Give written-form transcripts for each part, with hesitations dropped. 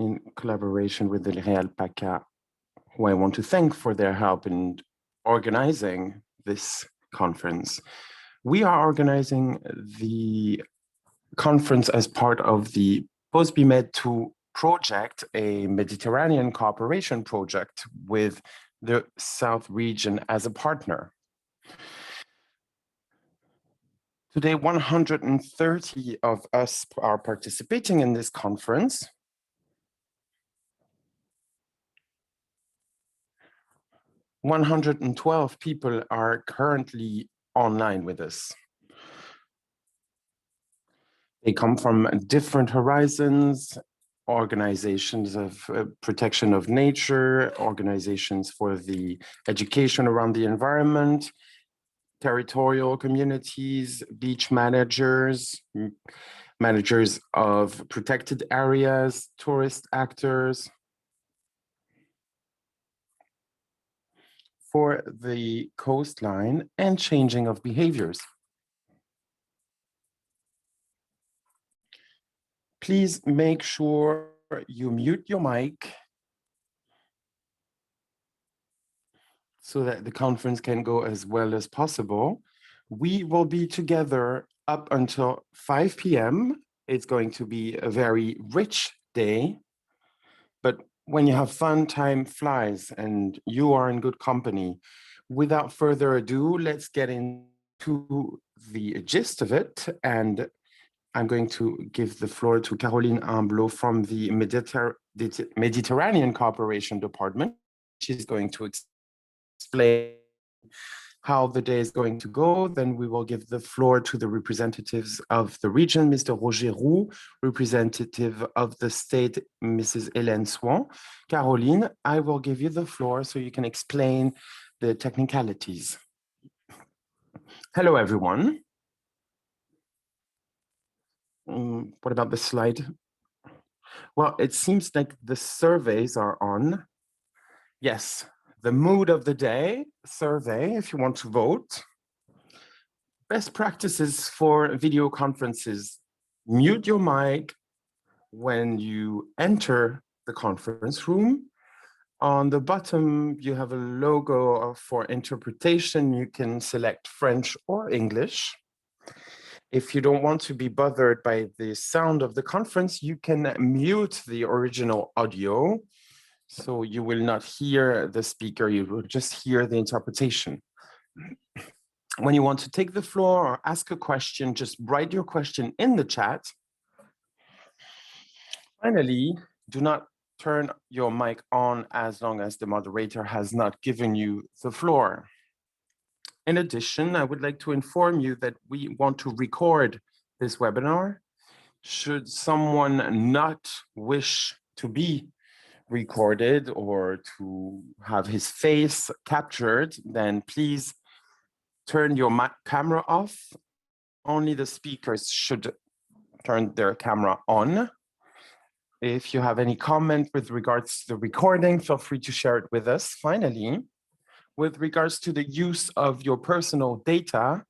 in collaboration with the Real PACA, who I want to thank for their help in organizing this conference. We are organizing the conference as part of the POSBIMED2 project, a Mediterranean cooperation project with the South region as a partner. Today, 130 of us are participating in this conference. "112 people are currently online with us. They come from different horizons, organizations of protection of nature, organizations for the education around the environment, territorial communities, beach managers, managers of protected areas, tourist actors. For the coastline and changing of behaviors. Please make sure you mute your mic so that the conference can go as well as possible. We will be together up until 5 p.m. It's going to be a very rich day, but when you have fun, time flies and you are in good company. Without further ado, let's get into the gist of it. And I'm going to give the floor to Caroline Humblot from the Mediterranean Cooperation Department. She's going to explain how the day is going to go. Then we will give the floor to the representatives of the region, Mr. Roger Roux, representative of the state, Mrs. Hélène Swan. Caroline, I will give you the floor so you can explain the technicalities. Hello, everyone. What about the slide? Well, it seems like the surveys are on. Yes. The mood of the day survey, if you want to vote. Best practices for video conferences. Mute your mic when you enter the conference room. On the bottom, you have a logo for interpretation. You can select French or English. If you don't want to be bothered by the sound of the conference, you can mute the original audio. So you will not hear the speaker, you will just hear the interpretation. When you want to take the floor or ask a question, just write your question in the chat. Finally, do not turn your mic on as long as the moderator has not given you the floor. In addition, I would like to inform you that we want to record this webinar. Should someone not wish to be recorded or to have his face captured, then please turn your camera off. Only the speakers should turn their camera on. If you have any comment with regards to the recording, feel free to share it with us. Finally, with regards to the use of your personal data,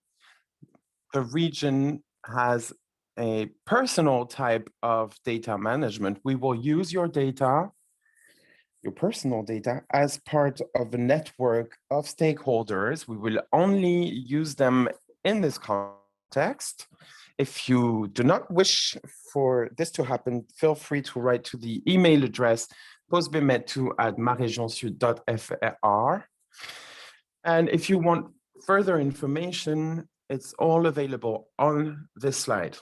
the region has a personal type of data management. We will use your data, your personal data, as part of a network of stakeholders. We will only use them in this context. If you do not wish for this to happen, feel free to write to the email address postbmed2@marégionsud.fr. And if you want further information, it's all available on this slide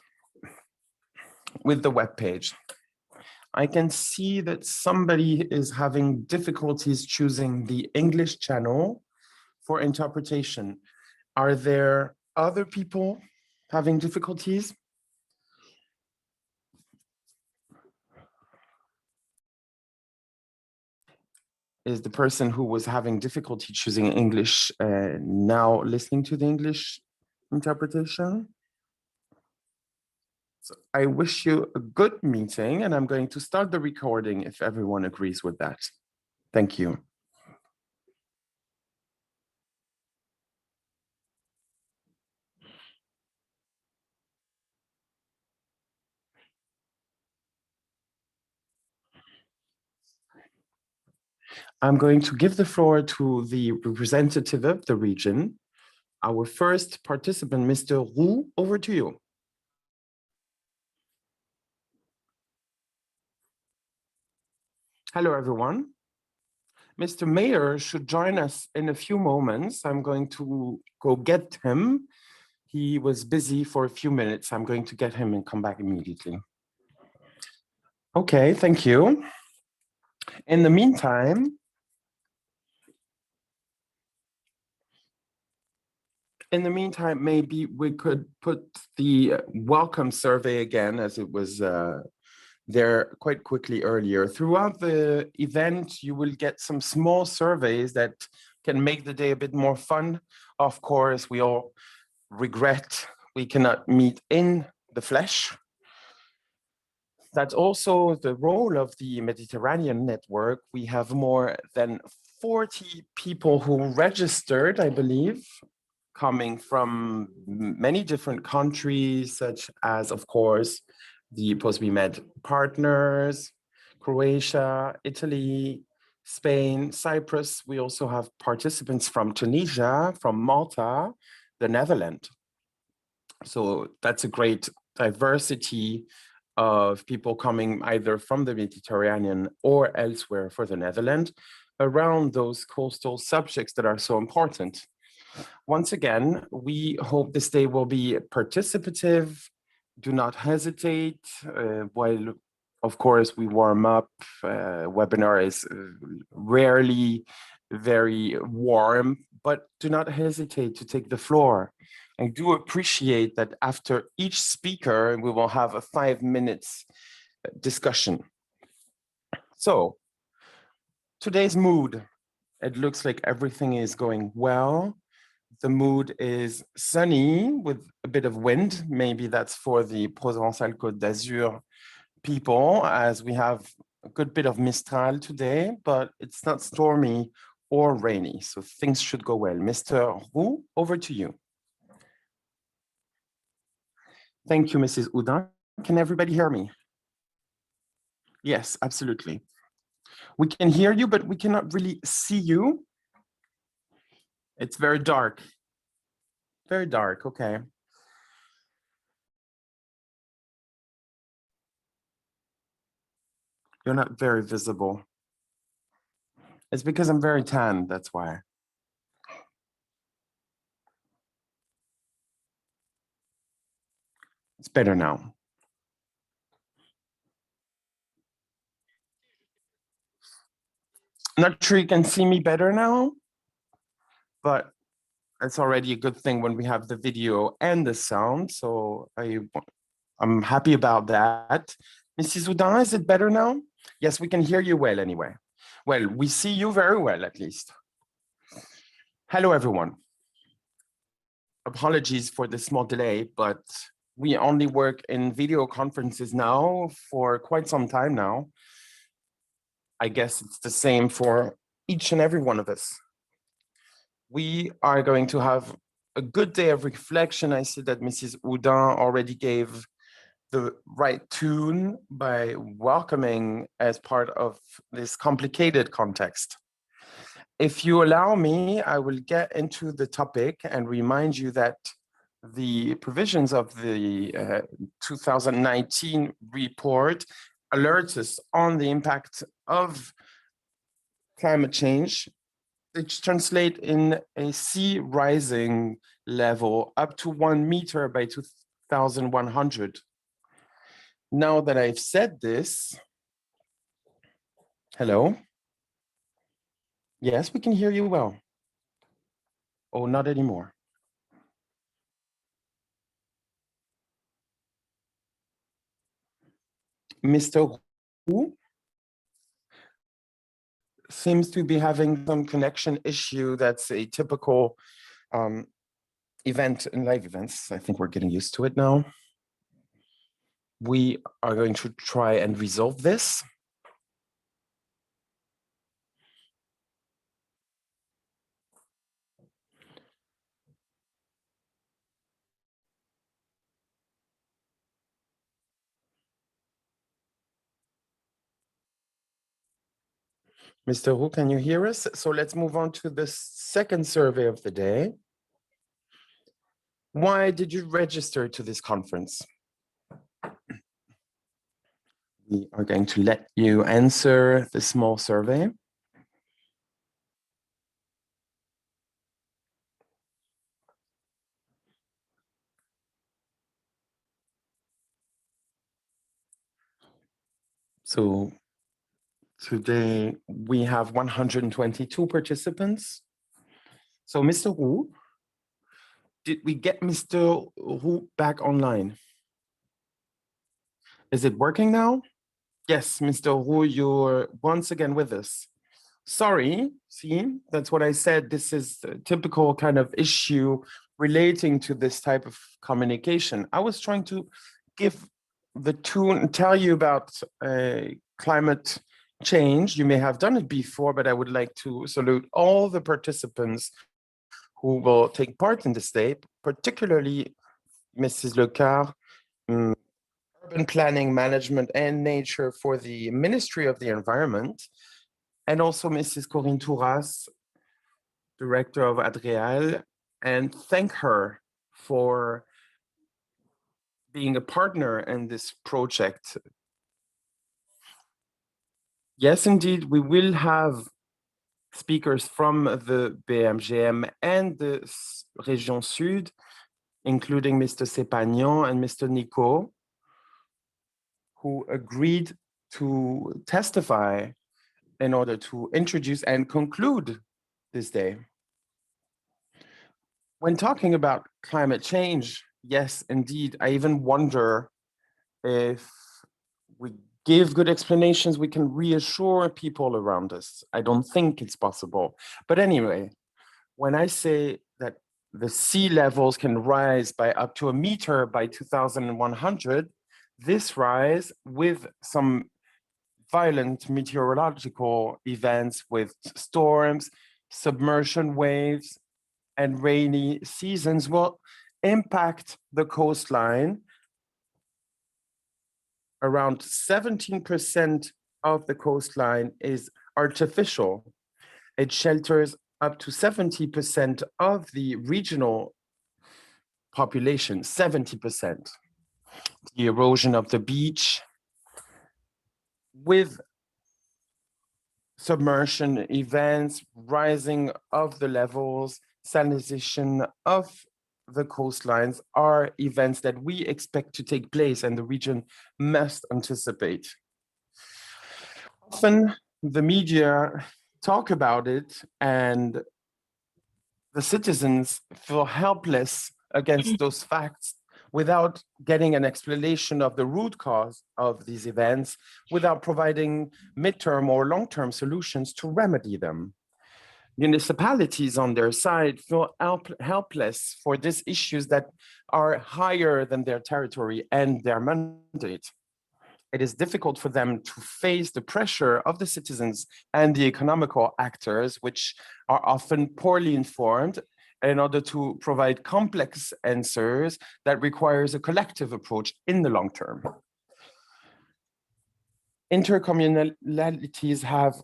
with the web page. I can see that somebody is having difficulties choosing the English channel for interpretation. Are there other people having difficulties? Is the person who was having difficulty choosing English now listening to the English interpretation? So I wish you a good meeting, and I'm going to start the recording if everyone agrees with that. Thank you. I'm going to give the floor to the representative of the region, our first participant, Mr. Roux. Over to you. Hello, everyone. Mr. Mayor should join us in a few moments. I'm going to go get him. He was busy for a few minutes. I'm going to get him and come back immediately. Okay, thank you. In the meantime, maybe we could put the welcome survey again, as it was there quite quickly earlier. Throughout the event, you will get some small surveys that can make the day a bit more fun. Of course, we all regret we cannot meet in the flesh. That's also the role of the Mediterranean network. We have more than 40 people who registered, I believe, coming from many different countries, such as, of course, the post-BMed partners, Croatia, Italy, Spain, Cyprus. We also have participants from Tunisia, from Malta, the Netherlands. So that's a great diversity of people coming either from the Mediterranean or elsewhere for the Netherlands around those coastal subjects that are so important. Once again, we hope this day will be participative. Do not hesitate. While, of course, we warm up, webinar is rarely very warm, but do not hesitate to take the floor. I do appreciate that after each speaker, we will have a 5 minutes discussion. So, today's mood, it looks like everything is going well. The mood is sunny with a bit of wind. Maybe that's for the Provence-Alpes-Côte d'Azur people, as we have a good bit of Mistral today, but it's not stormy or rainy, so things should go well. Mr. Roux, over to you. Thank you, Mrs. Houdin. Can everybody hear me? Yes, absolutely. We can hear you, but we cannot really see you. It's very dark. Very dark, okay. You're not very visible. It's because I'm very tan, that's why. It's better now. Not sure you can see me better now, but it's already a good thing when we have the video and the sound, so I'm happy about that. Mrs. Houdin, is it better now? Yes, we can hear you well anyway. Well, we see you very well, at least. Hello, everyone. Apologies for the small delay, but we only work in video conferences now for quite some time now. I guess it's the same for each and every one of us. We are going to have a good day of reflection. I see that Mrs. Houdin already gave the right tune by welcoming as part of this complicated context. If you allow me, I will get into the topic and remind you that the provisions of the 2019 report alerts us on the impact of climate change, which translate in a sea rising level up to 1 meter by 2100. Now that I've said this, hello? Yes, we can hear you well. Oh, not anymore. Mr. Hu seems to be having some connection issue. That's a typical event in live events. I think we're getting used to it now. We are going to try and resolve this. Mr. Roux, can you hear us? So let's move on to the second survey of the day. Why did you register to this conference? We are going to let you answer the small survey. So today we have 122 participants. So Mr. Roux, did we get Mr. Roux back online? Is it working now? Yes, Mr. Roux, you're once again with us. Sorry, see, that's what I said. This is a typical kind of issue relating to this type of communication. I was trying to give the tune, tell you about climate change. You may have done it before, but I would like to salute all the participants who will take part in this day, particularly Mrs. Lecard, Urban Planning, Management and Nature for the Ministry of the Environment, and also Mrs. Corinne Touras, Director of Adreal, and thank her for being a partner in this project. Yes, indeed, we will have speakers from the BMGM and the Région Sud, including Mr. Sepagnon and Mr. Nico, who agreed to testify in order to introduce and conclude this day. When talking about climate change, yes, indeed, I even wonder if we give good explanations, we can reassure people around us. I don't think it's possible. But anyway, when I say that the sea levels can rise by up to 1 meter by 2100, this rise with some violent meteorological events with storms, submersion waves, and rainy seasons will impact the coastline. Around 17% of the coastline is artificial. It shelters up to 70% of the regional population, 70%. The erosion of the beach with submersion events, rising of the levels, salinization of the coastlines are events that we expect to take place and the region must anticipate. Often the media talk about it and the citizens feel helpless against those facts without getting an explanation of the root cause of these events, without providing midterm or long-term solutions to remedy them. Municipalities on their side feel helpless for these issues that are higher than their territory and their mandate. It is difficult for them to face the pressure of the citizens and the economical actors, which are often poorly informed, in order to provide complex answers that requires a collective approach in the long term. Intercommunalities have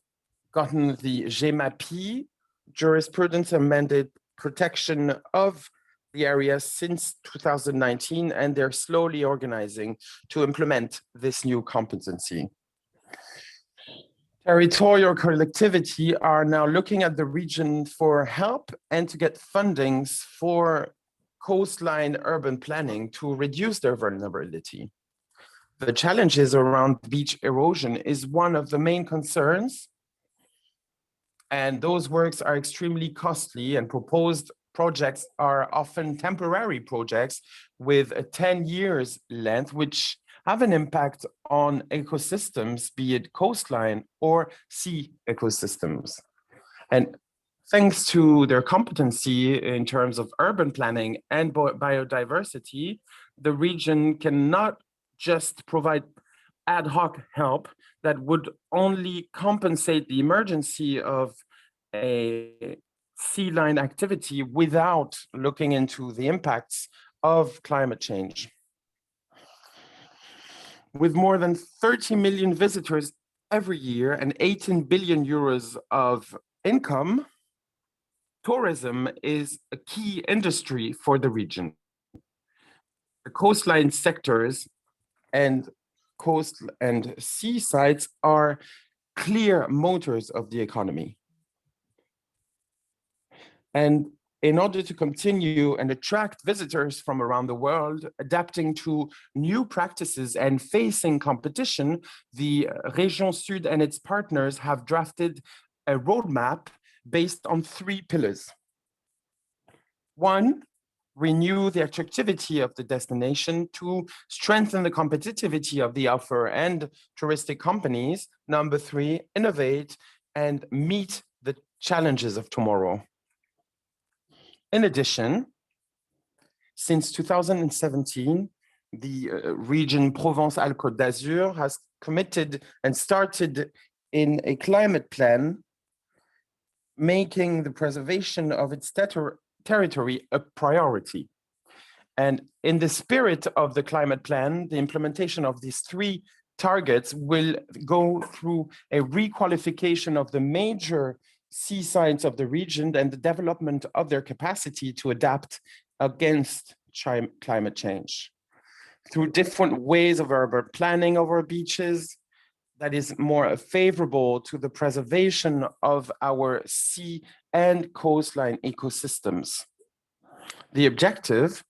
gotten the GEMAPI jurisprudence amended protection of the area since 2019, and they're slowly organizing to implement this new competency. Territorial collectivity are now looking at the region for help and to get fundings for coastline urban planning to reduce their vulnerability. The challenges around beach erosion is one of the main concerns, and those works are extremely costly, and proposed projects are often temporary projects with a 10 years length, which have an impact on ecosystems, be it coastline or sea ecosystems. And thanks to their competency in terms of urban planning and biodiversity, the region cannot just provide ad hoc help that would only compensate the emergency of a sea line activity without looking into the impacts of climate change. With more than 30 million visitors every year and 18 billion euros of income, tourism is a key industry for the region. The coastline sectors and coast and seasides are clear motors of the economy. And in order to continue and attract visitors from around the world, adapting to new practices and facing competition, the Région Sud and its partners have drafted a roadmap based on 3 pillars. 1, renew the attractivity of the destination. 2, strengthen the competitivity of the offer and touristic companies. Number 3, innovate and meet the challenges of tomorrow. In addition, since 2017, the region Provence-Alpes-Côte d'Azur has committed and started in a climate plan, making the preservation of its territory a priority. And in the spirit of the climate plan, the implementation of these 3 targets will go through a requalification of the major seasides of the region and the development of their capacity to adapt against climate change. Through different ways of urban planning of our beaches, that is more favorable to the preservation of our sea and coastline ecosystems. The objective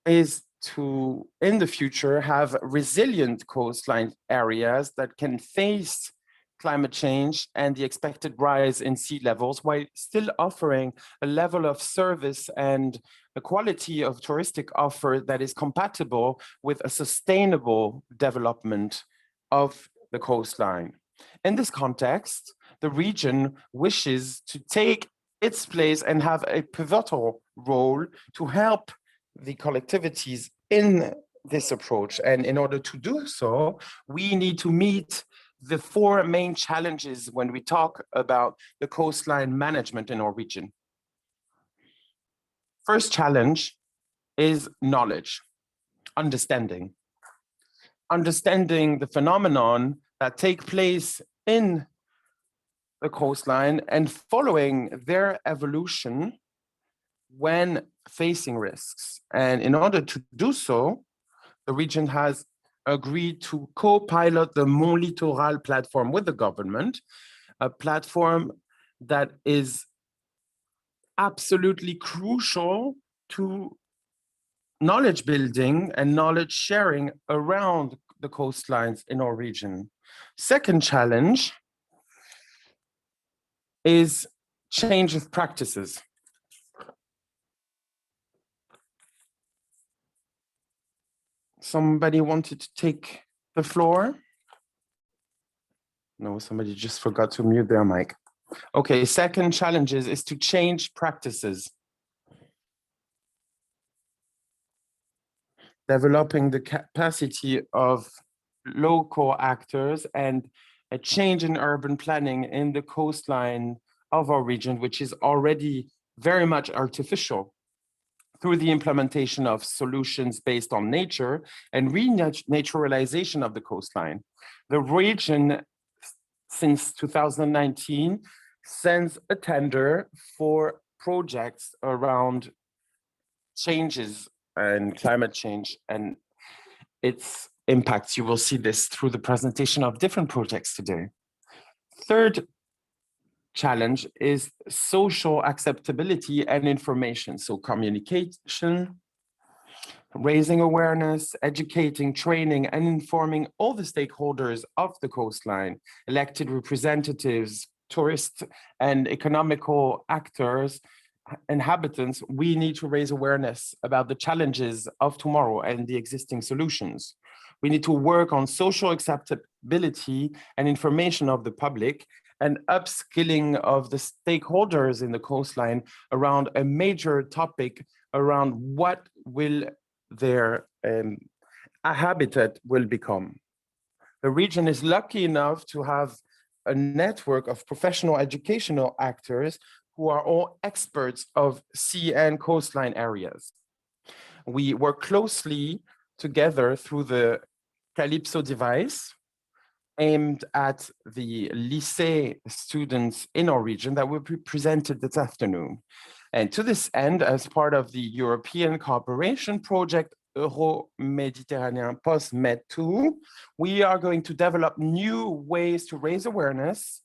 is to, in the future, have resilient coastline areas that can face climate change and the expected rise in sea levels, while still offering a level of service and a quality of touristic offer that is compatible with a sustainable development of the coastline. In this context, the region wishes to take its place and have a pivotal role to help the collectivities in this approach. And in order to do so, we need to meet the 4 main challenges when we talk about the coastline management in our region. First challenge is knowledge, understanding. Understanding the phenomenon that take place in the coastline and following their evolution when facing risks. And in order to do so, the region has agreed to co-pilot the Mont Littoral platform with the government, a platform that is absolutely crucial to knowledge building and knowledge sharing around the coastlines in our region. Second challenge is change of practices. Somebody wanted to take the floor? No, somebody just forgot to mute their mic. Okay, second challenge is to change practices. Developing the capacity of local actors and a change in urban planning in the coastline of our region, which is already very much artificial, through the implementation of solutions based on nature and re-naturalization of the coastline. The region, since 2019, sends a tender for projects around changes and climate change and its impacts. You will see this through the presentation of different projects today. Third challenge is social acceptability and information. So communication, raising awareness, educating, training, and informing all the stakeholders of the coastline, elected representatives, tourists, and economical actors, inhabitants. We need to raise awareness about the challenges of tomorrow and the existing solutions. We need to work on social acceptability and information of the public and upskilling of the stakeholders in the coastline around a major topic around what will their habitat will become. The region is lucky enough to have a network of professional educational actors who are all experts of sea and coastline areas. We work closely together through the Calypso device aimed at the lycée students in our region that will be presented this afternoon. And to this end, as part of the European cooperation project Euro-Méditerranéen Post-Med 2, we are going to develop new ways to raise awareness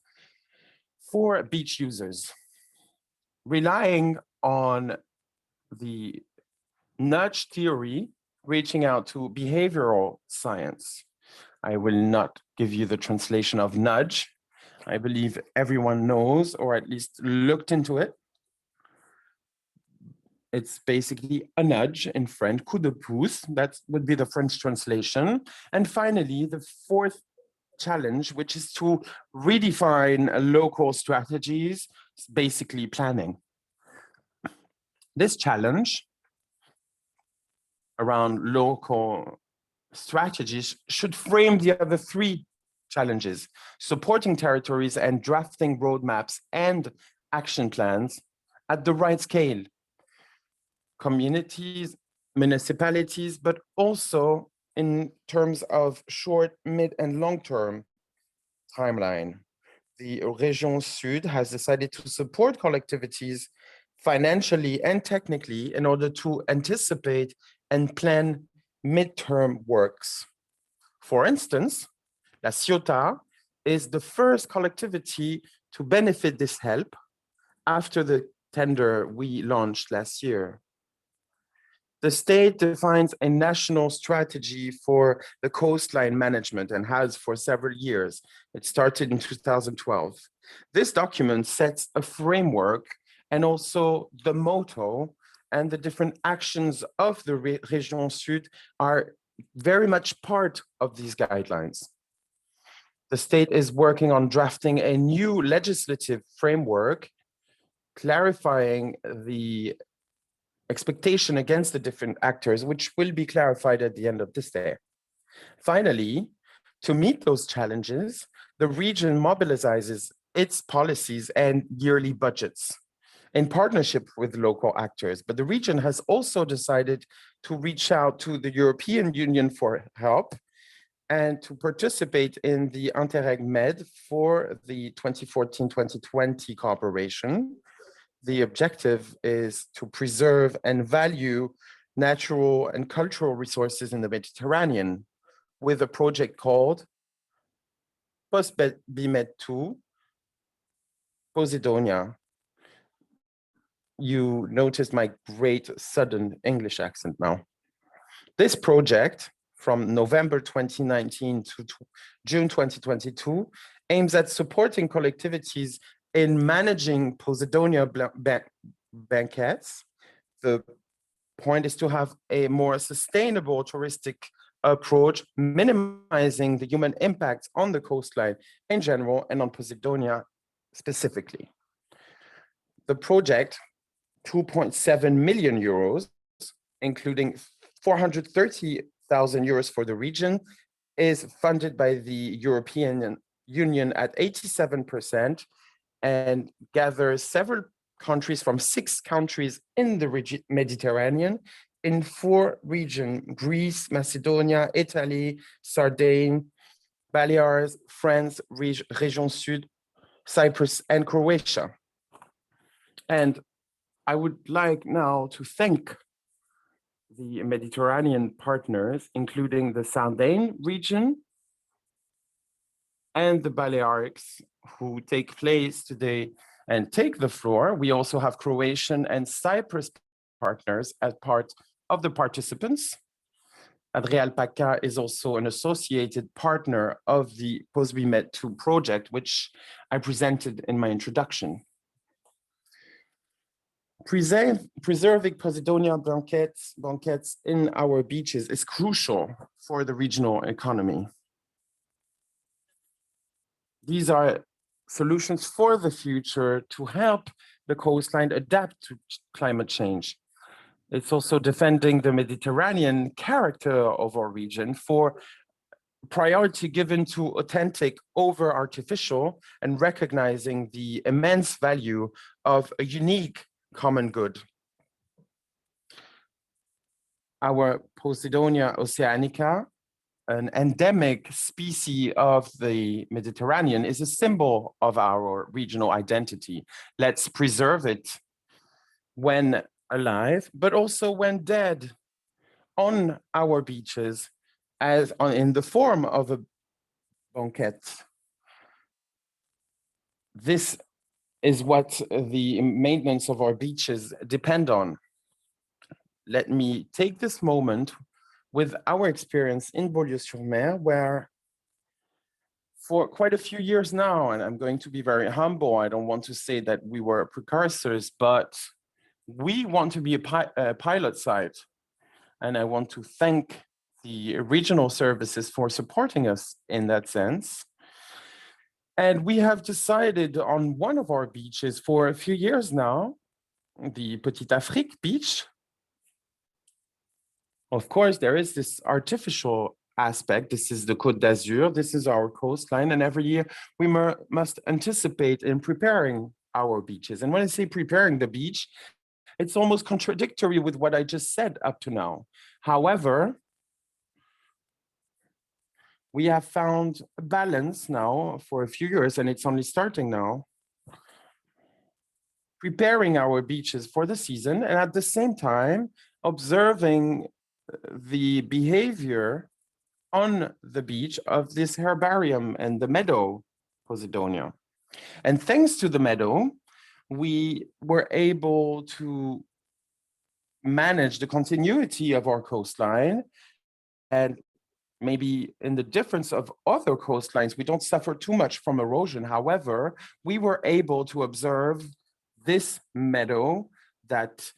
for beach users, relying on the nudge theory, reaching out to behavioral science. I will not give you the translation of nudge. I believe everyone knows, or at least looked into it. It's basically a nudge in French, coup de pouce. That would be the French translation. And finally, the fourth challenge, which is to redefine local strategies, basically planning. This challenge around local strategies should frame the other three challenges: supporting territories and drafting roadmaps and action plans at the right scale. Communities, municipalities, but also in terms of short, mid, and long-term timeline. The Région Sud has decided to support collectivities financially and technically in order to anticipate and plan midterm works. For instance, La Ciotat is the first collectivity to benefit this help after the tender we launched last year. The state defines a national strategy for the coastline management and has for several years. It started in 2012. This document sets a framework and also the motto, and the different actions of the Région Sud are very much part of these guidelines. The state is working on drafting a new legislative framework, clarifying the expectation against the different actors, which will be clarified at the end of this day. Finally, to meet those challenges, the region mobilizes its policies and yearly budgets in partnership with local actors. But the region has also decided to reach out to the European Union for help and to participate in the Interreg Med for the 2014-2020 cooperation. The objective is to preserve and value natural and cultural resources in the Mediterranean with a project called Post-Med 2 Posidonia. You noticed my great sudden English accent now. This project from November 2019 to June 2022 aims at supporting collectivities in managing Posidonia banquettes. The point is to have a more sustainable touristic approach, minimizing the human impact on the coastline in general and on Posidonia specifically. The project, 2.7 million euros, including 430,000 euros for the region, is funded by the European Union at 87%, and gathers several countries from 6 countries in the Mediterranean in 4 regions: Greece, Macedonia, Italy, Sardinia, Balears, France, Région Sud, Cyprus, and Croatia. And I would like now to thank the Mediterranean partners, including the Sardinia region and the Balearics, who take place today and take the floor. We also have Croatian and Cyprus partners as part of the participants. Adrialpaca is also an associated partner of the Post-Med 2 project, which I presented in my introduction. Preserving Posidonia banquettes in our beaches is crucial for the regional economy. These are solutions for the future to help the coastline adapt to climate change. It's also defending the Mediterranean character of our region for priority given to authentic over artificial and recognizing the immense value of a unique common good. Our Posidonia oceanica an endemic species of the Mediterranean, is a symbol of our regional identity. Let's preserve it when alive, but also when dead on our beaches in the form of a banquette. This is what the maintenance of our beaches depend on. Let me take this moment with our experience in Beaulieu-sur-Mer, where for quite a few years now, and I'm going to be very humble, I don't want to say that we were precursors, but we want to be a pilot site. And I want to thank the regional services for supporting us in that sense. And we have decided on one of our beaches for a few years now, the Petite Afrique beach. Of course, there is this artificial aspect. This is the Côte d'Azur. This is our coastline. And every year we must anticipate in preparing our beaches. And when I say preparing the beach, it's almost contradictory with what I just said up to now. However, we have found a balance now for a few years, and it's only starting now, preparing our beaches for the season, and at the same time, observing the behavior on the beach of this herbarium and the meadow Posidonia. And thanks to the meadow, we were able to manage the continuity of our coastline, and maybe in the difference of other coastlines, we don't suffer too much from erosion. However, we were able to observe this meadow that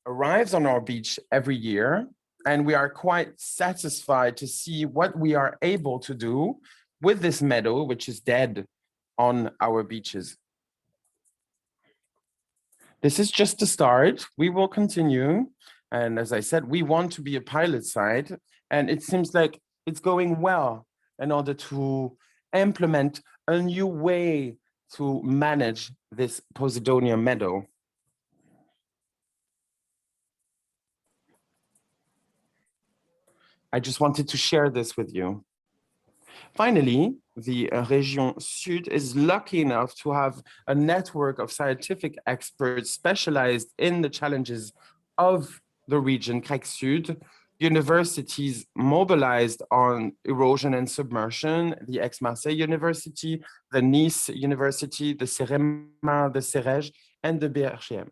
arrives on our beach every year, and we are quite satisfied to see what we are able to do with this meadow, which is dead on our beaches. This is just the start. We will continue. And as I said, we want to be a pilot site, and it seems like it's going well in order to implement a new way to manage this Posidonia meadow. I just wanted to share this with you. Finally, the Région Sud is lucky enough to have a network of scientific experts specialized in the challenges of the region, CREC Sud, universities mobilized on erosion and submersion, the Aix-Marseille University, the Nice University, the CEREMA, the CEREJ, and the BRGM.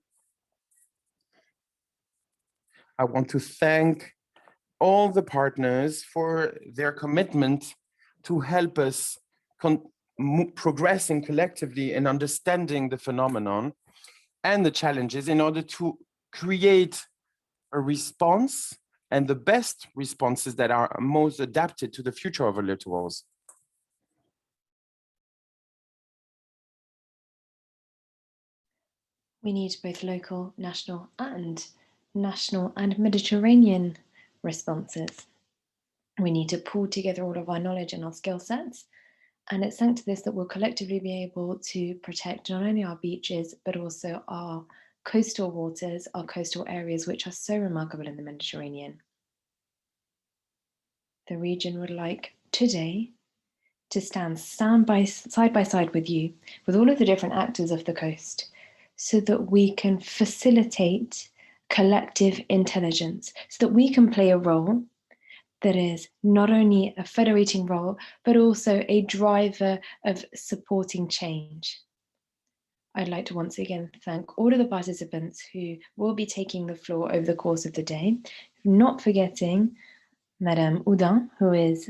I want to thank all the partners for their commitment to help us progressing collectively in understanding the phenomenon and the challenges in order to create a response and the best responses that are most adapted to the future of our littorals. We need both local, national and Mediterranean responses. We need to pull together all of our knowledge and our skill sets. And it's thanks to this that we'll collectively be able to protect not only our beaches, but also our coastal waters, our coastal areas, which are so remarkable in the Mediterranean. The region would like today to stand side by side with you, with all of the different actors of the coast, so that we can facilitate collective intelligence, so that we can play a role that is not only a federating role, but also a driver of supporting change. I'd like to once again thank all of the participants who will be taking the floor over the course of the day, not forgetting Madame Houdin, who is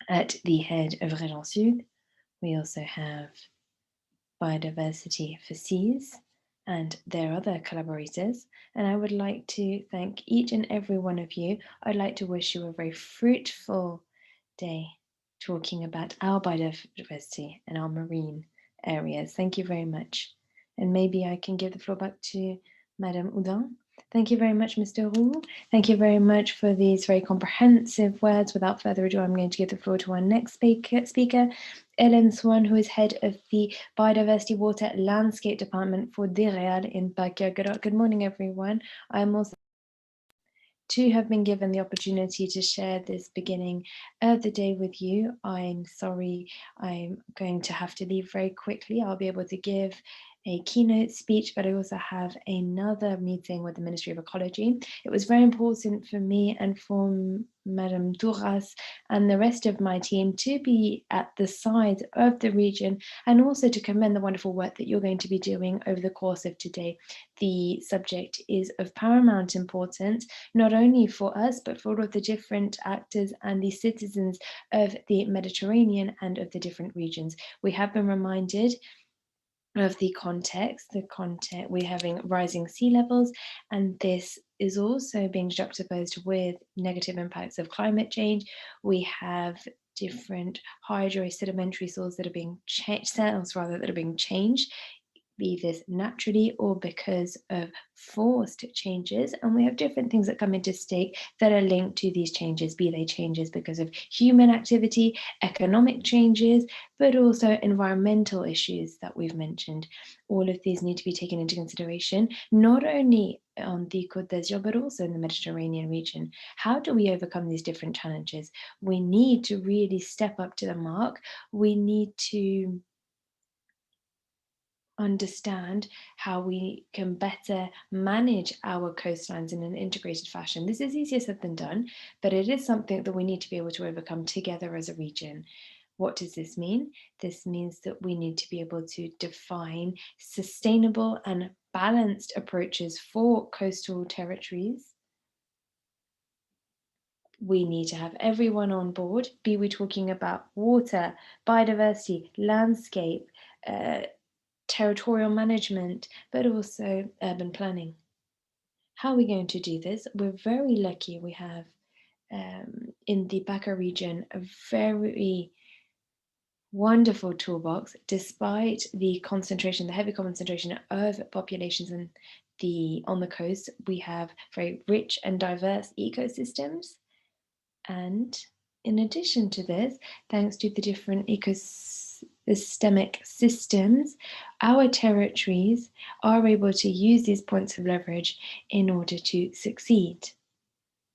at the head of Région Sud. We also have Biodiversity for Seas and their other collaborators. And I would like to thank each and every one of you. I'd like to wish you a very fruitful day talking about our biodiversity and our marine areas. Thank you very much. And maybe I can give the floor back to Madame Houdin. Thank you very much, Mr. Roux. Thank you very much for these very comprehensive words. Without further ado, I'm going to give the floor to our next speaker, Hélène Swan, who is head of the Biodiversity Water Landscape Department for DEREAL in Bakia. Good morning, everyone. I'm also to have been given the opportunity to share this beginning of the day with you. I'm sorry, I'm going to have to leave very quickly. I'll be able to give a keynote speech, but I also have another meeting with the Ministry of Ecology. It was very important for me and for Madame Touras and the rest of my team to be at the side of the region and also to commend the wonderful work that you're going to be doing over the course of today. The subject is of paramount importance, not only for us, but for all of the different actors and the citizens of the Mediterranean and of the different regions. We have been reminded of the context, we're having rising sea levels, and this is also being juxtaposed with negative impacts of climate change. We have different hydro-sedimentary soils that are being changed, be this naturally or because of forced changes. And we have different things that come into stake that are linked to these changes, be they changes because of human activity, economic changes, but also environmental issues that we've mentioned. All of these need to be taken into consideration, not only on the Côte d'Azur, but also in the Mediterranean region. How do we overcome these different challenges? We need to really step up to the mark. We need to understand how we can better manage our coastlines in an integrated fashion. This is easier said than done, but it is something that we need to be able to overcome together as a region. What does this mean? This means that we need to be able to define sustainable and balanced approaches for coastal territories. We need to have everyone on board, be we talking about water, biodiversity, landscape, territorial management, but also urban planning. How are we going to do this? We're very lucky we have in the Baca region a very wonderful toolbox, despite the heavy concentration of populations on the coast. We have very rich and diverse ecosystems. And in addition to this, thanks to the different ecosystemic systems, our territories are able to use these points of leverage in order to succeed.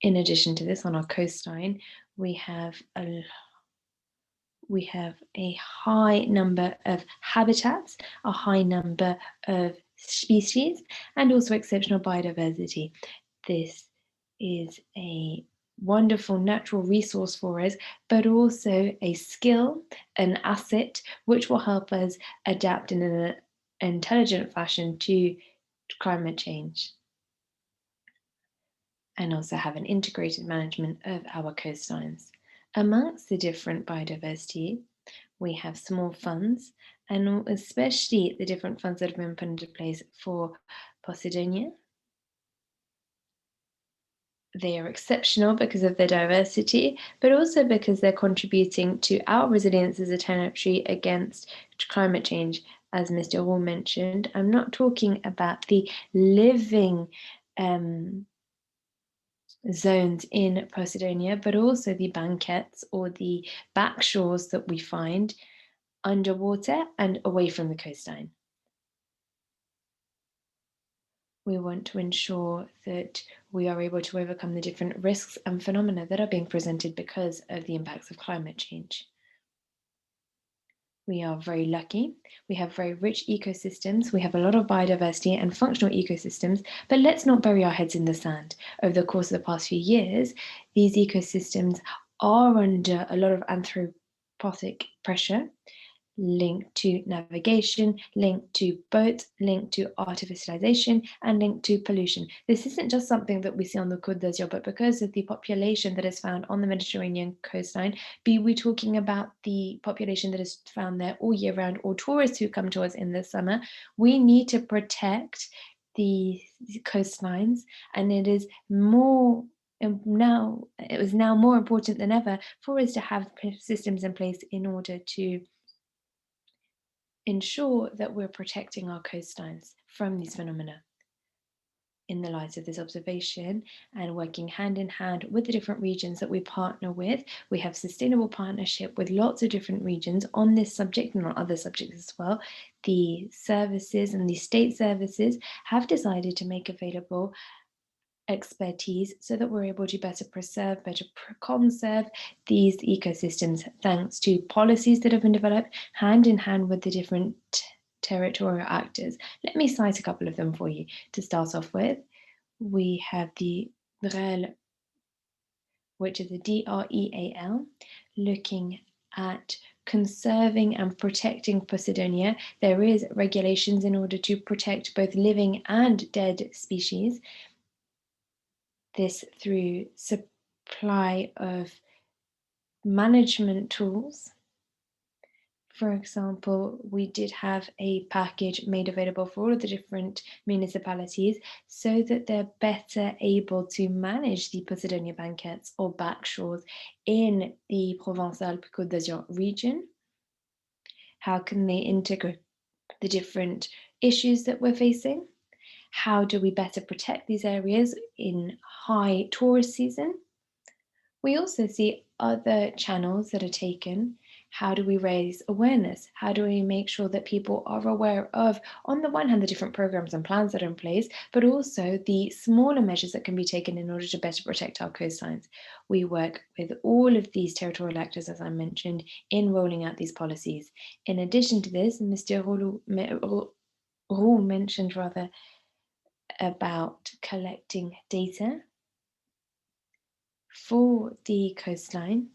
In addition to this, on our coastline, we have a high number of habitats, a high number of species, and also exceptional biodiversity. This is a wonderful natural resource for us, but also a skill, an asset, which will help us adapt in an intelligent fashion to climate change, and also have an integrated management of our coastlines. Amongst the different biodiversity, we have small funds, and especially the different funds that have been put into place for Posidonia. They are exceptional because of their diversity, but also because they're contributing to our resilience as a territory against climate change. As Mr. Hall mentioned, I'm not talking about the living zones in Posidonia, but also the banquettes or the backshores that we find underwater and away from the coastline. We want to ensure that we are able to overcome the different risks and phenomena that are being presented because of the impacts of climate change. We are very lucky. We have very rich ecosystems. We have a lot of biodiversity and functional ecosystems, but let's not bury our heads in the sand. Over the course of the past few years, these ecosystems are under a lot of anthropic pressure, linked to navigation, linked to boats, linked to artificialization, and linked to pollution. This isn't just something that we see on the Côte d'Azur, but because of the population that is found on the Mediterranean coastline, be we talking about the population that is found there all year round or tourists who come to us in the summer, we need to protect the coastlines, and it is now more important than ever for us to have systems in place in order to ensure that we're protecting our coastlines from these phenomena. In the light of this observation and working hand in hand with the different regions that we partner with, we have sustainable partnership with lots of different regions on this subject and on other subjects as well. The services and the state services have decided to make available expertise so that we're able to better preserve, better conserve these ecosystems, thanks to policies that have been developed hand in hand with the different territorial actors. Let me cite a couple of them for you. To start off with, we have the DREAL, which is the DREAL, looking at conserving and protecting Posidonia. There is regulations in order to protect both living and dead species. This through supply of management tools. For example, we did have a package made available for all of the different municipalities so that they're better able to manage the Posidonia banquettes or backshores in the Provence-Alpes-Côte region. How can they integrate the different issues that we're facing? How do we better protect these areas in high tourist season? We also see other channels that are taken. How do we raise awareness? How do we make sure that people are aware of, on the one hand, the different programs and plans that are in place, but also the smaller measures that can be taken in order to better protect our coastlines? We work with all of these territorial actors, as I mentioned, in rolling out these policies. In addition to this, Mr. Roux mentioned about collecting data for the coastline,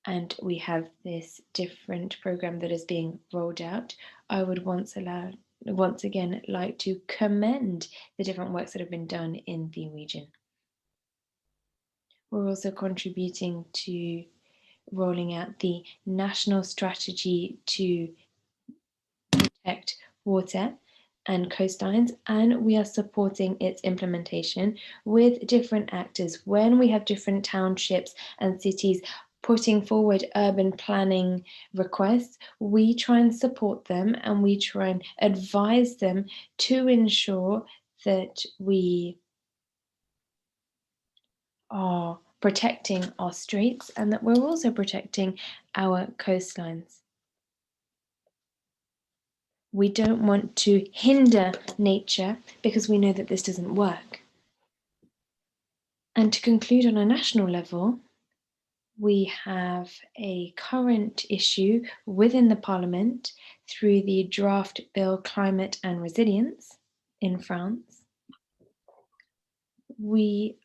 and we have this different program that is being rolled out. I would once again like to commend the different works that have been done in the region. We're also contributing to rolling out the national strategy to protect water and coastlines, and we are supporting its implementation with different actors. When we have different townships and cities putting forward urban planning requests, we try and support them and we try and advise them to ensure that we are protecting our straits and that we're also protecting our coastlines. We don't want to hinder nature because we know that this doesn't work. And to conclude, on a national level, we have a current issue within the Parliament through the draft bill Climate and Resilience in France. We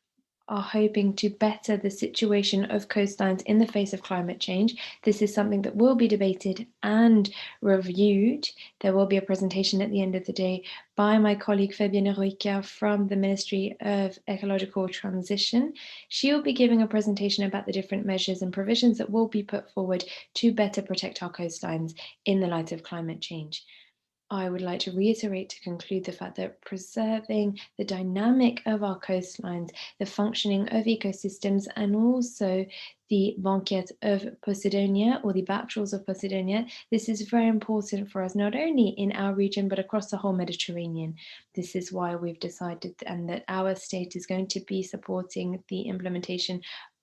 are hoping to better the situation of coastlines in the face of climate change. This is something that will be debated and reviewed. There will be a presentation at the end of the day by my colleague Fabienne Roica from the Ministry of Ecological Transition. She will be giving a presentation about the different measures and provisions that will be put forward to better protect our coastlines in the light of climate change. I would like to reiterate to conclude the fact that preserving the dynamic of our coastlines, the functioning of ecosystems, and also the banquettes of Posidonia or the backshores of Posidonia, this is very important for us, not only in our region, but across the whole Mediterranean. This is why we've decided and that our state is going to be supporting the implementation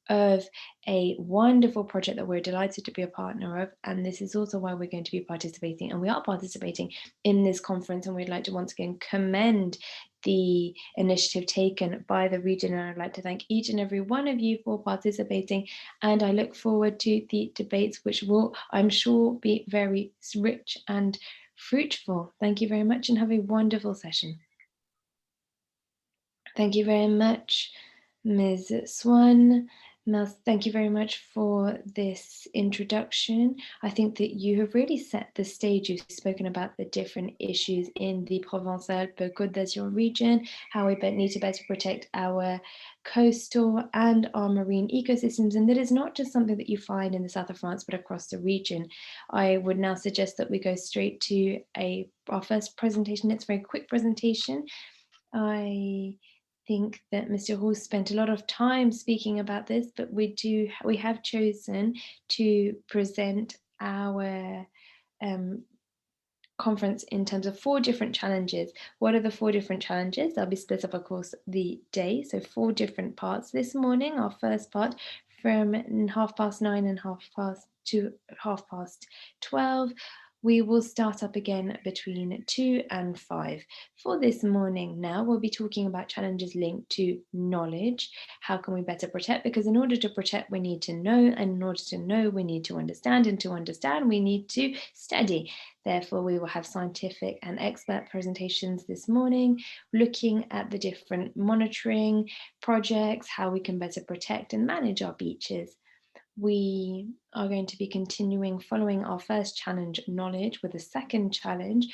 of a wonderful project that we're delighted to be a partner of, and this is also why we're going to be participating, and we are participating in this conference, and we'd like to once again commend the initiative taken by the region, and I'd like to thank each and every one of you for participating, and I look forward to the debates, which will, I'm sure, be very rich and fruitful. Thank you very much and have a wonderful session. Thank you very much, Ms. Swan. Thank you very much for this introduction. I think that you have really set the stage. You've spoken about the different issues in the Provence-Alpes-Côte region, how we need to better protect our coastal and our marine ecosystems, and that is not just something that you find in the south of France, but across the region. I would now suggest that we go straight to our first presentation. It's a very quick presentation. I think that Mr. Roux spent a lot of time speaking about this, but we have chosen to present our conference in terms of 4 different challenges. What are the 4 different challenges? They'll be split up across the day, so 4 different parts. This morning, our first part from 9:30 and 12:30, We will start up again between 2 and 5. For this morning now, we'll be talking about challenges linked to knowledge. How can we better protect? Because in order to protect, we need to know, and in order to know, we need to understand, and to understand, we need to study. Therefore, we will have scientific and expert presentations this morning, looking at the different monitoring projects, how we can better protect and manage our beaches. We are going to be continuing following our first challenge, knowledge, with a second challenge.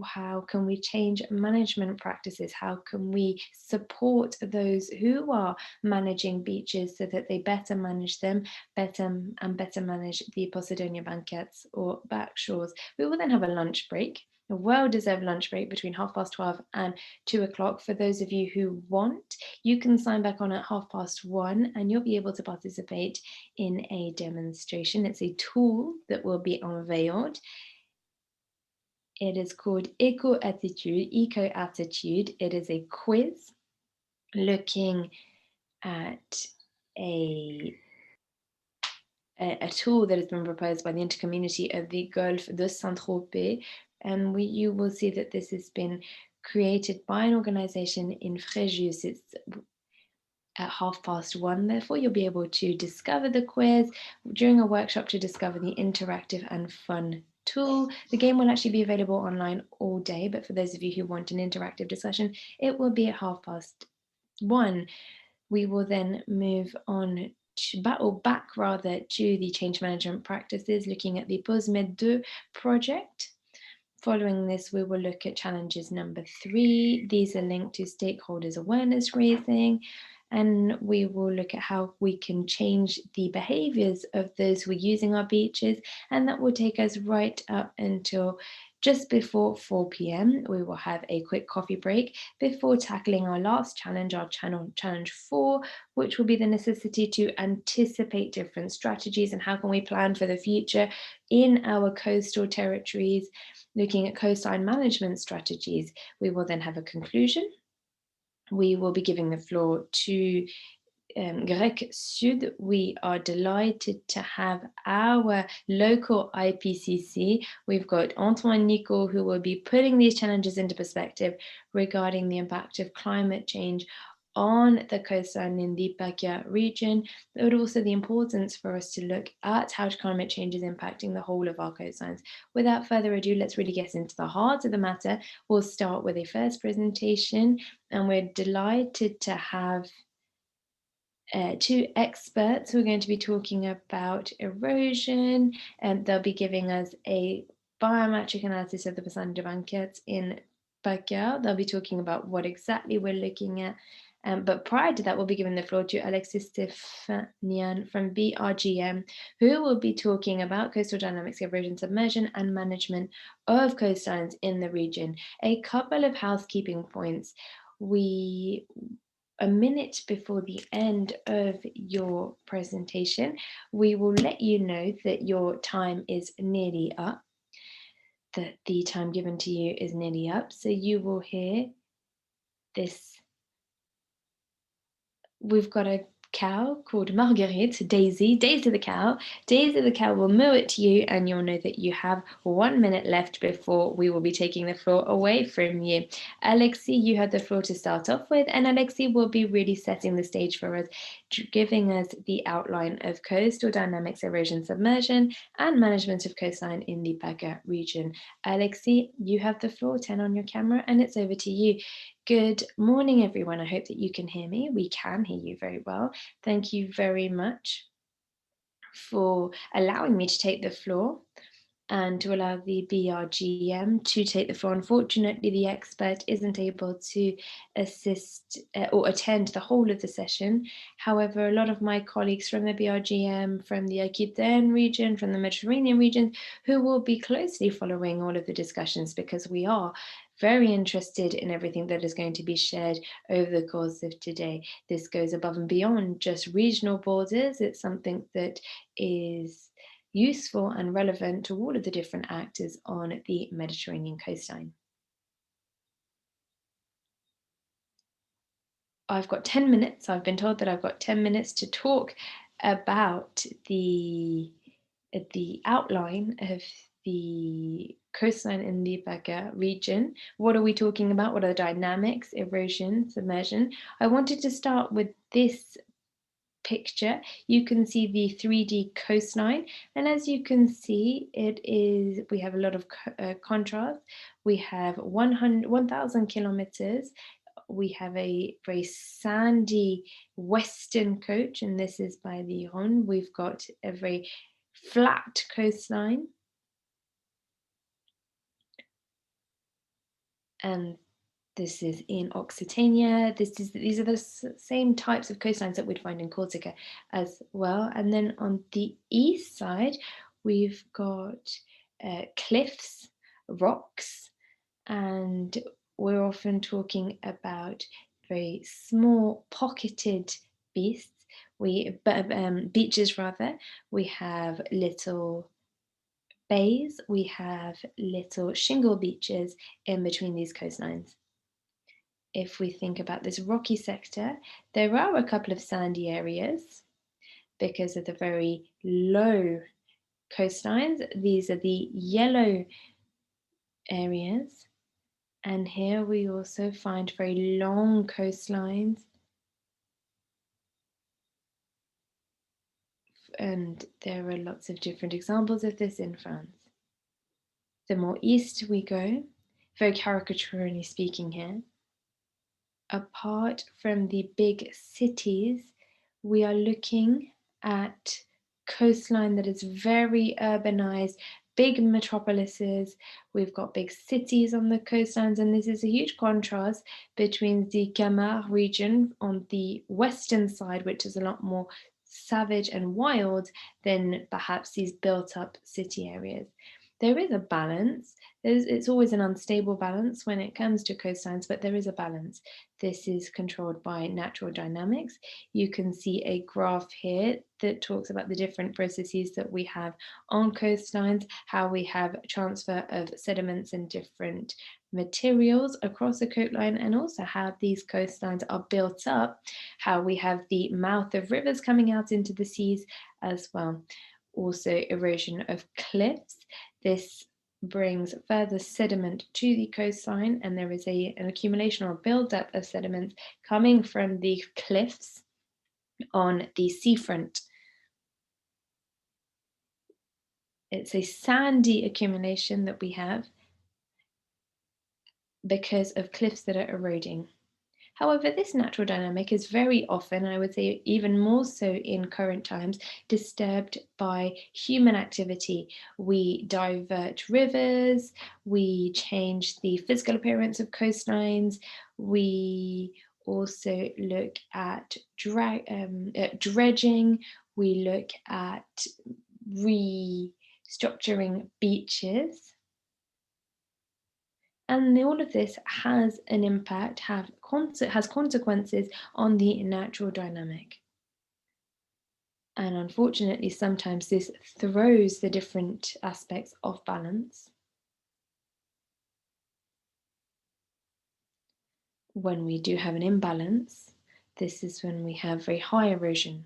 How can we change management practices? How can we support those who are managing beaches so that they better manage them, better manage the Posidonia banquettes or back shores? We will then have a lunch break, a well-deserved lunch break between 12:30 and 2 o'clock. For those of you who want, you can sign back on at 1:30 and you'll be able to participate in a demonstration. It's a tool that will be unveiled. It is called Eco-Attitude. It is a quiz looking at a tool that has been proposed by the intercommunity of the Gulf de Saint-Tropez. And you will see that this has been created by an organization in Fréjus. It's at 1:30. Therefore, you'll be able to discover the quiz during a workshop to discover the interactive and fun tool. The game will actually be available online all day, but for those of you who want an interactive discussion, it will be at 1:30. We will then move on back to the change management practices, looking at the POSMED 2 project. Following this, we will look at challenges number 3. These are linked to stakeholders awareness raising, and we will look at how we can change the behaviors of those who are using our beaches, and that will take us right up until just before 4 p.m. We will have a quick coffee break before tackling our last challenge, challenge 4, which will be the necessity to anticipate different strategies and how can we plan for the future in our coastal territories, looking at coastline management strategies. We will then have a conclusion. We will be giving the floor to Grec Sud. We are delighted to have our local IPCC. We've got Antoine Nico, who will be putting these challenges into perspective regarding the impact of climate change on the coastline in the PACA region, but also the importance for us to look at how climate change is impacting the whole of our coastlines. Without further ado, let's really get into the heart of the matter. We'll start with a first presentation, and we're delighted to have 2 experts who are going to be talking about erosion, and they'll be giving us a biometric analysis of the Posidonia banquettes in PACA. They'll be talking about what exactly we're looking at. But prior to that, we'll be giving the floor to Alexis Stefanian from BRGM, who will be talking about coastal dynamics, erosion, submersion, and management of coastlines in the region. A couple of housekeeping points. A minute before the end of your presentation, we will let you know that your time is nearly up, that the time given to you is nearly up. So you will hear this. We've got a cow called Marguerite, Daisy the cow. Daisy the cow will moo it to you, and you'll know that you have 1 minute left before we will be taking the floor away from you. Alexis, you have the floor to start off with, and Alexis will be really setting the stage for us, giving us the outline of coastal dynamics, erosion, submersion, and management of coastline in the PACA region. Alexis, you have the floor. Turn on your camera, and it's over to you. Good morning, everyone. I hope that you can hear me. We can hear you very well. Thank you very much for allowing me to take the floor and to allow the BRGM to take the floor. Unfortunately, the expert isn't able to assist or attend the whole of the session. However, a lot of my colleagues from the BRGM, from the Aquitaine region, from the Mediterranean region, who will be closely following all of the discussions, because we are very interested in everything that is going to be shared over the course of today. This goes above and beyond just regional borders. It's something that is useful and relevant to all of the different actors on the Mediterranean coastline. I've got 10 minutes. I've been told that I've got 10 minutes to talk about the outline of the coastline in the Baga region. What are we talking about? What are the dynamics, erosion, submersion? I wanted to start with this picture. You can see the 3D coastline, and as you can see, we have a lot of contrast. We have 1,000 kilometers. We have a very sandy western coast, and this is by the Rhône. We've got a very flat coastline, and this is in Occitania. These are the same types of coastlines that we'd find in Corsica as well. And then on the east side, we've got cliffs, rocks, and we're often talking about very small pocketed beaches. We have little bays, we have little shingle beaches in between these coastlines. If we think about this rocky sector, there are a couple of sandy areas because of the very low coastlines. These are the yellow areas. And here we also find very long coastlines. And there are lots of different examples of this in France. The more east we go, very caricaturally speaking here, apart from the big cities, we are looking at coastline that is very urbanized, big metropolises. We've got big cities on the coastlines, and this is a huge contrast between the Camargue region on the western side, which is a lot more savage and wild than perhaps these built-up city areas. There is a balance. It's always an unstable balance when it comes to coastlines, but there is a balance. This is controlled by natural dynamics. You can see a graph here that talks about the different processes that we have on coastlines, how we have transfer of sediments and different materials across the coastline, and also how these coastlines are built up, how we have the mouth of rivers coming out into the seas as well. Also erosion of cliffs. This brings further sediment to the coastline, and there is an accumulation or buildup of sediments coming from the cliffs on the seafront. It's a sandy accumulation that we have because of cliffs that are eroding. However, this natural dynamic is very often, I would say even more so in current times, disturbed by human activity. We divert rivers, we change the physical appearance of coastlines, we also look at dredging, we look at restructuring beaches. And all of this has an impact, has consequences on the natural dynamic. And unfortunately, sometimes this throws the different aspects of balance. When we do have an imbalance, this is when we have very high erosion.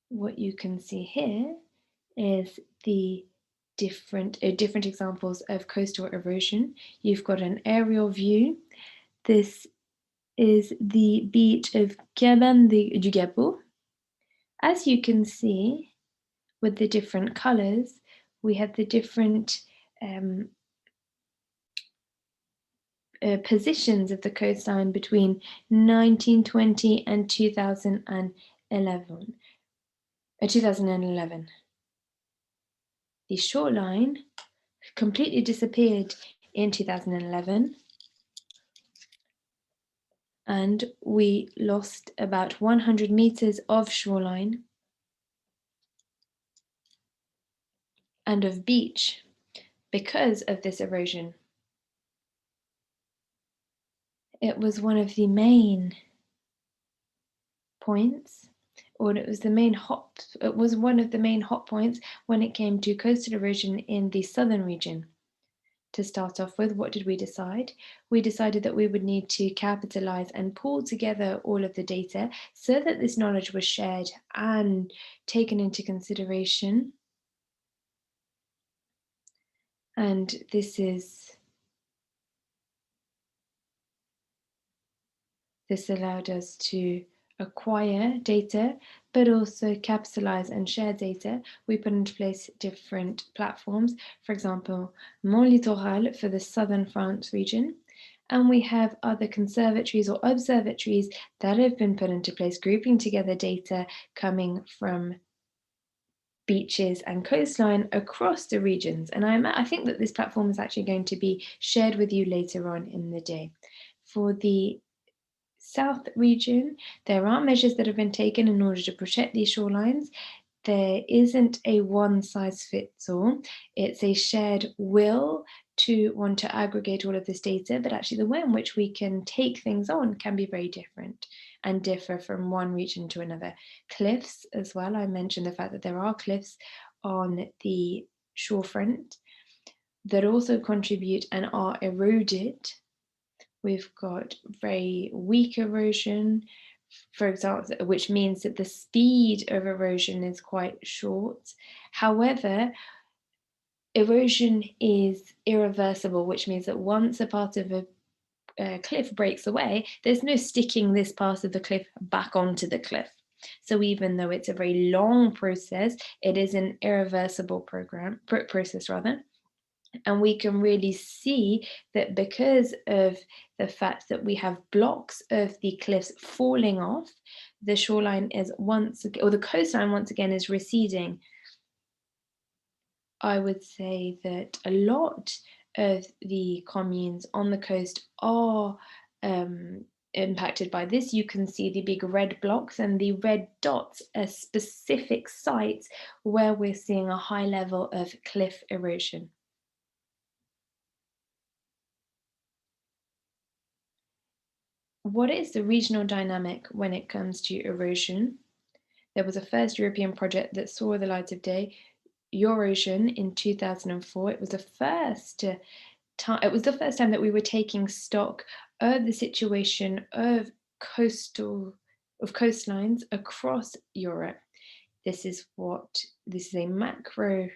What you can see here is the different examples of coastal erosion. You've got an aerial view. This is the beach of Cabane du Gabot. As you can see, with the different colors, we have the different positions of the coastline between 1920 and 2011. The shoreline completely disappeared in 2011, and we lost about 100 meters of shoreline and of beach because of this erosion. It was one of the main points, or it was one of the main hot points when it came to coastal erosion in the southern region. To start off with, what did we decide? We decided that we would need to capitalize and pull together all of the data so that this knowledge was shared and taken into consideration. And this allowed us to acquire data, but also capitalize and share data. We put into place different platforms, for example, Mont Littoral for the southern France region. And we have other conservatories or observatories that have been put into place, grouping together data coming from beaches and coastline across the regions. And I think that this platform is actually going to be shared with you later on in the day. For the South region, there are measures that have been taken in order to protect these shorelines. There isn't a one-size-fits-all. It's a shared will to want to aggregate all of this data, but actually the way in which we can take things on can be very different and differ from one region to another. Cliffs as well, I mentioned the fact that there are cliffs on the shorefront that also contribute and are eroded. We've got very weak erosion, for example, which means that the speed of erosion is quite short. However, erosion is irreversible, which means that once a part of a cliff breaks away, there's no sticking this part of the cliff back onto the cliff. So even though it's a very long process, it is an irreversible process. And we can really see that because of the fact that we have blocks of the cliffs falling off, the shoreline is the coastline once again is receding. I would say that a lot of the communes on the coast are impacted by this. You can see the big red blocks, and the red dots are specific sites where we're seeing a high level of cliff erosion. What is the regional dynamic when it comes to erosion? There was a first European project that saw the light of day, Erosion, in 2004. It was the first time that we were taking stock of the situation of coastlines across Europe. This is a macro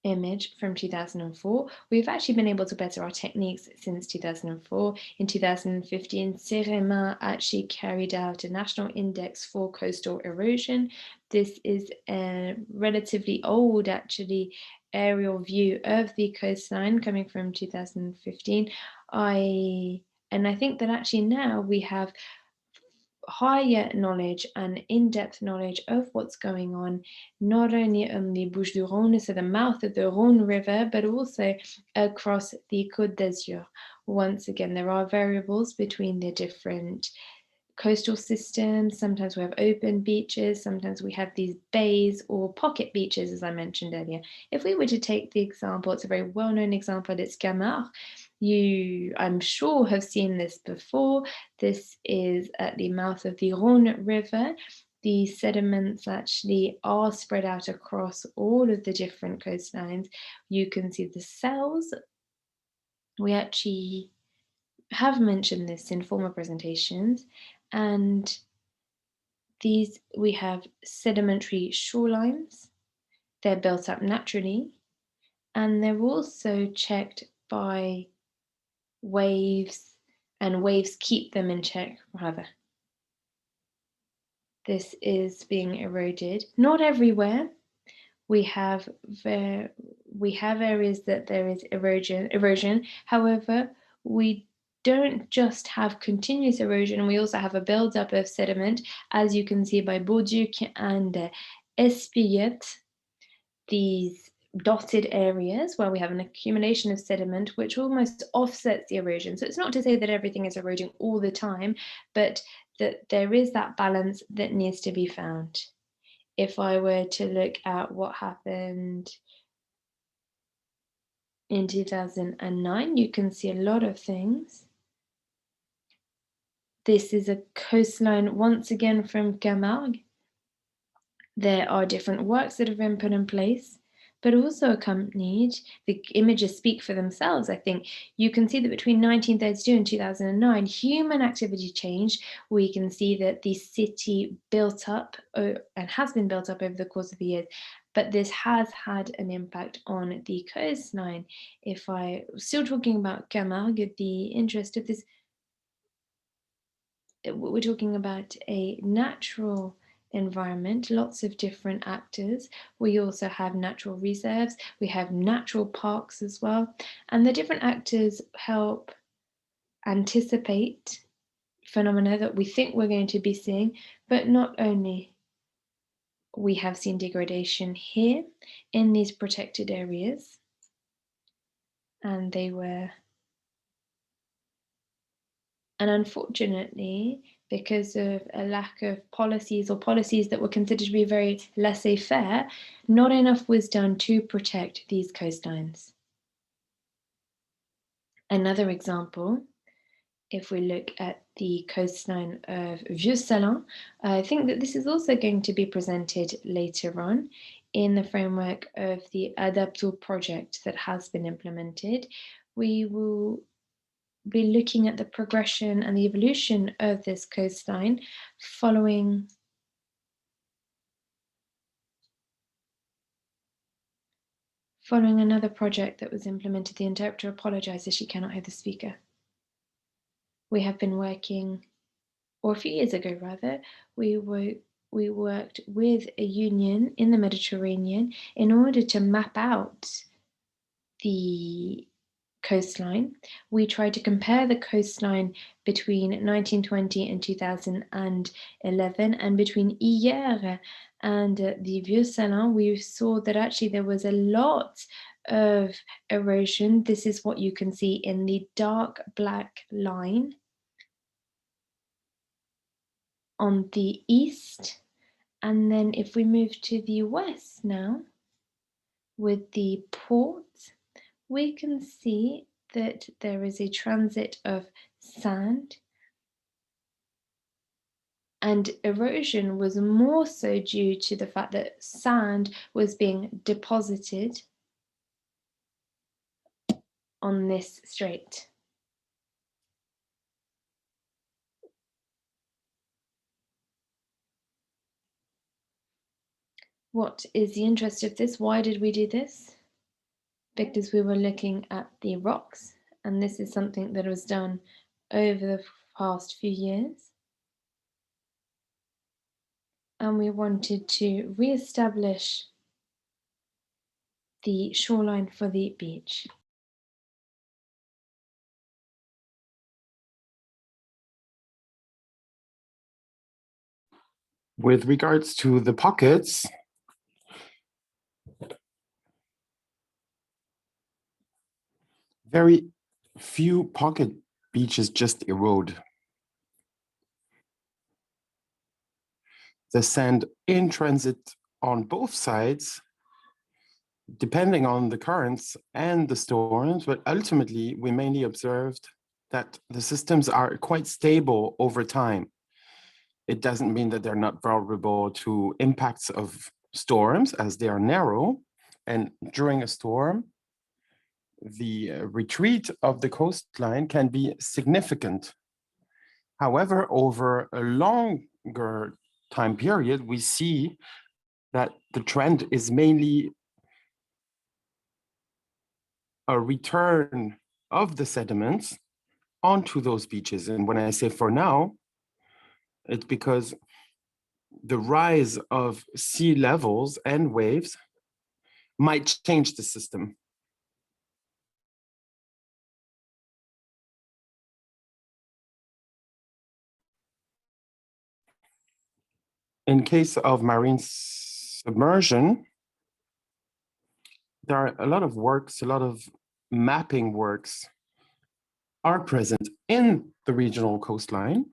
image from 2004. We've actually been able to better our techniques since 2004. In 2015, CEREMA actually carried out a national index for coastal erosion. This is a relatively old, actually, aerial view of the coastline coming from 2015. I think that actually now we have higher knowledge and in-depth knowledge of what's going on, not only on the Bouches-du-Rhône, so the mouth of the Rhône River, but also across the Côte d'Azur. Once again, there are variables between the different coastal systems. Sometimes we have open beaches, sometimes we have these bays or pocket beaches, as I mentioned earlier. If we were to take the example, it's a very well-known example, it's Camargue. You, I'm sure, have seen this before. This is at the mouth of the Rhône River. The sediments actually are spread out across all of the different coastlines. You can see the cells. We actually have mentioned this in former presentations, and we have sedimentary shorelines. They're built up naturally, and they're also checked by waves, and waves keep them in check, rather. This is being eroded. Not everywhere. We have areas that there is erosion. However, we don't just have continuous erosion, we also have a buildup of sediment, as you can see by Beauduc and Espillet, these dotted areas where we have an accumulation of sediment which almost offsets the erosion. So it's not to say that everything is eroding all the time, but that there is that balance that needs to be found. If I were to look at what happened in 2009, you can see a lot of things. This is a coastline, once again, from Camargue. There are different works that have been put in place, but also accompanied, the images speak for themselves, I think. You can see that between 1932 and 2009, human activity changed. We can see that the city built up and has been built up over the course of the years, but this has had an impact on the coastline. If I still talking about Camargue, the interest of this, we're talking about a natural environment, lots of different actors. We also have natural reserves, we have natural parks as well, and the different actors help anticipate phenomena that we think we're going to be seeing, but not only. We have seen degradation here in these protected areas, and unfortunately, because of a lack of policies or policies that were considered to be very laissez-faire, not enough was done to protect these coastlines. Another example, if we look at the coastline of Vieux-Salins, I think that this is also going to be presented later on in the framework of the Adapto project that has been implemented. We will be looking at the progression and the evolution of this coastline following another project that was implemented. The interpreter apologizes, she cannot hear the speaker. We have been working, or a few years ago rather, we worked with a union in the Mediterranean in order to map out the coastline. We tried to compare the coastline between 1920 and 2011, and between Hyères and the Vieux-Salins, we saw that actually there was a lot of erosion. This is what you can see in the dark black line on the east. And then if we move to the west now, with the port, we can see that there is a transit of sand, and erosion was more so due to the fact that sand was being deposited on this strait. What is the interest of this? Why did we do this? Because we were looking at the rocks, and this is something that was done over the past few years. And we wanted to re-establish the shoreline for the beach. With regards to the pockets, very few pocket beaches just erode. The sand in transit on both sides, depending on the currents and the storms, but ultimately we mainly observed that the systems are quite stable over time. It doesn't mean that they're not vulnerable to impacts of storms, as they are narrow, and during a storm, the retreat of the coastline can be significant. However, over a longer time period, we see that the trend is mainly a return of the sediments onto those beaches. And when I say for now, it's because the rise of sea levels and waves might change the system. In case of marine submersion, there are a lot of works, a lot of mapping works are present in the regional coastline.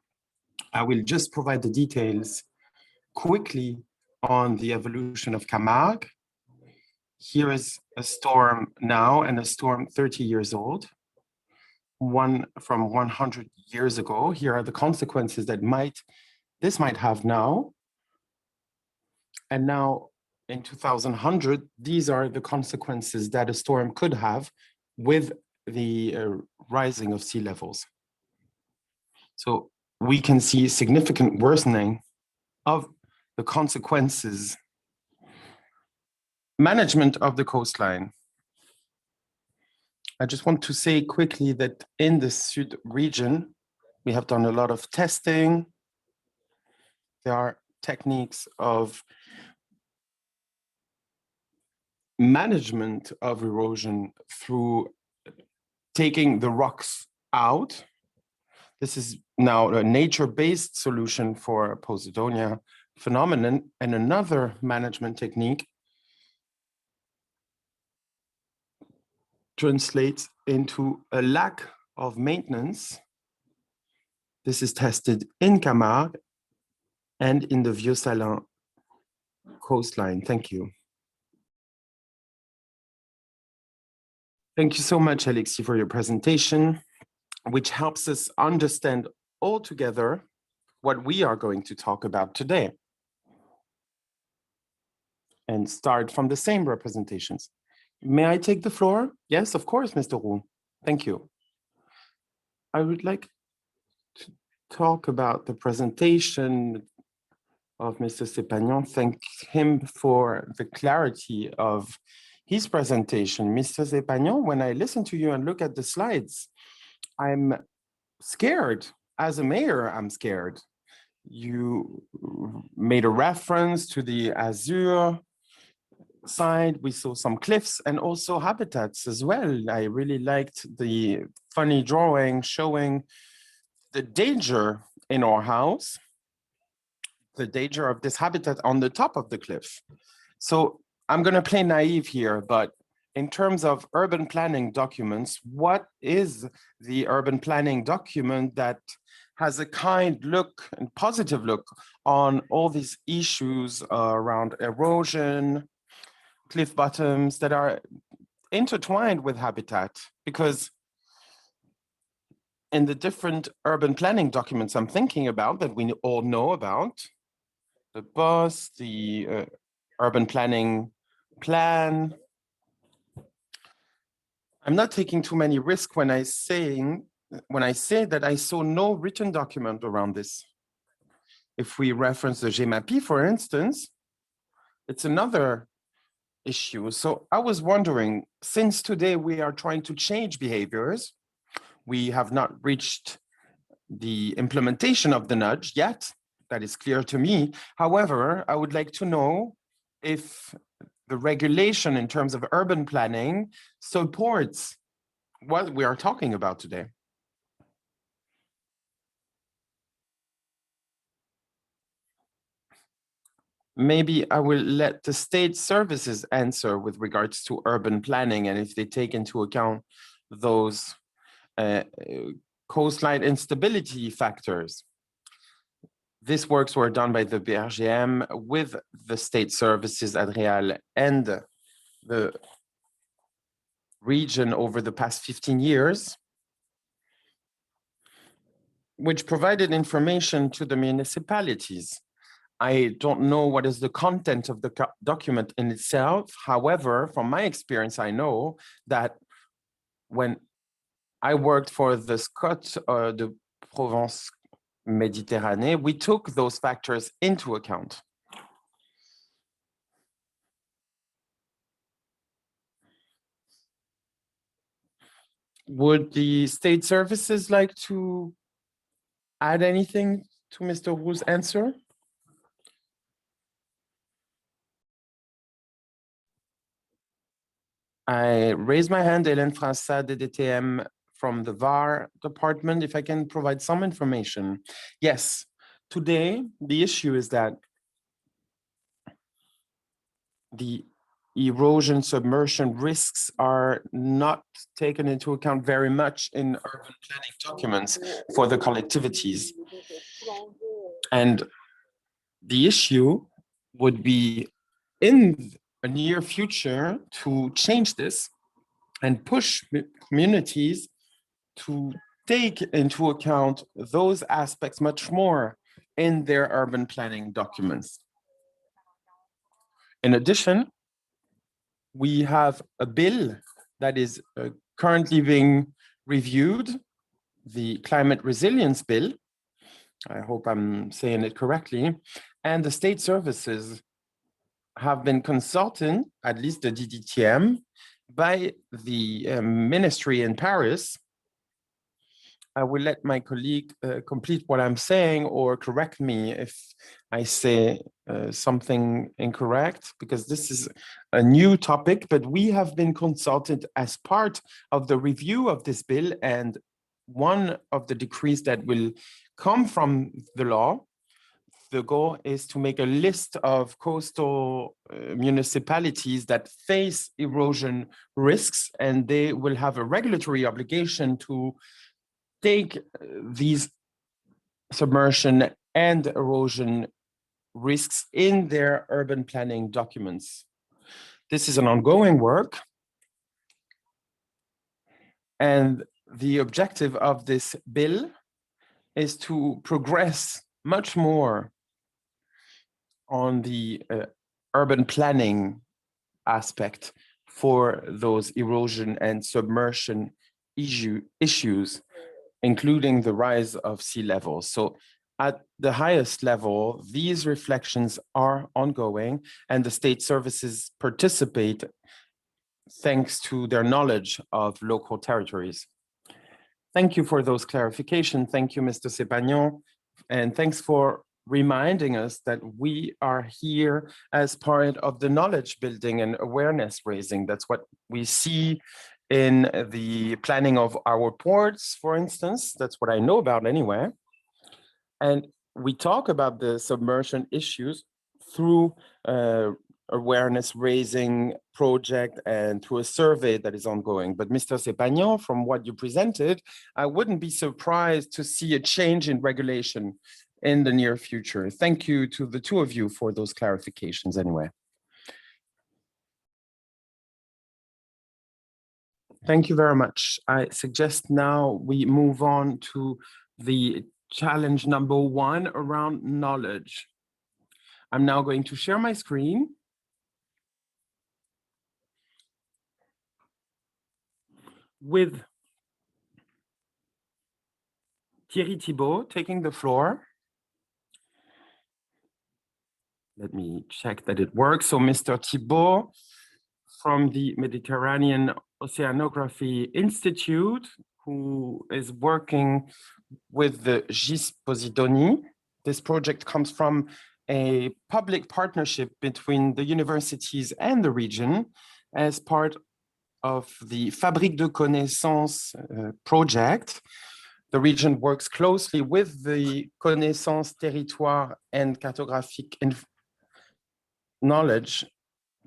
I will just provide the details quickly on the evolution of Camargue. Here is a storm now and a storm 30 years old, one from 100 years ago. Here are the consequences that this might have now. And now in 2100, these are the consequences that a storm could have with the rising of sea levels. So we can see significant worsening of the consequences management of the coastline. I just want to say quickly that in the Sud region, we have done a lot of testing. There are techniques of management of erosion through taking the rocks out. This is now a nature-based solution for Posidonia phenomenon, and another management technique translates into a lack of maintenance. This is tested in Camargue and in the Vieux-Salins coastline. Thank you. Thank you so much, Alexis, for your presentation, which helps us understand all together what we are going to talk about today and start from the same representations. May I take the floor? Yes, of course, Mr. Roux. Thank you. I would like to talk about the presentation of Mr. Sepagnon. Thank him for the clarity of his presentation. Mr. Sepagnon, when I listen to you and look at the slides, I'm scared. As a mayor, I'm scared. You made a reference to the Azure side. We saw some cliffs and also habitats as well. I really liked the funny drawing showing the danger in our house, the danger of this habitat on the top of the cliff. So I'm going to play naive here, but in terms of urban planning documents, what is the urban planning document that has a kind look and positive look on all these issues around erosion, cliff bottoms that are intertwined with habitat? Because in the different urban planning documents I'm thinking about that we all know about, the BOS, the urban planning plan, I'm not taking too many risks when I say that I saw no written document around this. If we reference the GMAPI, for instance, it's another issue. So I was wondering, since today we are trying to change behaviors, we have not reached the implementation of the nudge yet. That is clear to me. However, I would like to know if the regulation in terms of urban planning supports what we are talking about today. Maybe I will let the state services answer with regards to urban planning and if they take into account those coastline instability factors. These works were done by the BRGM with the state services at Real and the region over the past 15 years, which provided information to the municipalities. I don't know what is the content of the document in itself. However, from my experience, I know that when I worked for the Scott, the Provence-Méditerranée, we took those factors into account. Would the state services like to add anything to Mr. Roux's answer? I raise my hand, Hélène Frassat, DDTM from the VAR department, if I can provide some information. Yes, today the issue is that the erosion submersion risks are not taken into account very much in urban planning documents for the collectivities. And the issue would be in a near future to change this and push communities to take into account those aspects much more in their urban planning documents. In addition, we have a bill that is currently being reviewed, the Climate Resilience Bill. I hope I'm saying it correctly. And the state services have been consulted, at least the DDTM, by the ministry in Paris. I will let my colleague complete what I'm saying or correct me if I say something incorrect, because this is a new topic, but we have been consulted as part of the review of this bill, and one of the decrees that will come from the law. The goal is to make a list of coastal municipalities that face erosion risks, and they will have a regulatory obligation to take these submersion and erosion risks in their urban planning documents. This is an ongoing work, and the objective of this bill is to progress much more on the urban planning aspect for those erosion and submersion issues, including the rise of sea levels. So at the highest level, these reflections are ongoing, and the state services participate thanks to their knowledge of local territories. Thank you for those clarifications. Thank you, Mr. Sepagnon, and thanks for reminding us that we are here as part of the knowledge building and awareness raising. That's what we see in the planning of our ports, for instance. That's what I know about anyway. And we talk about the submersion issues through awareness raising project and through a survey that is ongoing. But Mr. Sepagnon, from what you presented, I wouldn't be surprised to see a change in regulation in the near future. Thank you to the two of you for those clarifications anyway. Thank you very much. I suggest now we move on to the challenge number 1 around knowledge. I'm now going to share my screen. With Thierry Thibault taking the floor. Let me check that it works. So Mr. Thibault from the Mediterranean Oceanography Institute, who is working with the GIS Posidonia. This project comes from a public partnership between the universities and the region as part of the Fabrique de Connaissance project. The region works closely with the Connaissance Territoire and Cartographic Knowledge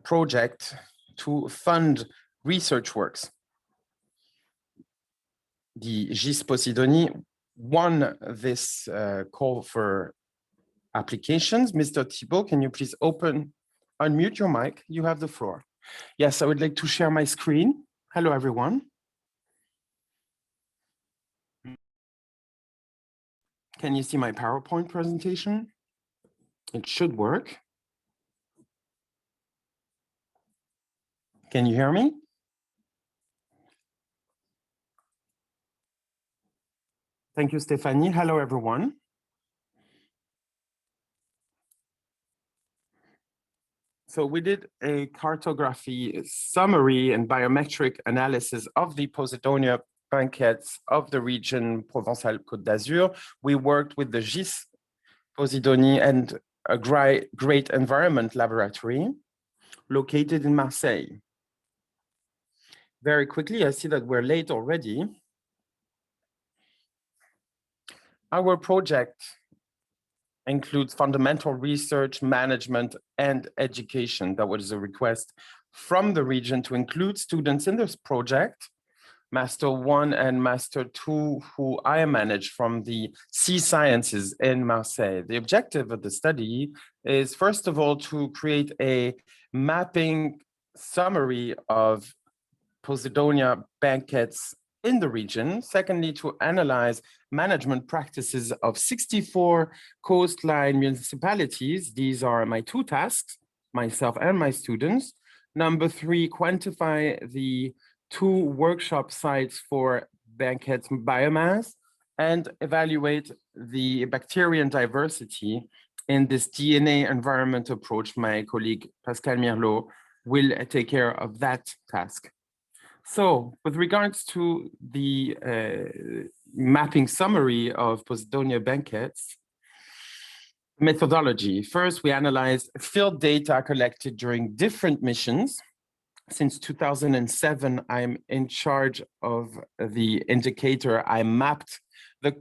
project to fund research works. The GIS Posidonia won this call for applications. Mr. Thibault, can you please unmute your mic? You have the floor. Yes, I would like to share my screen. Hello, everyone. Can you see my PowerPoint presentation? It should work. Can you hear me? Thank you, Stephanie. Hello, everyone. So we did a cartography summary and biometric analysis of the Posidonia banquettes of the region Provence-Alpes-Côte d'Azur. We worked with the GIS Posidonia and a great environment laboratory located in Marseille. Very quickly, I see that we're late already. Our project includes fundamental research, management, and education. That was a request from the region to include students in this project, Master 1 and Master 2, who I manage from the Sea Sciences in Marseille. The objective of the study is, first of all, to create a mapping summary of Posidonia banquettes in the region. Secondly, to analyze management practices of 64 coastline municipalities. These are my 2 tasks, myself and my students. Number 3, quantify the 2 workshop sites for banquettes biomass and evaluate the bacterial diversity in this DNA environment approach, my colleague Pascal Mirlot will take care of that task. So with regards to the mapping summary of Posidonia banquettes, methodology. First, we analyzed field data collected during different missions. Since 2007, I'm in charge of the indicator. I mapped the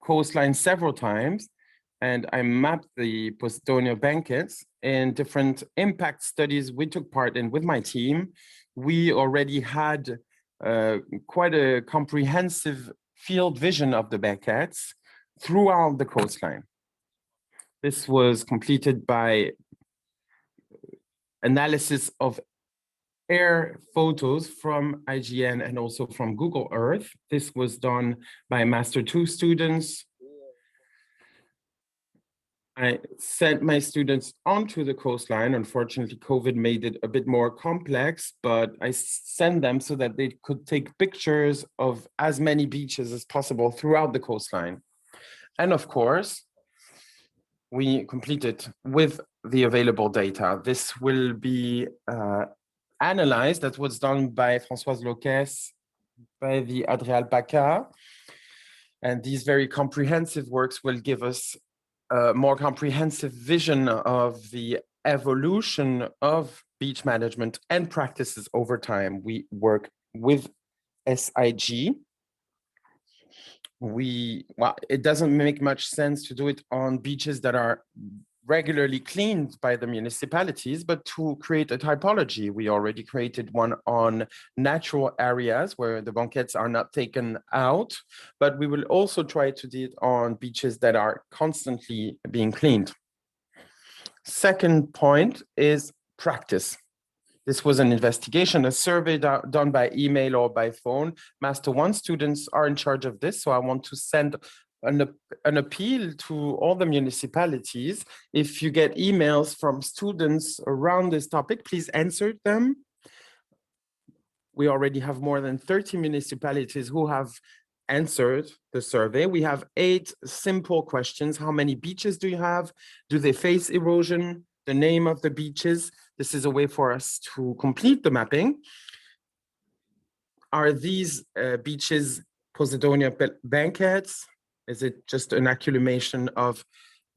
coastline several times, and I mapped the Posidonia banquettes in different impact studies we took part in with my team. We already had quite a comprehensive field vision of the banquettes throughout the coastline. This was completed by analysis of air photos from IGN and also from Google Earth. This was done by Master 2 students. I sent my students onto the coastline. Unfortunately, COVID made it a bit more complex, but I sent them so that they could take pictures of as many beaches as possible throughout the coastline. And of course, we completed with the available data. This will be analyzed. That was done by Françoise Loquès, by the Adrial Paca. And these very comprehensive works will give us a more comprehensive vision of the evolution of beach management and practices over time. We work with SIG. Well, it doesn't make much sense to do it on beaches that are regularly cleaned by the municipalities, but to create a typology. We already created one on natural areas where the banquettes are not taken out, but we will also try to do it on beaches that are constantly being cleaned. Second point is practice. This was an investigation, a survey done by email or by phone. Master 1 students are in charge of this, so I want to send an appeal to all the municipalities. If you get emails from students around this topic, please answer them. We already have more than 30 municipalities who have answered the survey. We have 8 simple questions. How many beaches do you have? Do they face erosion? The name of the beaches. This is a way for us to complete the mapping. Are these beaches Posidonia banquettes? Is it just an accumulation of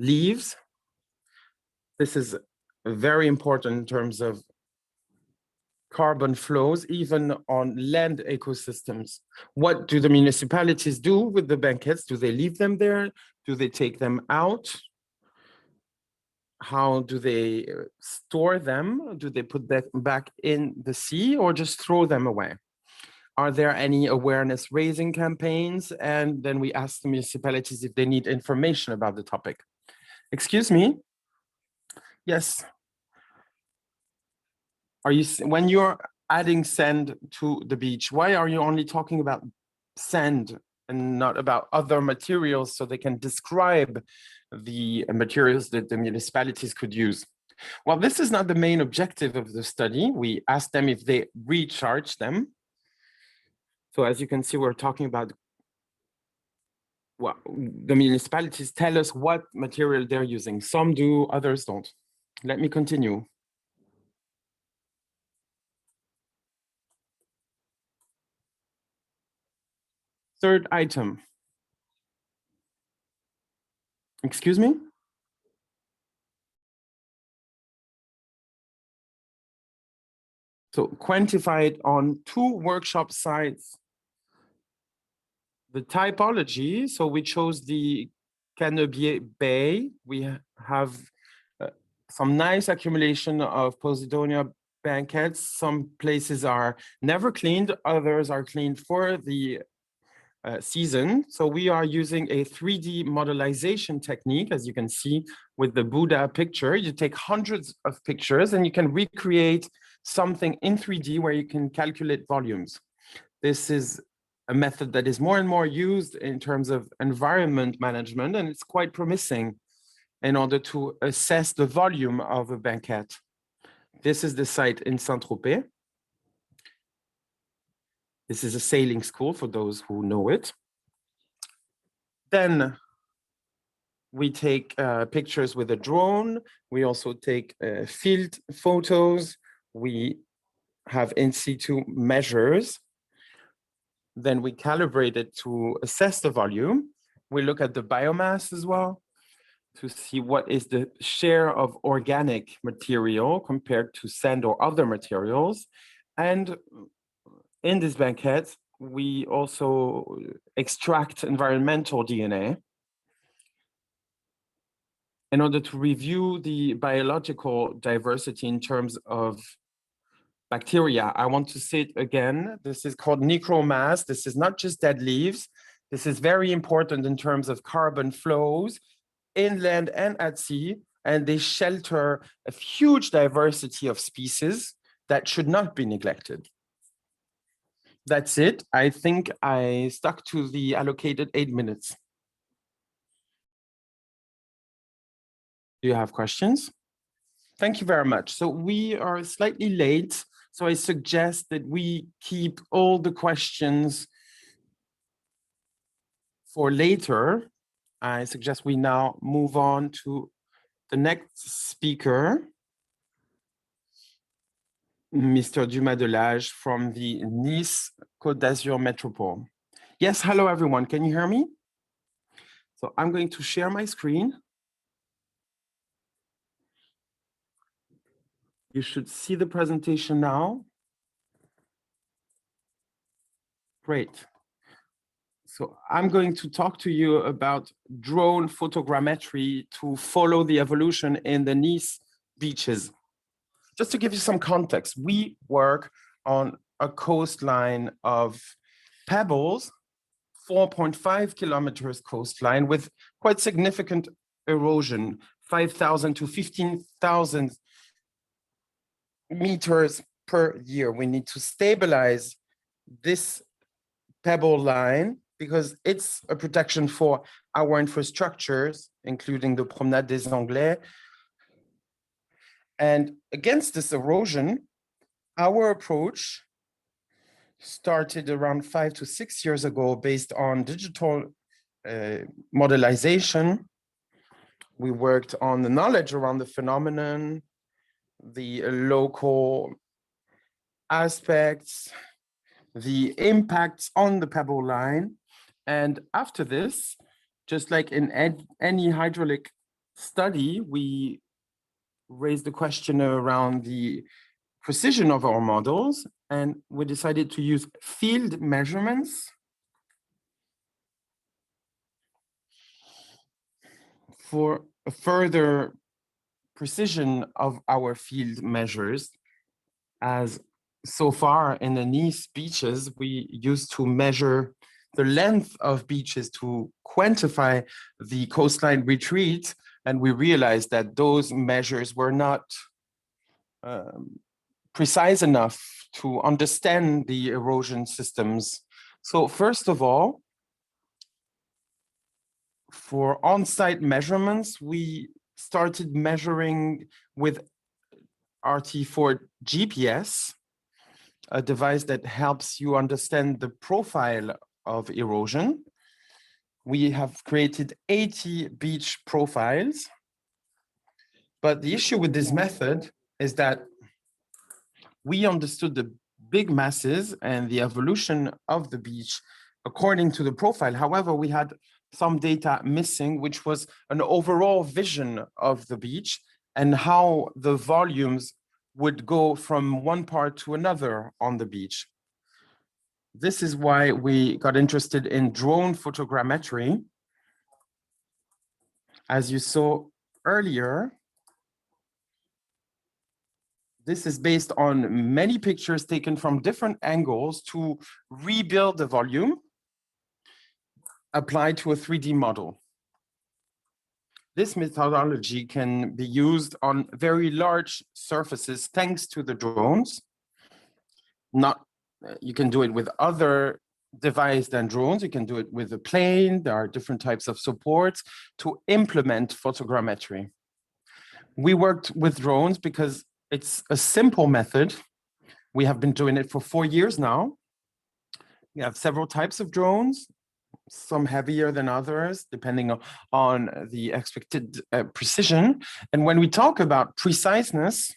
leaves? This is very important in terms of carbon flows, even on land ecosystems. What do the municipalities do with the banquettes? Do they leave them there? Do they take them out? How do they store them? Do they put them back in the sea or just throw them away? Are there any awareness raising campaigns? And then we ask the municipalities if they need information about the topic. Excuse me? Yes. When you're adding sand to the beach, why are you only talking about sand and not about other materials so they can describe the materials that the municipalities could use? Well, this is not the main objective of the study. We asked them if they recharge them. So as you can see, we're talking about, well, the municipalities tell us what material they're using. Some do, others don't. Let me continue. Third item. Excuse me? So quantified on 2 workshop sites. The typology, so we chose the Camargue Bay. We have some nice accumulation of Posidonia banquettes. Some places are never cleaned, others are cleaned for the season. So we are using a 3D modelization technique, as you can see with the Buddha picture. You take hundreds of pictures and you can recreate something in 3D where you can calculate volumes. This is a method that is more and more used in terms of environment management, and it's quite promising in order to assess the volume of a banquette. This is the site in Saint-Tropez. This is a sailing school for those who know it. Then we take pictures with a drone. We also take field photos. We have in situ measures. Then we calibrate it to assess the volume. We look at the biomass as well to see what is the share of organic material compared to sand or other materials. And in this banquette, we also extract environmental DNA in order to review the biological diversity in terms of bacteria. I want to say it again. This is called necromass. This is not just dead leaves. This is very important in terms of carbon flows inland and at sea, and they shelter a huge diversity of species that should not be neglected. That's it. I think I stuck to the allocated 8 minutes. Do you have questions? Thank you very much. So we are slightly late, so I suggest that we keep all the questions for later. I suggest we now move on to the next speaker, Mr. Dumas de Lage from the Nice Côte d'Azur Metropole. Yes, hello everyone, can you hear me? So I'm going to share my screen. You should see the presentation now. Great. So I'm going to talk to you about drone photogrammetry to follow the evolution in the Nice beaches. Just to give you some context, we work on a coastline of pebbles, 4.5 kilometers coastline with quite significant erosion, 5,000 to 15,000 meters per year. We need to stabilize this pebble line because it's a protection for our infrastructures, including the Promenade des Anglais. And against this erosion, our approach started around 5 to 6 years ago based on digital modelization. We worked on the knowledge around the phenomenon, the local aspects, the impacts on the pebble line. And after this, just like in any hydraulic study, we raised the question around the precision of our models, and we decided to use field measurements for a further precision of our field measures. As so far in the Nice beaches, we used to measure the length of beaches to quantify the coastline retreat, and we realized that those measures were not precise enough to understand the erosion systems. So first of all, for on-site measurements, we started measuring with RT4 GPS, a device that helps you understand the profile of erosion. We have created 80 beach profiles, but the issue with this method is that we understood the big masses and the evolution of the beach according to the profile. However, we had some data missing, which was an overall vision of the beach and how the volumes would go from one part to another on the beach. This is why we got interested in drone photogrammetry. As you saw earlier, this is based on many pictures taken from different angles to rebuild the volume applied to a 3D model. This methodology can be used on very large surfaces thanks to the drones. You can do it with other devices than drones. You can do it with a plane. There are different types of supports to implement photogrammetry. We worked with drones because it's a simple method. We have been doing it for 4 years now. We have several types of drones. some heavier than others, depending on the expected precision. And when we talk about preciseness,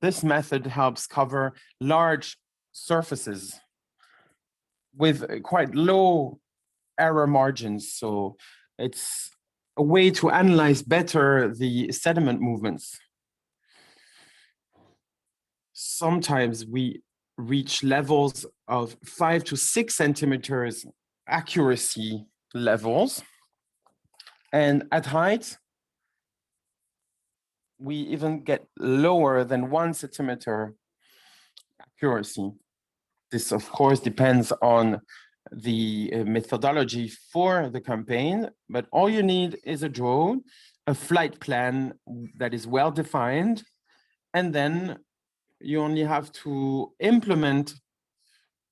this method helps cover large surfaces with quite low error margins. So it's a way to analyze better the sediment movements. Sometimes we reach levels of 5 to 6 centimeters accuracy levels. And at height, we even get lower than 1 centimeter accuracy. This, of course, depends on the methodology for the campaign, but all you need is a drone, a flight plan that is well defined, and then you only have to implement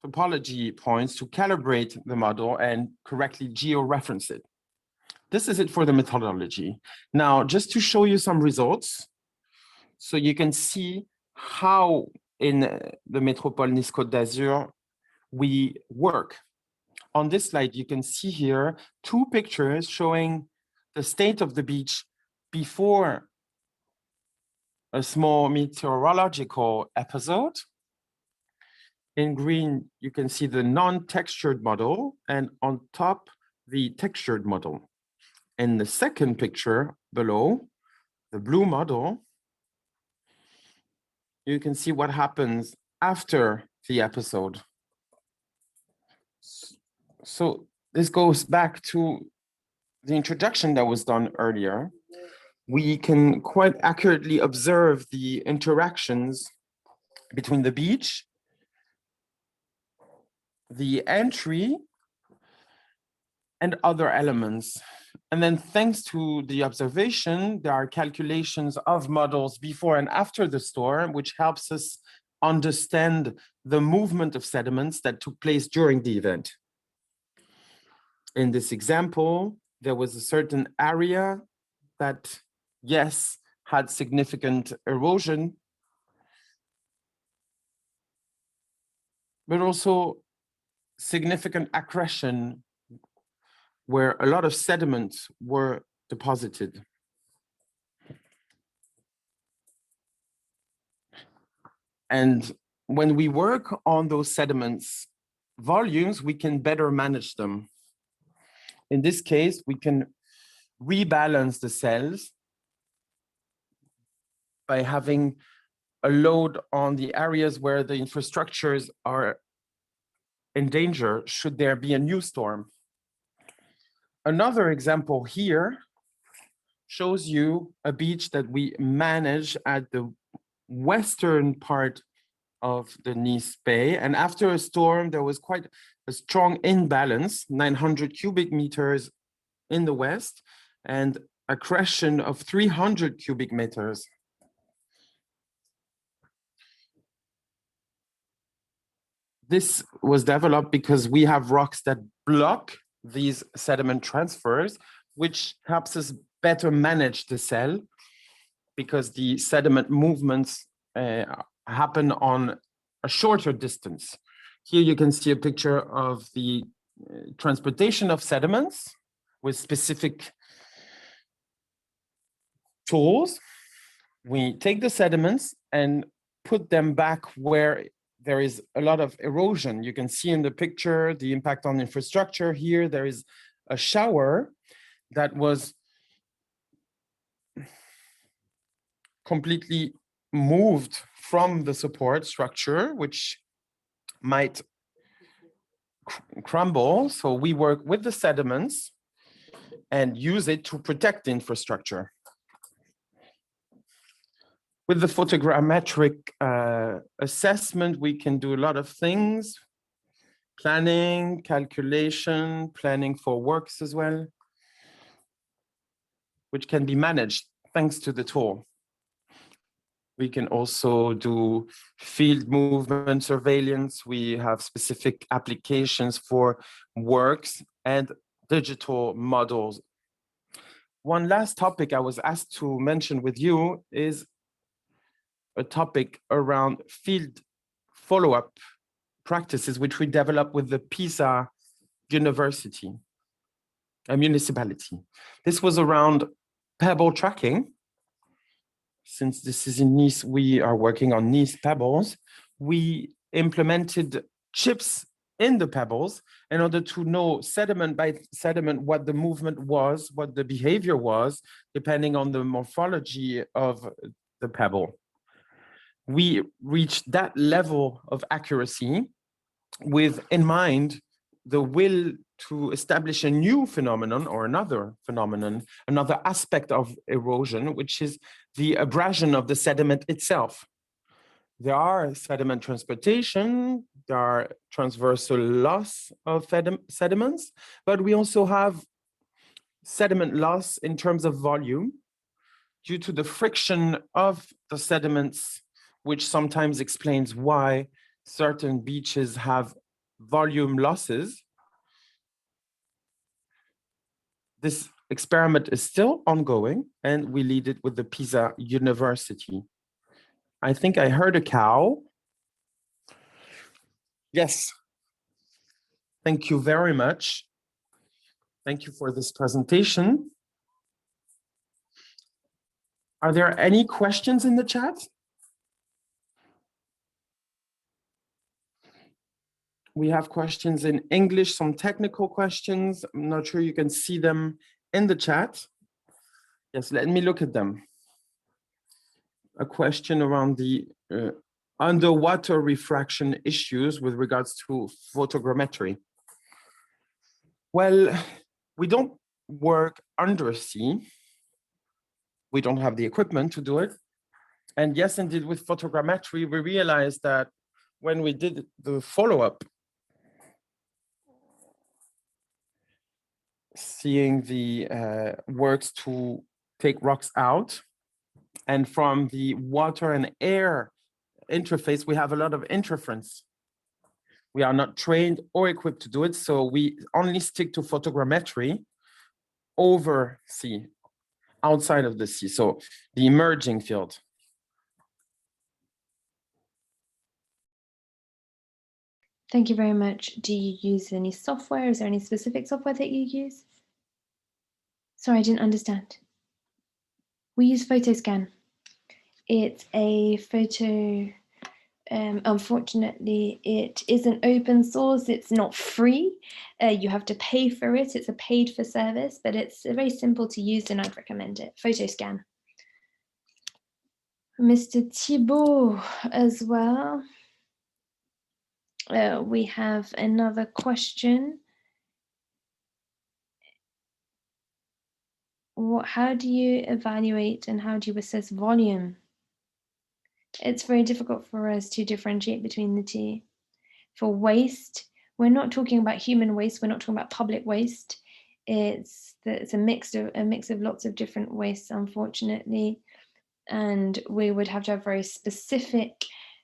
topology points to calibrate the model and correctly georeference it. This is it for the methodology. Now, just to show you some results, so you can see how in the Métropole Nice-Côte d'Azur we work. On this slide, you can see here 2 pictures showing the state of the beach before a small meteorological episode. In green, you can see the non-textured model, and on top, the textured model. In the second picture below, the blue model, you can see what happens after the episode. So this goes back to the introduction that was done earlier. We can quite accurately observe the interactions between the beach, the entry, and other elements. And then thanks to the observation, there are calculations of models before and after the storm, which helps us understand the movement of sediments that took place during the event. In this example, there was a certain area that, yes, had significant erosion, but also significant accretion where a lot of sediments were deposited. And when we work on those sediments volumes, we can better manage them. In this case, we can rebalance the cells by having a load on the areas where the infrastructures are in danger should there be a new storm. Another example here shows you a beach that we manage at the western part of the Nice Bay. And after a storm, there was quite a strong imbalance, 900 cubic meters in the west and accretion of 300 cubic meters. This was developed because we have rocks that block these sediment transfers, which helps us better manage the cell because the sediment movements happen on a shorter distance. Here you can see a picture of the transportation of sediments with specific tools. We take the sediments and put them back where there is a lot of erosion. You can see in the picture the impact on infrastructure. Here there is a shower that was completely moved from the support structure, which might crumble. So we work with the sediments and use it to protect the infrastructure. With the photogrammetric assessment, we can do a lot of things: planning, calculation, planning for works as well, which can be managed thanks to the tool. We can also do field movement surveillance. We have specific applications for works and digital models. One last topic I was asked to mention with you is a topic around field follow-up practices, which we developed with the Pisa University. a municipality. This was around pebble tracking. Since this is in Nice, we are working on Nice pebbles. We implemented chips in the pebbles in order to know sediment by sediment what the movement was, what the behavior was, depending on the morphology of the pebble. We reached that level of accuracy with in mind the will to establish a new phenomenon or another phenomenon, another aspect of erosion, which is the abrasion of the sediment itself. There are sediment transportation, there are transversal loss of sediments, but we also have sediment loss in terms of volume due to the friction of the sediments, which sometimes explains why certain beaches have volume losses. This experiment is still ongoing, and we lead it with the Pisa University. I think I heard a cow. Yes. Thank you very much. Thank you for this presentation. Are there any questions in the chat? We have questions in English, some technical questions. I'm not sure you can see them in the chat. Yes, let me look at them. A question around the underwater refraction issues with regards to photogrammetry. Well, we don't work undersea. We don't have the equipment to do it. And yes, indeed, with photogrammetry, we realized that when we did the follow-up, seeing the works to take rocks out, and from the water and air interface, we have a lot of interference. We are not trained or equipped to do it, so we only stick to photogrammetry over sea, outside of the sea, so the emerging field. Thank you very much. Do you use any software? Is there any specific software that you use? Sorry, I didn't understand. We use PhotoScan. It's a photo, unfortunately, it isn't open source. It's not free. You have to pay for it. It's a paid for service, but it's very simple to use and I'd recommend it. PhotoScan. Mr. Thibault as well. We have another question. How do you evaluate and how do you assess volume? It's very difficult for us to differentiate between the two. For waste, we're not talking about human waste. We're not talking about public waste. It's a mix of lots of different wastes, unfortunately, and we would have to have very specific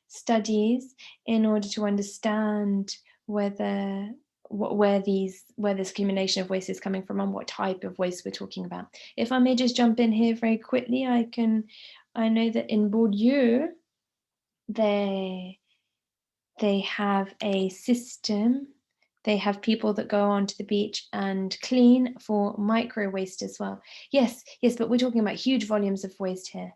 studies in order to understand where this accumulation of waste is coming from and what type of waste we're talking about. If I may just jump in here very quickly, I know that in Bordeaux, they have a system. They have people that go onto the beach and clean for micro waste as well. Yes, but we're talking about huge volumes of waste here.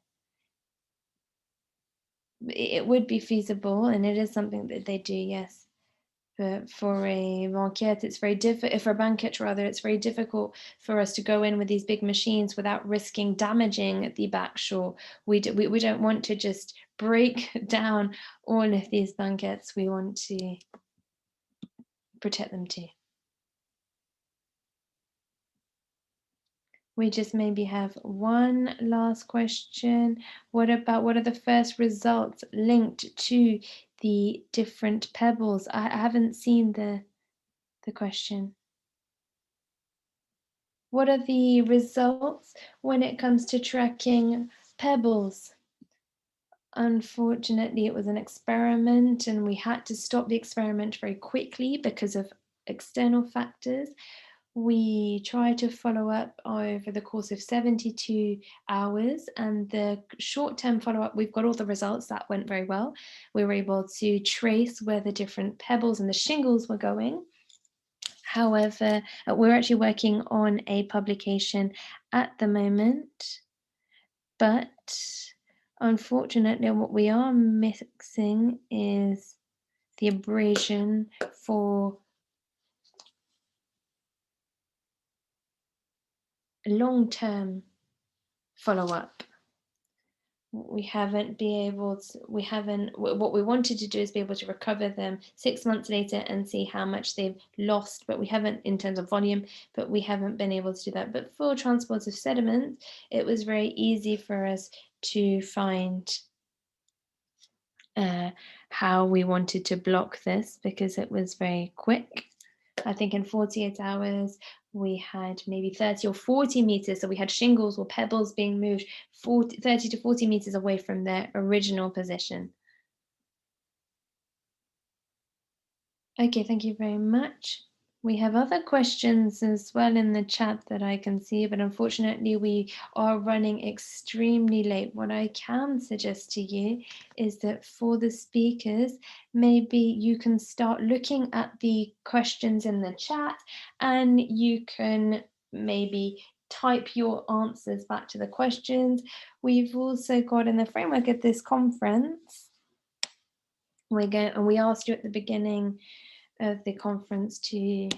It would be feasible, and it is something that they do, yes. But for a banquette, it's very difficult. For a banquet, rather, it's very difficult for us to go in with these big machines without risking damaging the back shore. We don't want to just break down all of these banquettes. We want to protect them too. We just maybe have one last question. What are the first results linked to the different pebbles? I haven't seen the question. What are the results when it comes to tracking pebbles? Unfortunately, it was an experiment and we had to stop the experiment very quickly because of external factors. We tried to follow up over the course of 72 hours, and the short-term follow-up, we've got all the results. That went very well. We were able to trace where the different pebbles and the shingles were going. However, we're actually working on a publication at the moment, but unfortunately what we are mixing is the abrasion for long-term follow-up. We haven't been able to, what we wanted to do is be able to recover them 6 months later and see how much they've lost, but we haven't, in terms of volume, but we haven't been able to do that. But for transport of sediment, it was very easy for us to find how we wanted to block this because it was very quick. I think in 48 hours, we had maybe 30 or 40 meters. So we had shingles or pebbles being moved 30 to 40 meters away from their original position. Okay, thank you very much. We have other questions as well in the chat that I can see, but unfortunately we are running extremely late. What I can suggest to you is that for the speakers, maybe you can start looking at the questions in the chat and you can maybe type your answers back to the questions. We've also got, in the framework of this conference, we asked you at the beginning of the conference to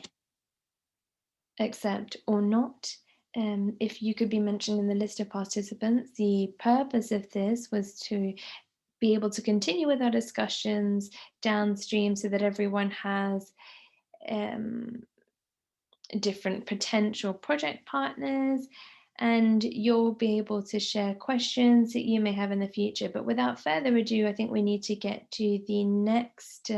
accept or not. If you could be mentioned in the list of participants. The purpose of this was to be able to continue with our discussions downstream so that everyone has different potential project partners, and you'll be able to share questions that you may have in the future. But without further ado, I think we need to get to the next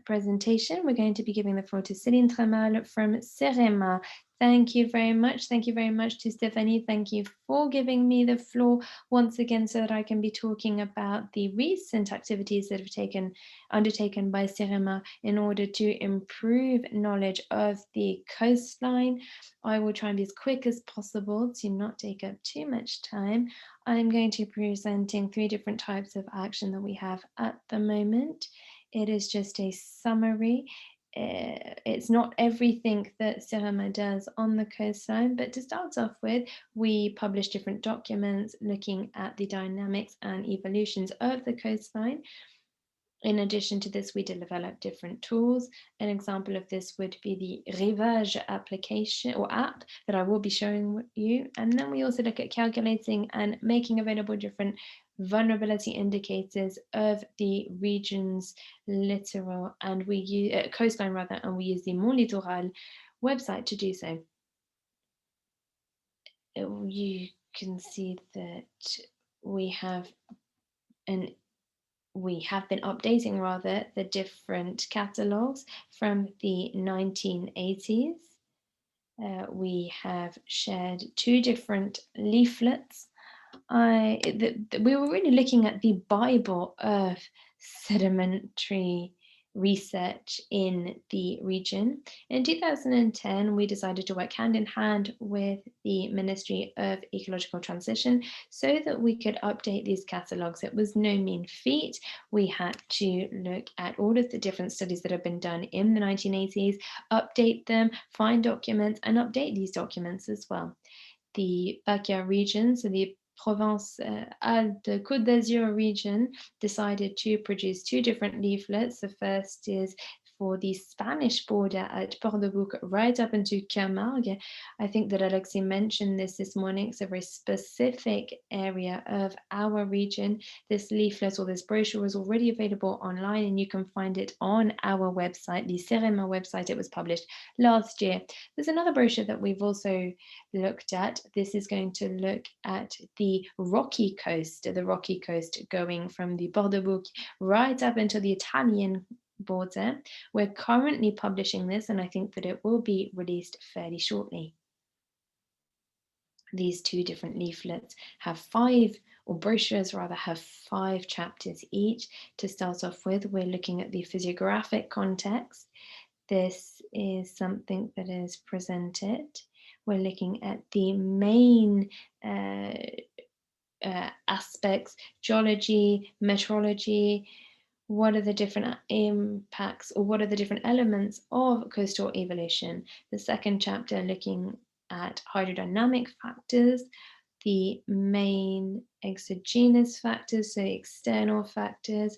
presentation. We're going to be giving the floor to Céline Tremal from CEREMA. Thank you very much. Thank you very much to Stephanie. Thank you for giving me the floor once again so that I can be talking about the recent activities that have undertaken by CEREMA in order to improve knowledge of the coastline. I will try and be as quick as possible to not take up too much time. I'm going to be presenting 3 different types of action that we have at the moment. It is just a summary. It's not everything that CEREMA does on the coastline, but to start off with, we publish different documents looking at the dynamics and evolutions of the coastline. In addition to this, we develop different tools. An example of this would be the Rivage application or app that I will be showing you. And then we also look at calculating and making available different vulnerability indicators of the region's littoral, and we use coastline rather, and we use the Mon Littoral website to do so. You can see that we have been updating rather the different catalogues from the 1980s. We have shared 2 different leaflets. We were really looking at the Bible of sedimentary research in the region. In 2010, we decided to work hand in hand with the Ministry of Ecological Transition so that we could update these catalogues. It was no mean feat. We had to look at all of the different studies that have been done in the 1980s, update them, find documents, and update these documents as well. The PACA region, so the Provence-Alpes-Côte d'Azur region, decided to produce 2 different leaflets. The first is for the Spanish border at Port-de-Bouc right up into Camargue. I think that Alexis mentioned this morning. It's a very specific area of our region. This leaflet or this brochure is already available online, and you can find it on our website, the CEREMA website. It was published last year. There's another brochure that we've also looked at. This is going to look at the rocky coast going from the Port-de-Bouc right up into the Italian border. We're currently publishing this, and I think that it will be released fairly shortly. These 2 different leaflets have 5, or brochures rather, have 5 chapters each. To start off with, we're looking at the physiographic context. This is something that is presented. We're looking at the main aspects: geology, meteorology. what are the different impacts, or what are the different elements of coastal evolution. The second chapter looking at hydrodynamic factors, the main exogenous factors, so external factors,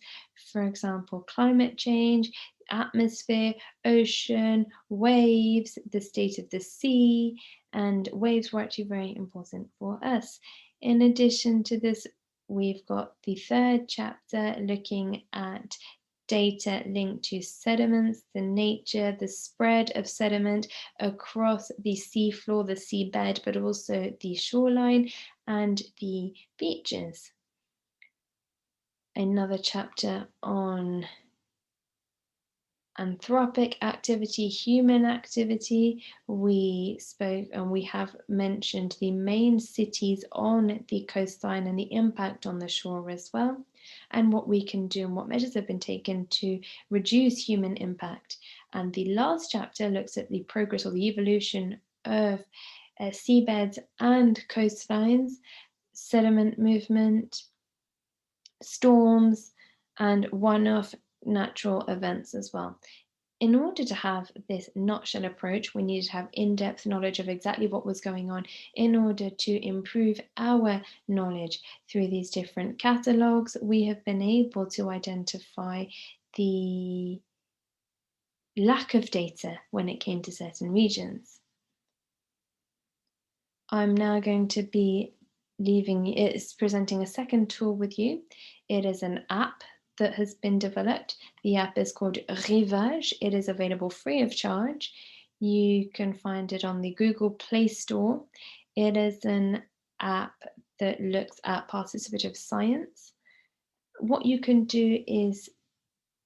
for example, climate change, atmosphere, ocean, waves, the state of the sea, and waves were actually very important for us. In addition to this, we've got the third chapter looking at data linked to sediments, the nature, the spread of sediment across the seafloor, the seabed, but also the shoreline and the beaches. Another chapter on anthropic activity, human activity. We spoke and we have mentioned the main cities on the coastline and the impact on the shore as well, and what we can do and what measures have been taken to reduce human impact. And the last chapter looks at the progress or the evolution of seabeds and coastlines, sediment movement, storms, and one-off natural events as well. In order to have this nutshell approach, we needed to have in-depth knowledge of exactly what was going on in order to improve our knowledge. Through these different catalogues, we have been able to identify the lack of data when it came to certain regions. I'm now going to be presenting a second tool with you. It is an app that has been developed. The app is called Rivage. It is available free of charge. You can find it on the Google Play Store. It is an app that looks at participative science. What you can do is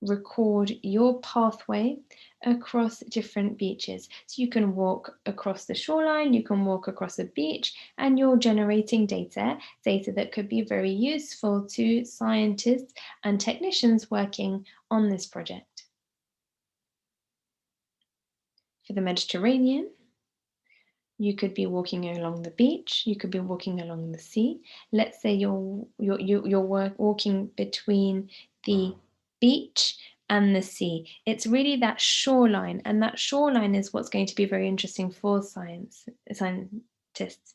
record your pathway across different beaches. So you can walk across the shoreline, you can walk across a beach, and you're generating data that could be very useful to scientists and technicians working on this project. For the Mediterranean, you could be walking along the beach, you could be walking along the sea. Let's say you're walking between the beach and the sea. It's really that shoreline, and that shoreline is what's going to be very interesting for scientists.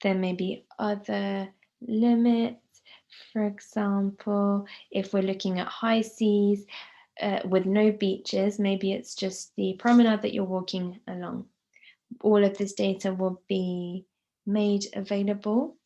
There may be other limits. For example, if we're looking at high seas with no beaches, maybe it's just the promenade that you're walking along. All of this data will be made available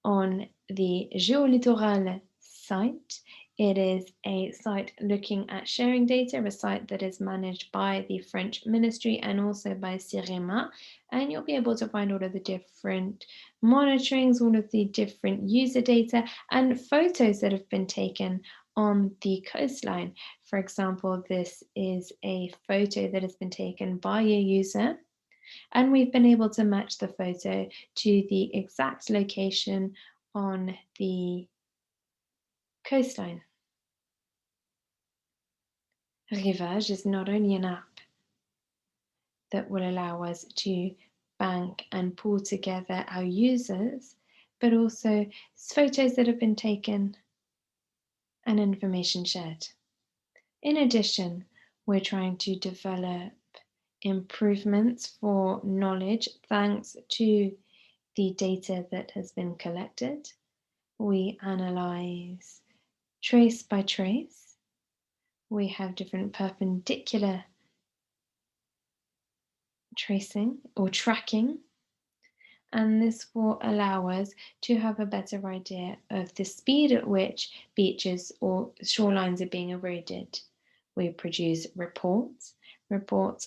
on the Géolittoral site. It is a site looking at sharing data, a site that is managed by the French Ministry and also by CIREMA, and you'll be able to find all of the different monitorings, all of the different user data and photos that have been taken on the coastline. For example, this is a photo that has been taken by a user, and we've been able to match the photo to the exact location on the coastline. Rivage is not only an app that will allow us to bank and pull together our users, but also photos that have been taken and information shared. In addition, we're trying to develop improvements for knowledge thanks to the data that has been collected. We analyze trace by trace. We have different perpendicular tracing or tracking, and this will allow us to have a better idea of the speed at which beaches or shorelines are being eroded. We produce reports for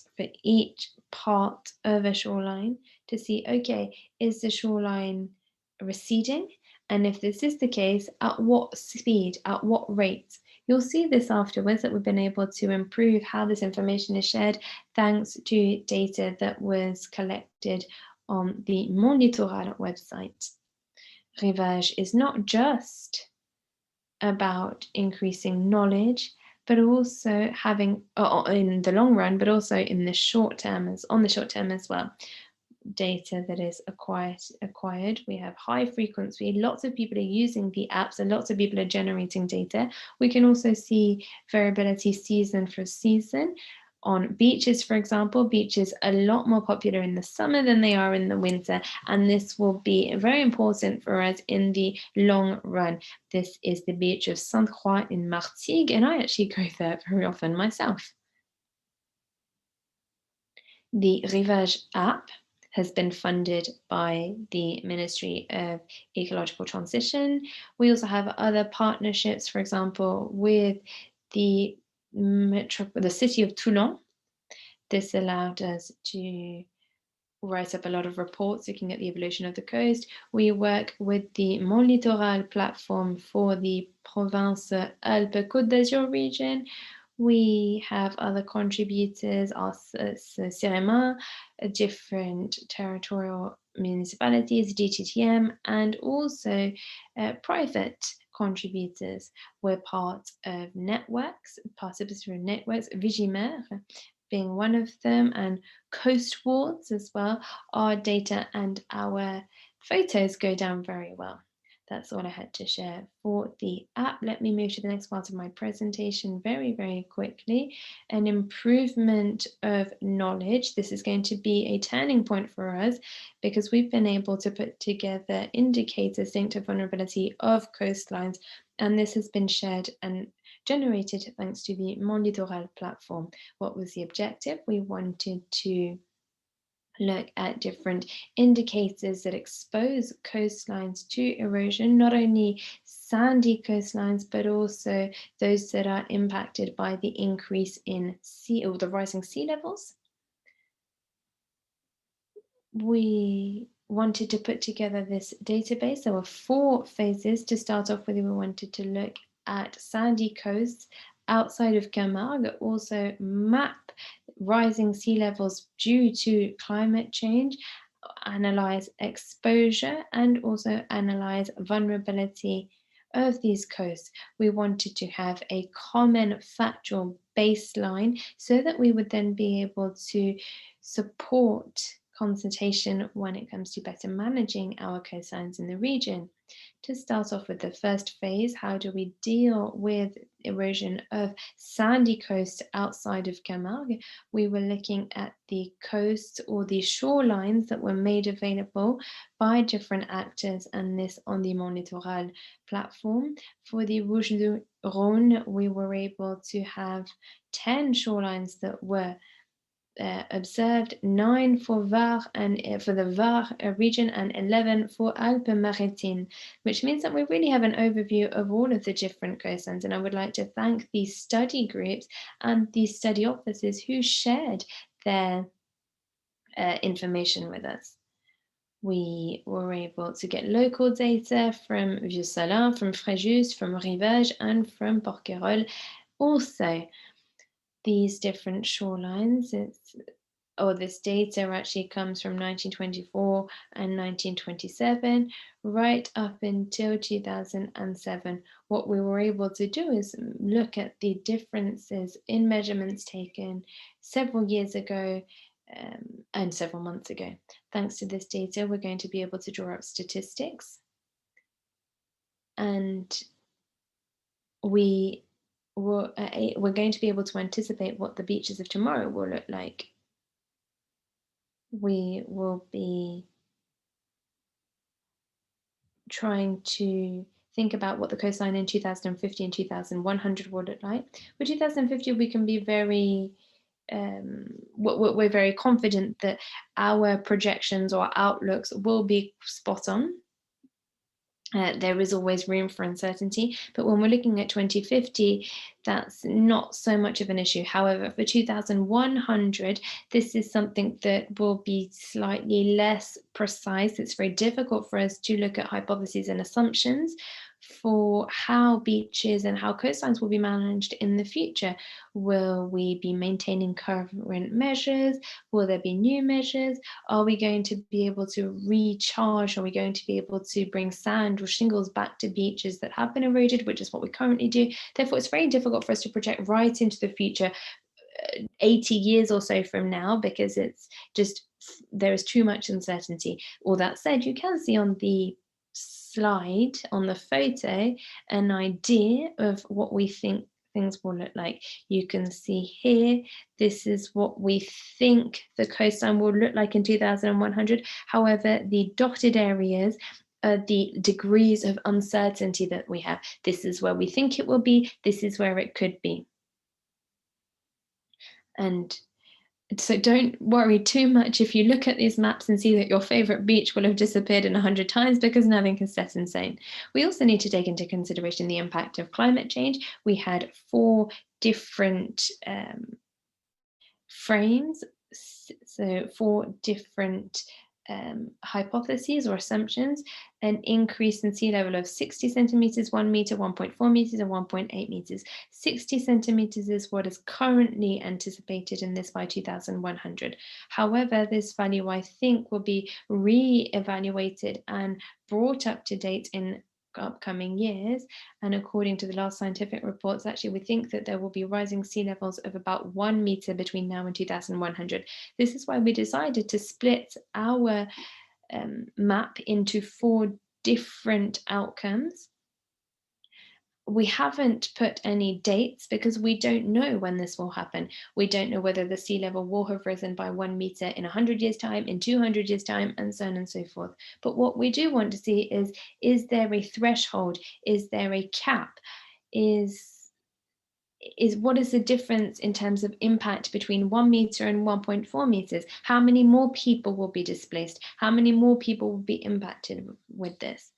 each part of a shoreline to see, okay, is the shoreline receding? And if this is the case, at what speed, at what rate? You'll see this afterwards, that we've been able to improve how this information is shared thanks to data that was collected on the Mon Littoral website. Rivage is not just about increasing knowledge, but also having in the long run, but also in the short term, on the short term as well. data that is acquired. We have high frequency, lots of people are using the apps and lots of people are generating data. We can also see variability season for season. On beaches, for example, beaches are a lot more popular in the summer than they are in the winter, and this will be very important for us in the long run. This is the beach of Sainte-Croix in Martigues, and I actually go there very often myself. The Rivage app has been funded by the Ministry of Ecological Transition. We also have other partnerships, for example, with the city of Toulon. This allowed us to write up a lot of reports looking at the evolution of the coast. We work with the Mont Littoral platform for the Provence-Alpes-Côte d'Azur region. We have other contributors, CIREMA, different territorial municipalities, DTTM, and also private contributors. We're part of networks, participatory networks, Vigimer being one of them, and coast wards as well. Our data and our photos go down very well. That's all I had to share for the app. Let me move to the next part of my presentation very, very quickly. An improvement of knowledge. This is going to be a turning point for us because we've been able to put together indicators linked to vulnerability of coastlines, and this has been shared and generated thanks to the Mont Littoral platform. What was the objective? We wanted to look at different indicators that expose coastlines to erosion, not only sandy coastlines, but also those that are impacted by the increase in the rising sea levels. We wanted to put together this database. There were 4 phases. To start off with, we wanted to look at sandy coasts outside of Camargue, also map rising sea levels due to climate change, analyze exposure, and also analyze vulnerability of these coasts. We wanted to have a common factual baseline so that we would then be able to support consultation when it comes to better managing our coastlines in the region. To start off with the first phase, how do we deal with erosion of sandy coast outside of Camargue? We were looking at the coasts or the shorelines that were made available by different actors, and this on the Mont Littoral platform. For the Rouge du Rhône, we were able to have 10 shorelines that were observed, 9 for Var and for the Var region, and 11 for Alpes-Maritimes, which means that we really have an overview of all of the different coastlines. And I would like to thank these study groups and these study officers who shared their information with us. We were able to get local data from Vieux-Salins, from Fréjus, from Rivage, and from Porquerolles. Also, these different shorelines, this data actually comes from 1924 and 1927, right up until 2007. What we were able to do is look at the differences in measurements taken several years ago and several months ago. Thanks to this data, we're going to be able to draw up statistics, and we're going to be able to anticipate what the beaches of tomorrow will look like. We will be trying to think about what the coastline in 2050 and 2100 will look like. For 2050, we can be very we're very confident that our projections or outlooks will be spot on. There is always room for uncertainty, but when we're looking at 2050, that's not so much of an issue. However, for 2100, this is something that will be slightly less precise. It's very difficult for us to look at hypotheses and assumptions for how beaches and how coastlines will be managed in the future. Will we be maintaining current measures? Will there be new measures? Are we going to be able to recharge? Are we going to be able to bring sand or shingles back to beaches that have been eroded, which is what we currently do? Therefore, it's very difficult for us to project right into the future 80 years or so from now, because it's just there is too much uncertainty. All that said, you can see on the slide, on the photo, an idea of what we think things will look like. You can see here, this is what we think the coastline will look like in 2100. However, the dotted areas are the degrees of uncertainty that we have. This is where we think it will be, this is where it could be. And so don't worry too much if you look at these maps and see that your favorite beach will have disappeared in 100 times, because nothing is set in stone. We also need to take into consideration the impact of climate change. We had 4 different frames, so 4 different hypotheses or assumptions: an increase in sea level of 60 centimeters, 1 meter, 1.4 meters, and 1.8 meters. 60 centimeters is what is currently anticipated in this by 2100. However, this value, I think, will be re-evaluated and brought up to date in upcoming years, and according to the last scientific reports, actually we think that there will be rising sea levels of about 1 meter between now and 2100. This is why we decided to split our map into 4 different outcomes. We haven't put any dates because we don't know when this will happen. We don't know whether the sea level will have risen by 1 meter in 100 years' time, in 200 years' time, and so on and so forth. But what we do want to see is there a threshold? Is there a cap? What is the difference in terms of impact between 1 meter and 1.4 meters? How many more people will be displaced? How many more people will be impacted with this?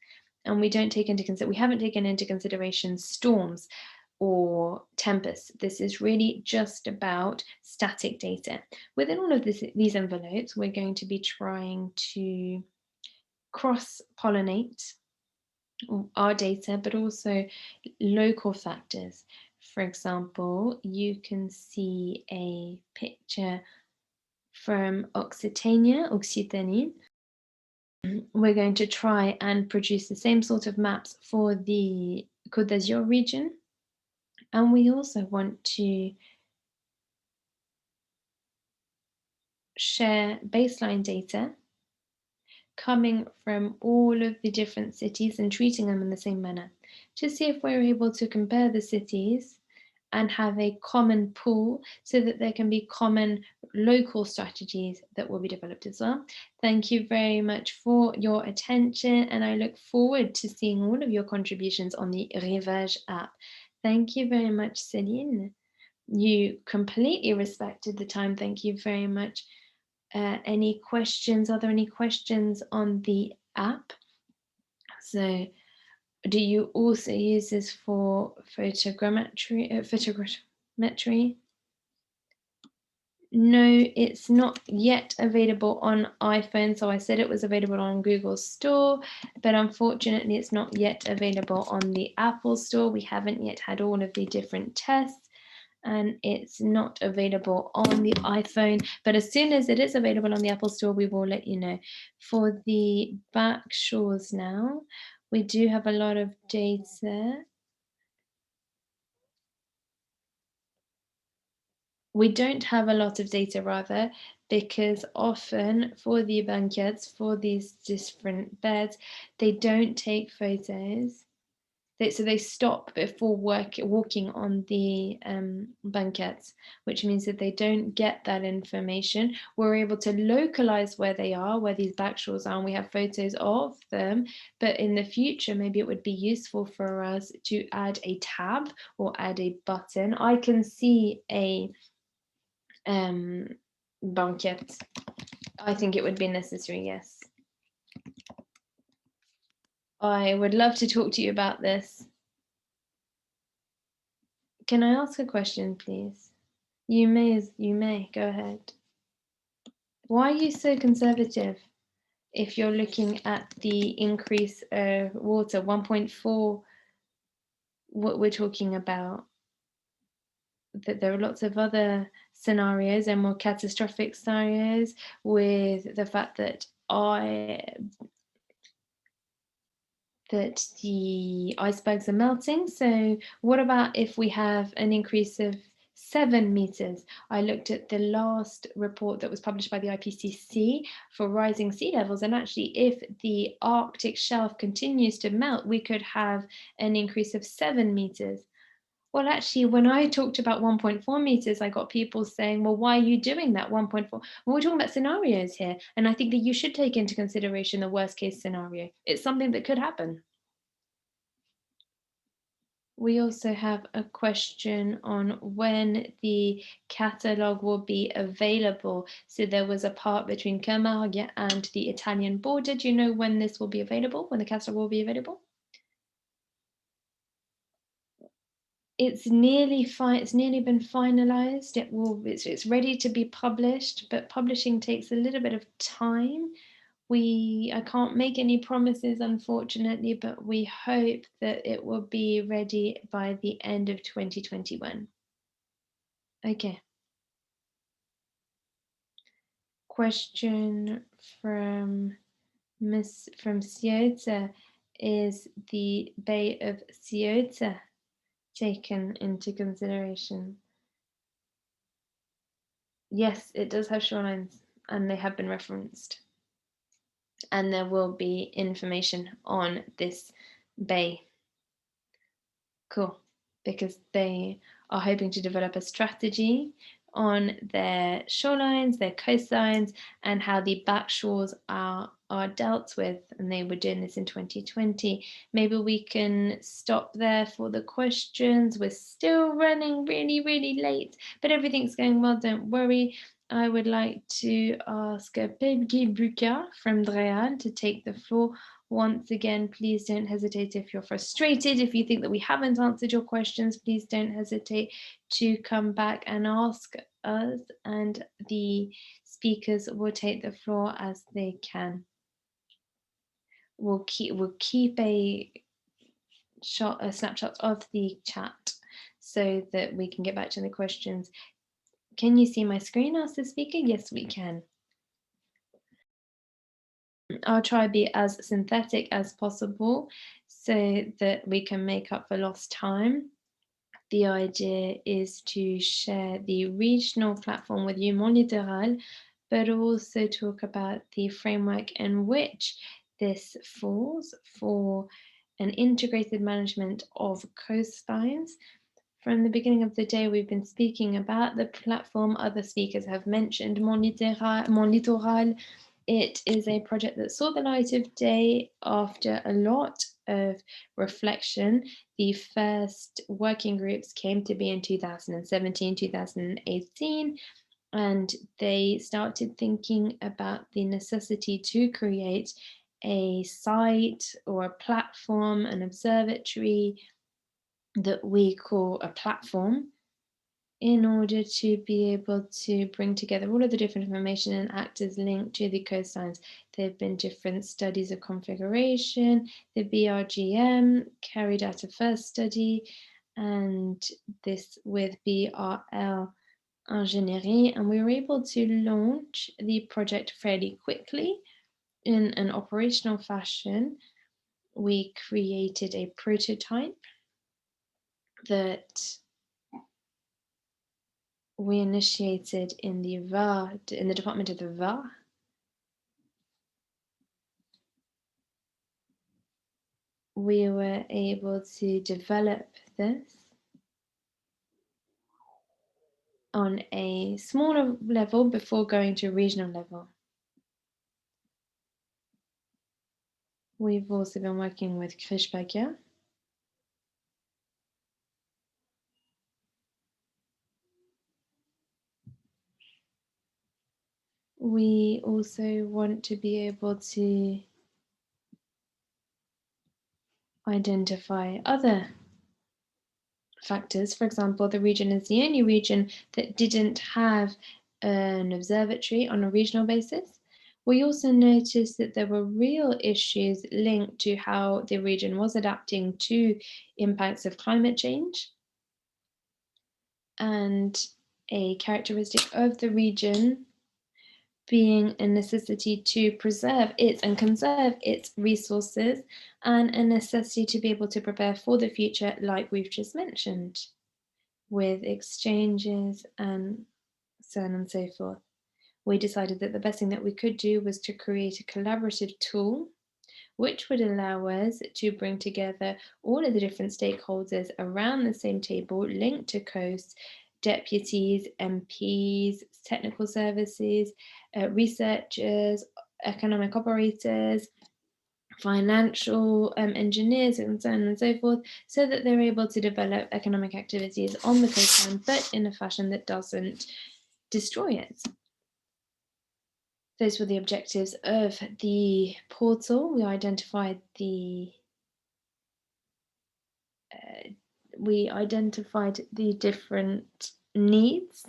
And we haven't taken into consideration storms or tempests. This is really just about static data. Within all of these envelopes, we're going to be trying to cross-pollinate our data, but also local factors. For example, you can see a picture from Occitanie. We're going to try and produce the same sort of maps for the Côte d'Azur region. And we also want to share baseline data coming from all of the different cities and treating them in the same manner, to see if we're able to compare the cities and have a common pool so that there can be common local strategies that will be developed as well. Thank you very much for your attention, and I look forward to seeing all of your contributions on the Rivage app. Thank you very much, Céline. You completely respected the time. Thank you very much. Any questions? Are there any questions on the app? So, do you also use this for photogrammetry? No, it's not yet available on iPhone. So I said it was available on Google Store, but unfortunately it's not yet available on the Apple Store. We haven't yet had all of the different tests, and it's not available on the iPhone. But as soon as it is available on the Apple Store, we will let you know. For the back shores now, we do have a lot of data. We don't have a lot of data, rather, because often for the banquettes, for these different beds, they don't take photos. So they stop before walking on the banquettes, which means that they don't get that information. We're able to localize where they are, where these backshores are, and we have photos of them. But in the future, maybe it would be useful for us to add a tab or add a button. I can see a banquette. I think it would be necessary, yes. I would love to talk to you about this. Can I ask a question, please? You may, go ahead. Why are you so conservative if you're looking at the increase of water, 1.4, what we're talking about? That there are lots of other scenarios and more catastrophic scenarios with the fact that the icebergs are melting. So what about if we have an increase of 7 meters. I looked at the last report that was published by the IPCC for rising sea levels, and actually if the Arctic shelf continues to melt, we could have an increase of 7 meters. Well, actually, when I talked about 1.4 meters, I got people saying, well, why are you doing that 1.4? Well, we're talking about scenarios here, and I think that you should take into consideration the worst case scenario. It's something that could happen. We also have a question on when the catalogue will be available. So there was a part between Camargue and the Italian border. Do you know when this will be available, when the catalogue will be available? It's nearly been finalized. It's ready to be published, but publishing takes a little bit of time. I can't make any promises, unfortunately, but we hope that it will be ready by the end of 2021. Okay. Question from Ceuta: is the Bay of Ceuta taken into consideration? Yes, it does have shorelines, and they have been referenced. And there will be information on this bay. Cool, because they are hoping to develop a strategy on their shorelines, their coastlines, and how the backshores are dealt with, and they were doing this in 2020. Maybe we can stop there for the questions. We're still running really, really late, but everything's going well, don't worry. I would like to ask Peggy Buka from Dreal to take the floor. Once again, please don't hesitate if you're frustrated. If you think that we haven't answered your questions, please don't hesitate to come back and ask us, and the speakers will take the floor as they can. We'll keep a snapshot of the chat so that we can get back to the questions. Can you see my screen, asked the speaker? Yes, we can. I'll try to be as synthetic as possible so that we can make up for lost time. The idea is to share the regional platform with you, Mon Littoral, but also talk about the framework in which this falls for an integrated management of coastlines. From the beginning of the day, we've been speaking about the platform. Other speakers have mentioned Mon Littoral. It is a project that saw the light of day after a lot of reflection. The first working groups came to be in 2017, 2018, and they started thinking about the necessity to create a site or a platform, an observatory that we call a platform, in order to be able to bring together all of the different information and actors linked to the coastlines. There have been different studies of configuration. The BRGM carried out a first study, and this with BRL Ingénierie, and we were able to launch the project fairly quickly in an operational fashion. We created a prototype that we initiated in the Var, in the department of the Var. We were able to develop this on a smaller level before going to a regional level. We've also been working with Krischbacher. We also want to be able to identify other factors. For example, the region is the only region that didn't have an observatory on a regional basis. We also noticed that there were real issues linked to how the region was adapting to impacts of climate change. And a characteristic of the region being a necessity to preserve its and conserve its resources, and a necessity to be able to prepare for the future, like we've just mentioned. with exchanges and so on and so forth. We decided that the best thing that we could do was to create a collaborative tool which would allow us to bring together all of the different stakeholders around the same table, linked to Coast, deputies, MPs, technical services, researchers, economic operators, financial engineers, and so on and so forth, so that they're able to develop economic activities on the coastline, but in a fashion that doesn't destroy it. Those were the objectives of the portal. We identified the different needs,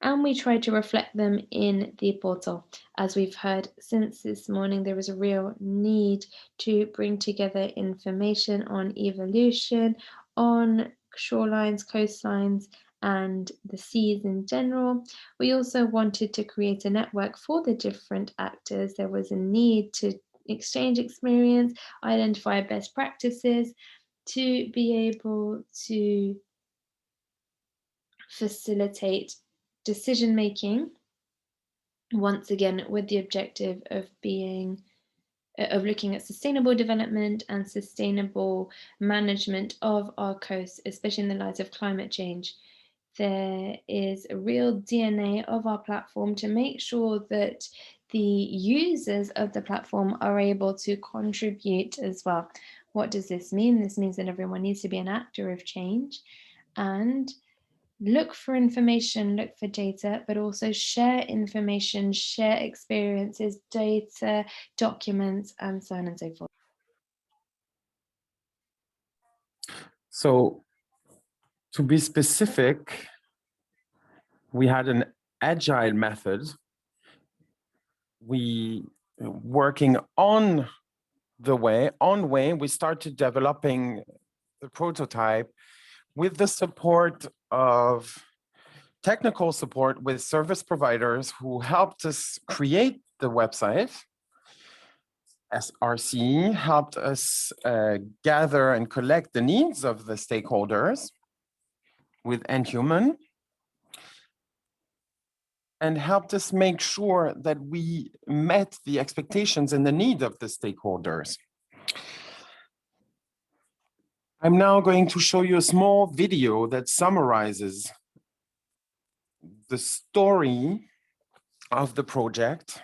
and we tried to reflect them in the portal. As we've heard since this morning, there is a real need to bring together information on evolution, on shorelines, coastlines, and the seas in general. We also wanted to create a network for the different actors. There was a need to exchange experience, identify best practices, to be able to facilitate decision making, once again with the objective of looking at sustainable development and sustainable management of our coasts, especially in the light of climate change. There is a real DNA of our platform to make sure that the users of the platform are able to contribute as well. What does this mean? This means that everyone needs to be an actor of change and look for information, look for data, but also share information, share experiences, data, documents, and so on and so forth. So to be specific, we had an agile method. We working on way, we started developing the prototype with the support of technical support with service providers who helped us create the website. SRC helped us gather and collect the needs of the stakeholders with Endhuman, and helped us make sure that we met the expectations and the need of the stakeholders. I'm now going to show you a small video that summarizes the story of the project.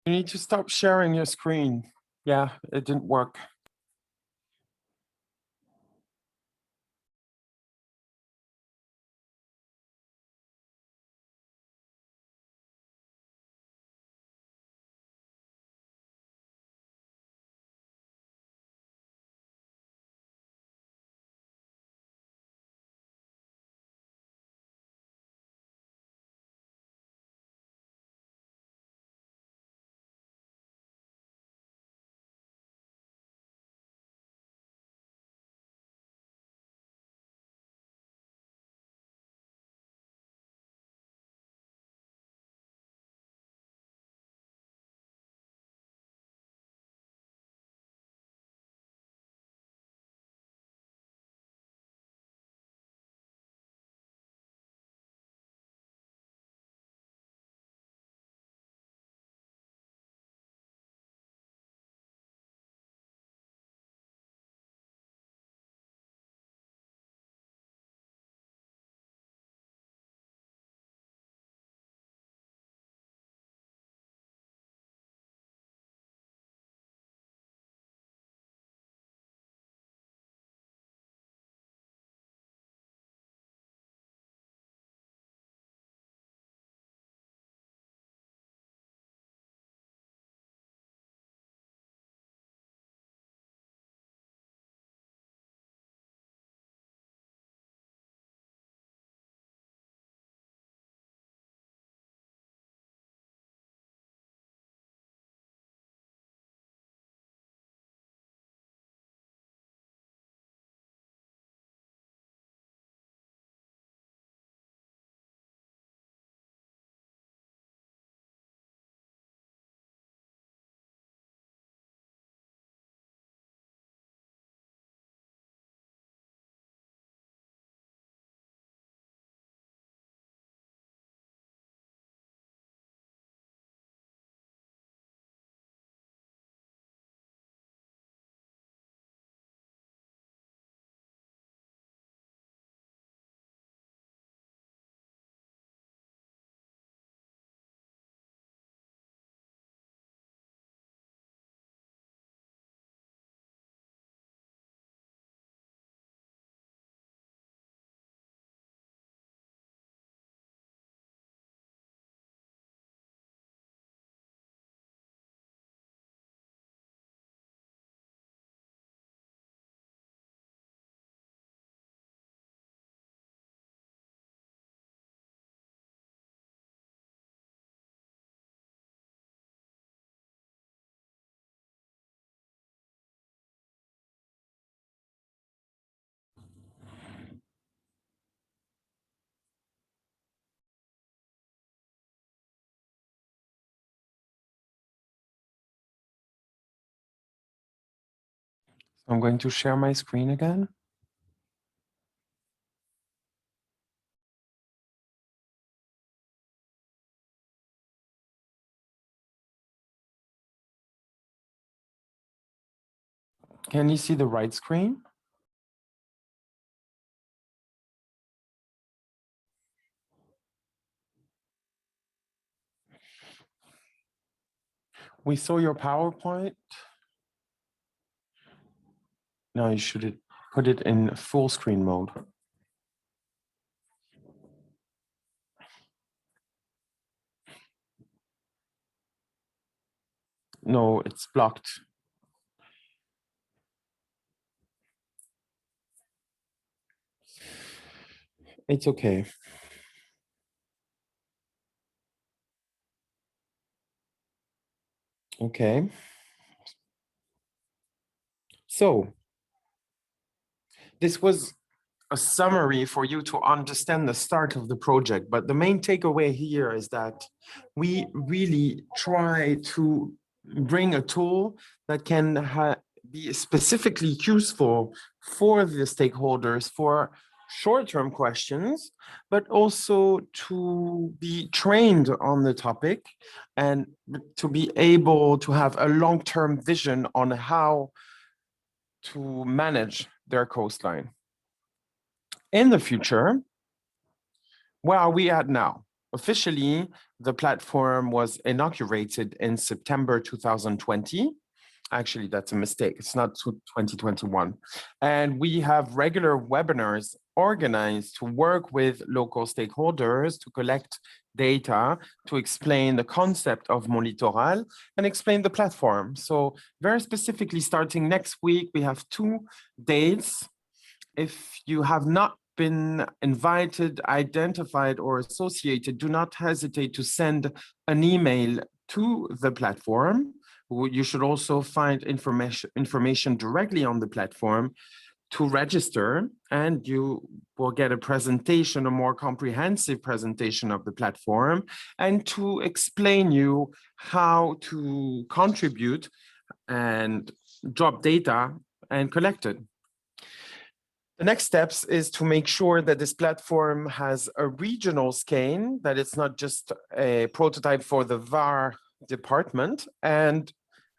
You need to stop sharing your screen. Yeah, it didn't work. I'm going to share my screen again. Can you see the right screen? We saw your PowerPoint. Now you should put it in full screen mode. No, it's blocked. It's okay. Okay. So this was a summary for you to understand the start of the project. But the main takeaway here is that we really try to bring a tool that can be specifically useful for the stakeholders for short-term questions, but also to be trained on the topic and to be able to have a long-term vision on how to manage their coastline. In the future, where are we at now? Officially, the platform was inaugurated in September 2020. Actually, that's a mistake. It's not 2021. And we have regular webinars organized to work with local stakeholders to collect data, to explain the concept of Mon Littoral and explain the platform. So very specifically, starting next week, we have 2 dates. If you have not been invited, identified, or associated, do not hesitate to send an email to the platform. You should also find information directly on the platform to register, and you will get a presentation, a more comprehensive presentation of the platform, and to explain you how to contribute and drop data and collect it. The next steps is to make sure that this platform has a regional scale, that it's not just a prototype for the VAR department. And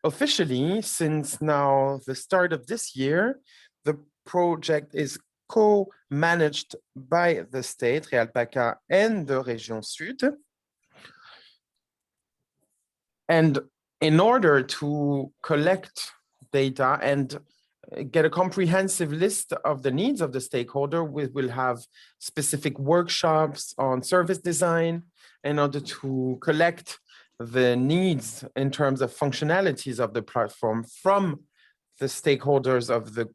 officially, since now the start of this year, the project is co-managed by the state, Real PACA, and the Région Sud. And in order to collect data and get a comprehensive list of the needs of the stakeholder, we will have specific workshops on service design in order to collect the needs in terms of functionalities of the platform from the stakeholders of the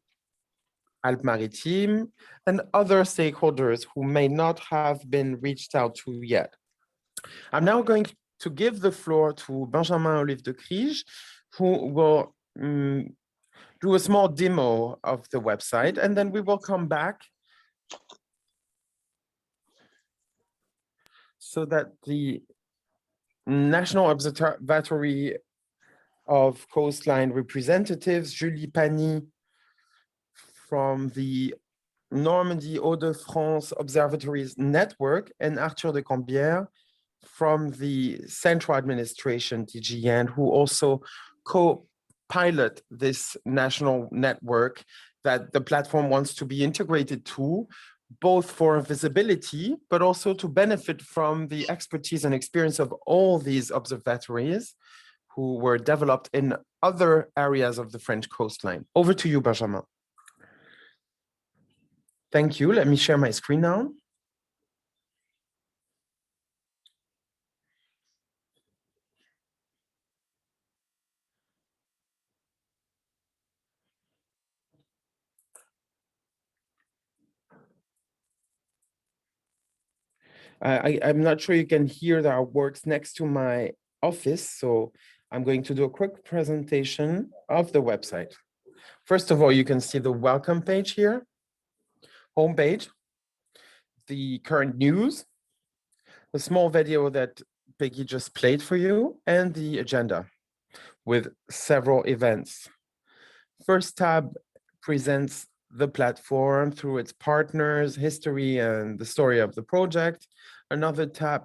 Alpes-Maritimes and other stakeholders who may not have been reached out to yet. I'm now going to give the floor to Benjamin Olive de Crige, who will do a small demo of the website, and then we will come back so that the National Observatory of Coastline representatives, Julie Pani from the Normandy Hauts-de-France Observatories Network, and Arthur de Cambière from the Central Administration, DGN, who also co-pilot this national network that the platform wants to be integrated to, both for visibility, but also to benefit from the expertise and experience of all these observatories who were developed in other areas of the French coastline. Over to you, Benjamin. Thank you. Let me share my screen now. I'm not sure you can hear that works next to my office, so I'm going to do a quick presentation of the website. First of all, you can see the welcome page here, homepage, the current news, the small video that Peggy just played for you, and the agenda with several events. First tab presents the platform through its partners, history, and the story of the project. Another tab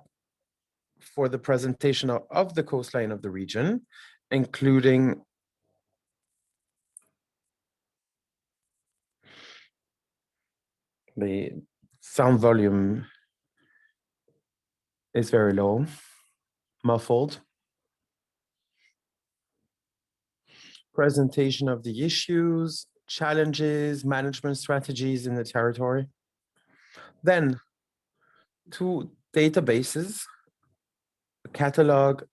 for the presentation of the coastline of the region, including the sound volume is very low, muffled. Presentation of the issues, challenges, management strategies in the territory. Then 2 databases, a catalog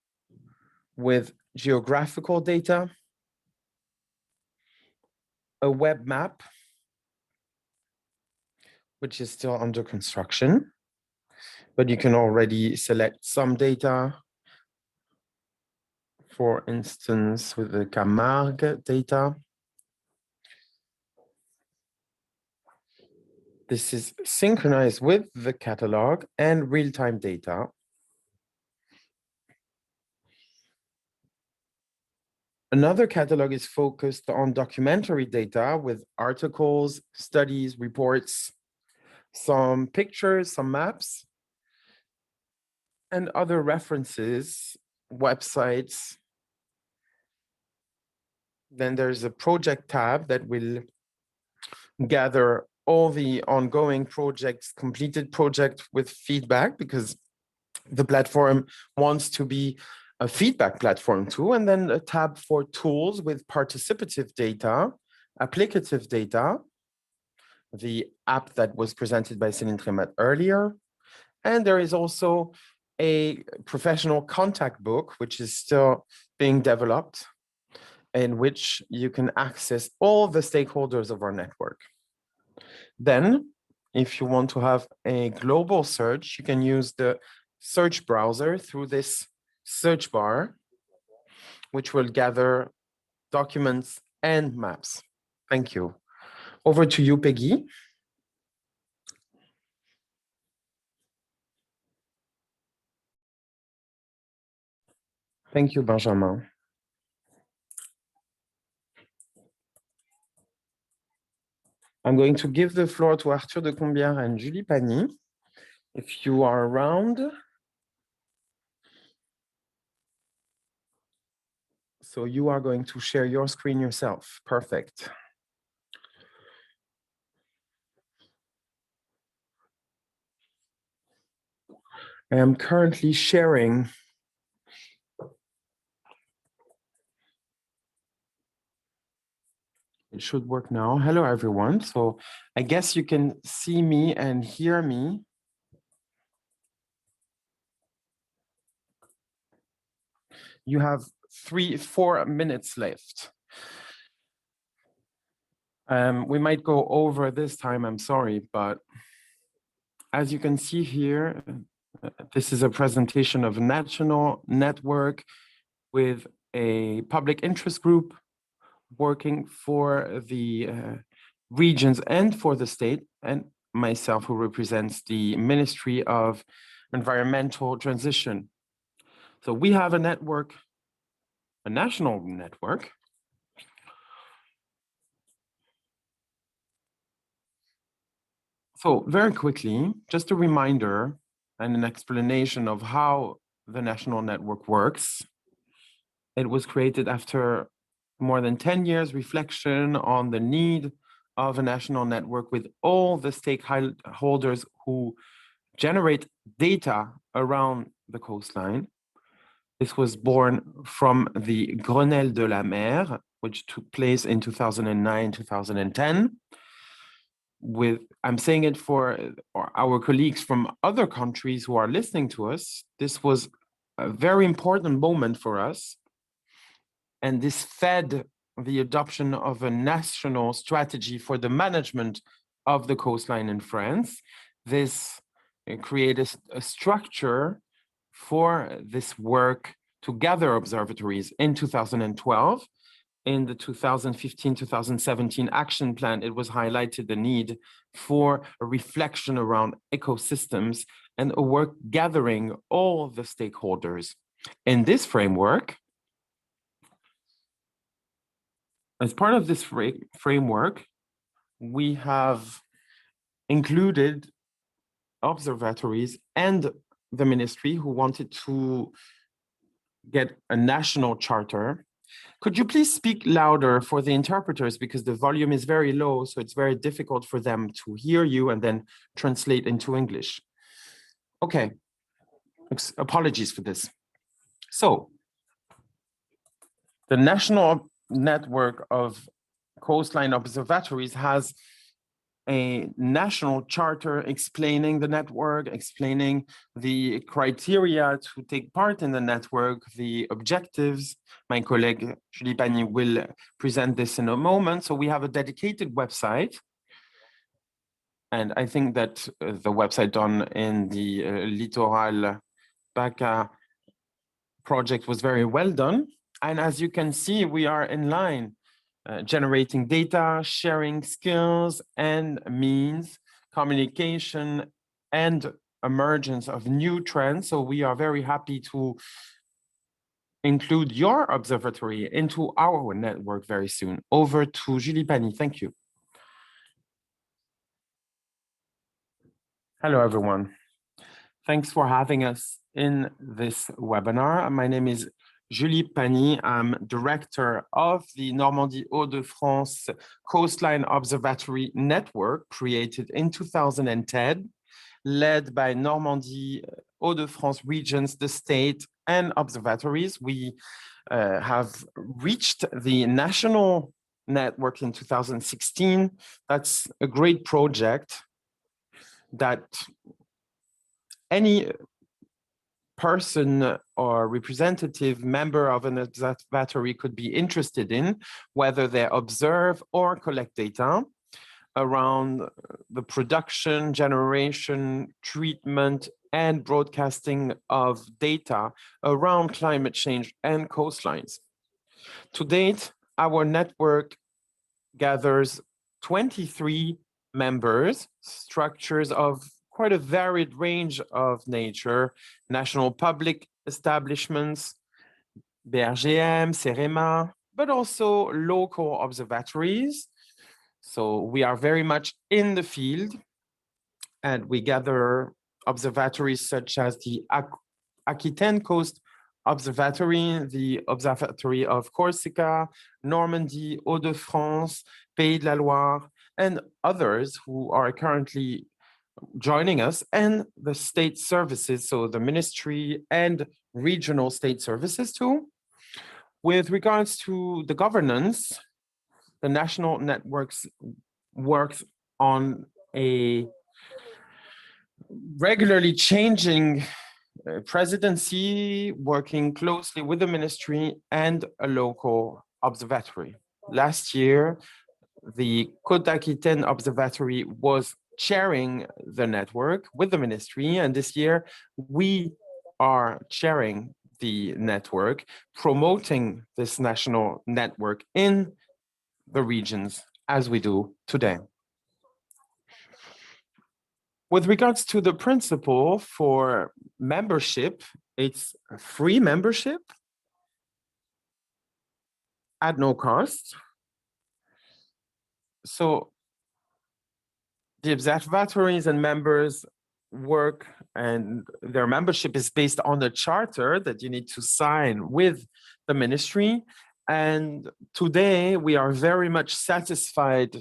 with geographical data, a web map, which is still under construction, but you can already select some data. For instance, with the Camargue data. This is synchronized with the catalog and real-time data. Another catalog is focused on documentary data with articles, studies, reports, some pictures, some maps, and other references, websites. Then there's a project tab that will gather all the ongoing projects, completed project with feedback, because the platform wants to be a feedback platform too. And then a tab for tools with participative data, applicative data, the app that was presented by Céline Trémat earlier. And there is also a professional contact book, which is still being developed, in which you can access all the stakeholders of our network. Then, if you want to have a global search, you can use the search browser through this search bar, which will gather documents and maps. Thank you. Over to you, Peggy. Thank you, Benjamin. I'm going to give the floor to Arthur de Combière and Julie Pagny. If you are around. So you are going to share your screen yourself. Perfect. I am currently sharing It should work now. Hello, everyone. So I guess you can see me and hear me. You have 3-4 minutes left. We might go over this time, I'm sorry, but as you can see here, this is a presentation of a national network with a public interest group working for the regions and for the state, and myself, who represents the Ministry of Environmental Transition. So we have a network, a national network. So very quickly, just a reminder and an explanation of how the national network works. It was created after more than 10 years reflection on the need of a national network with all the stakeholders who generate data around the coastline. This was born from the Grenelle de la Mer, which took place in 2009, 2010. I'm saying it for our colleagues from other countries who are listening to us, this was a very important moment for us. And this fed the adoption of a national strategy for the management of the coastline in France. This created a structure for this work to gather observatories in 2012. In the 2015-2017 action plan, it was highlighted the need for a reflection around ecosystems and a work gathering all the stakeholders. In this framework, as part of this framework, we have included observatories and the ministry who wanted to get a national charter. Could you please speak louder for the interpreters because the volume is very low, so it's very difficult for them to hear you and then translate into English. Okay, apologies for this. So, the National Network of Coastline Observatories has a national charter explaining the network, explaining the criteria to take part in the network, the objectives. My colleague Julie Pagny will present this in a moment. So we have a dedicated website. And I think that the website done in the Littoral PACA project was very well done. And as you can see, we are in line. Generating data, sharing skills and means, communication, and emergence of new trends. So we are very happy to include your observatory into our network very soon. Over to Julie Pagny. Thank you. Hello, everyone. Thanks for having us in this webinar. My name is Julie Pagny. I'm director of the Normandie Hauts-de-France Coastline Observatory Network, created in 2010, led by Normandie Hauts-de-France regions, the state, and observatories. We have reached the national network in 2016. That's a great project that any person or representative member of an observatory could be interested in, whether they observe or collect data around the production, generation, treatment, and broadcasting of data around climate change and coastlines. To date, our network gathers 23 members, structures of quite a varied range of nature, national public establishments, BRGM, CEREMA, but also local observatories. So we are very much in the field, and we gather observatories such as the Aquitaine Coast Observatory, the Observatory of Corsica, Normandy, Hauts-de-France, Pays de la Loire, and others who are currently joining us, and the state services, so the ministry and regional state services too. With regards to the governance, the national networks works on a regularly changing presidency, working closely with the ministry and a local observatory. Last year, the Côte d'Aquitaine Observatory was chairing the network with the ministry, and this year we are chairing the network, promoting this national network in the regions as we do today. With regards to the principle for membership, it's a free membership at no cost. So the observatories and members work, and their membership is based on a charter that you need to sign with the ministry. And today we are very much satisfied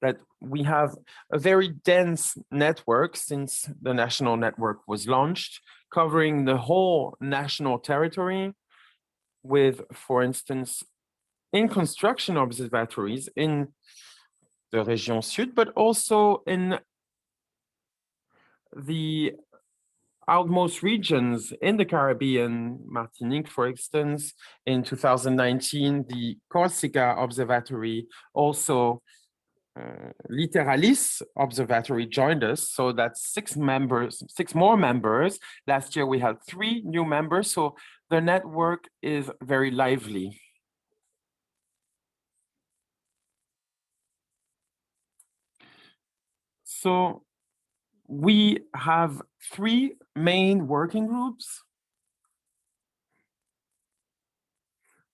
that we have a very dense network since the national network was launched, covering the whole national territory with, for instance, in construction observatories in the Région Sud, but also in the outmost regions in the Caribbean, Martinique, for instance. In 2019, the Corsica Observatory, also Literalis Observatory joined us. So that's 6 more members. Last year we had 3 new members. So the network is very lively. So we have 3 main working groups.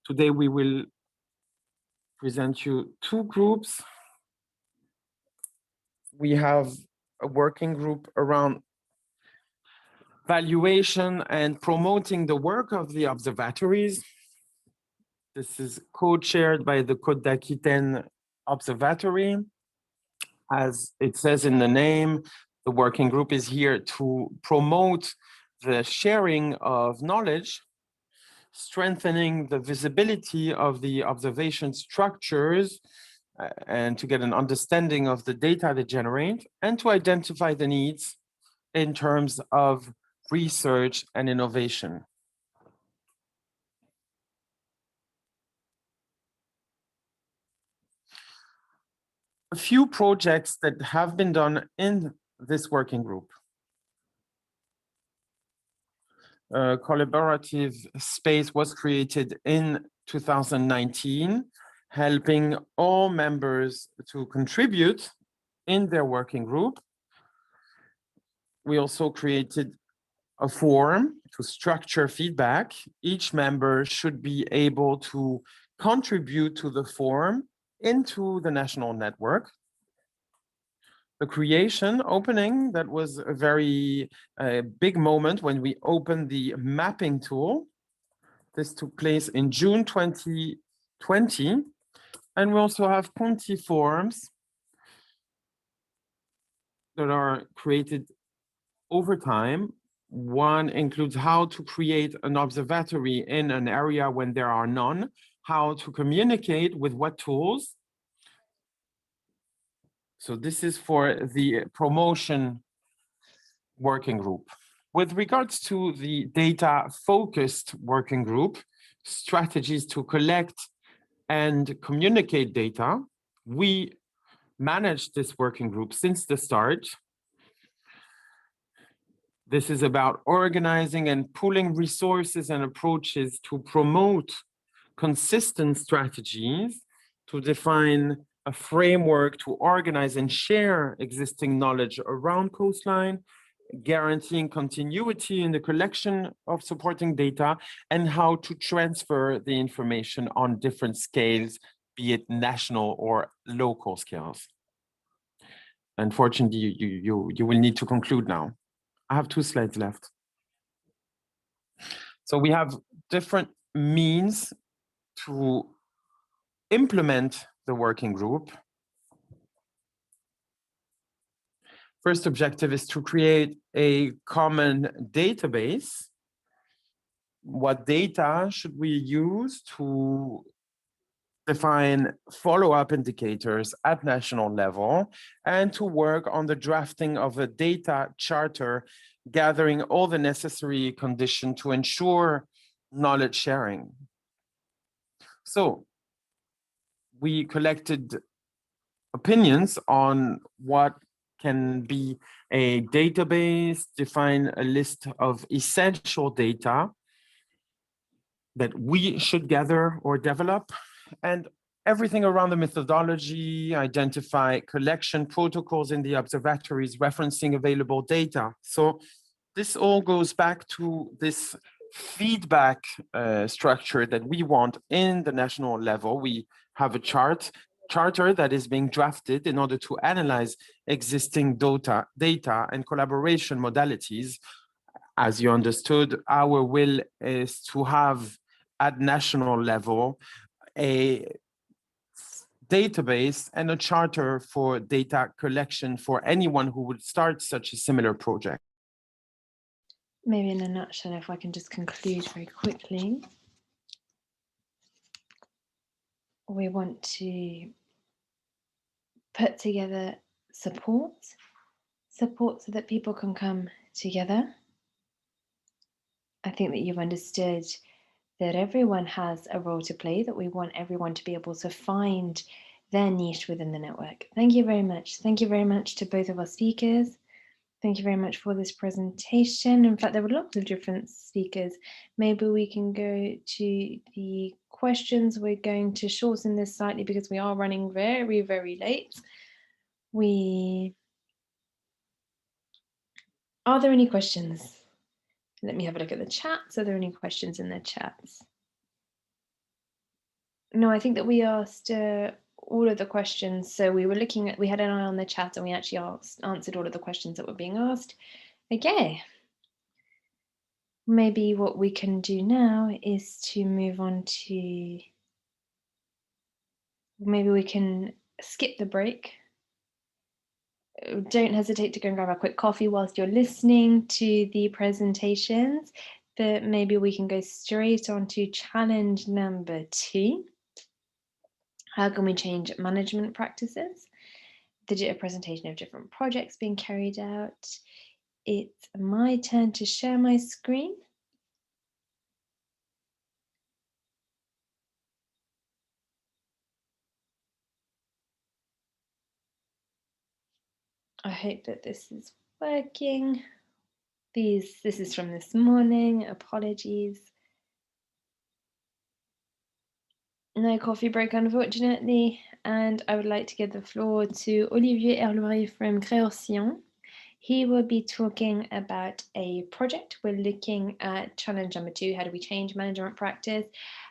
Today we will present you 2 groups. we have a working group around valuation and promoting the work of the observatories. This is co-chaired by the Côte d'Aquitaine Observatory. As it says in the name, the working group is here to promote the sharing of knowledge, strengthening the visibility of the observation structures, and to get an understanding of the data they generate, and to identify the needs in terms of research and innovation. A few projects that have been done in this working group. A collaborative space was created in 2019, helping all members to contribute in their working group. We also created a forum to structure feedback. Each member should be able to contribute to the forum into the national network. The creation opening, that was a very big moment when we opened the mapping tool. This took place in June 2020. And we also have Conti forums that are created over time. One includes how to create an observatory in an area when there are none, how to communicate with what tools. So this is for the promotion working group. With regards to the data-focused working group, strategies to collect and communicate data, we managed this working group since the start. This is about organizing and pooling resources and approaches to promote consistent strategies, to define a framework to organize and share existing knowledge around Coastline, guaranteeing continuity in the collection of supporting data, and how to transfer the information on different scales, be it national or local scales. Unfortunately, you will need to conclude now. I have 2 slides left. So we have different means to implement the working group. First objective is to create a common database. What data should we use to define follow-up indicators at national level, and to work on the drafting of a data charter, gathering all the necessary conditions to ensure knowledge sharing. So we collected opinions on what can be a database, define a list of essential data that we should gather or develop, and everything around the methodology, identify collection protocols in the observatories, referencing available data. So this all goes back to this feedback structure that we want in the national level. We have a charter that is being drafted in order to analyze existing data and collaboration modalities. As you understood, our will is to have at national level a database and a charter for data collection for anyone who would start such a similar project. Maybe in a nutshell, if I can just conclude very quickly. We want to put together support so that people can come together. I think that you've understood that everyone has a role to play, that we want everyone to be able to find their niche within the network. Thank you very much. Thank you very much to both of our speakers. Thank you very much for this presentation. In fact, there were lots of different speakers. Maybe we can go to the questions. We're going to shorten this slightly because we are running very, very late. Are there any questions? Let me have a look at the chats. Are there any questions in the chats? No, I think that we asked all of the questions. So we had an eye on the chat and we actually answered all of the questions that were being asked. Okay. Maybe what we can do now is to move on to, maybe we can skip the break. Don't hesitate to go and grab a quick coffee whilst you're listening to the presentations, but maybe we can go straight on to challenge number 2. How can we change management practices? A presentation of different projects being carried out. It's my turn to share my screen. I hope that this is working. This is from this morning. Apologies. No coffee break, unfortunately. And I would like to give the floor to Olivier Herloury from Création. He will be talking about a project. We're looking at challenge number 2, how do we change management practice?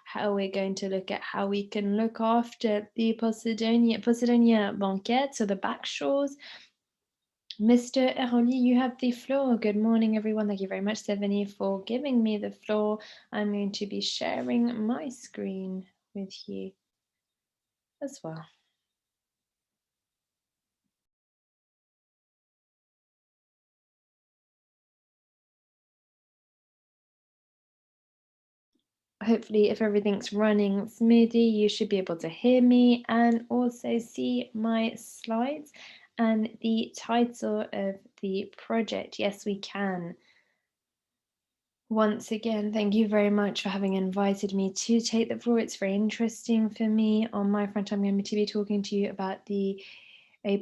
How we're going to look at how we can look after the Posidonia banquettes, so the back shores. Mr. Herloury, you have the floor. Good morning, everyone. Thank you very much, Stephanie, for giving me the floor. I'm going to be sharing my screen with you as well. Hopefully, if everything's running smoothly, you should be able to hear me and also see my slides and the title of the project. Yes, we can. Once again, thank you very much for having invited me to take the floor. It's very interesting for me. On my front, I'm going to be talking to you about a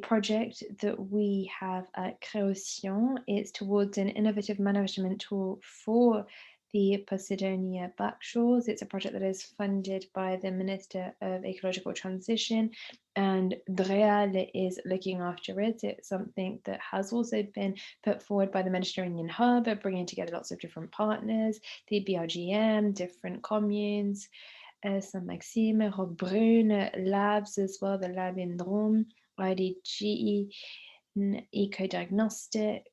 project that we have at Création. It's towards an innovative management tool for the Posidonia backshores. It's a project that is funded by the Minister of Ecological Transition, and DREAL is looking after it. It's something that has also been put forward by the Mediterranean Hub, bringing together lots of different partners, the BRGM, different communes, Saint-Maxime, Roquebrune, labs as well, the lab in Drôme, IDGE, Eco-Diagnostics,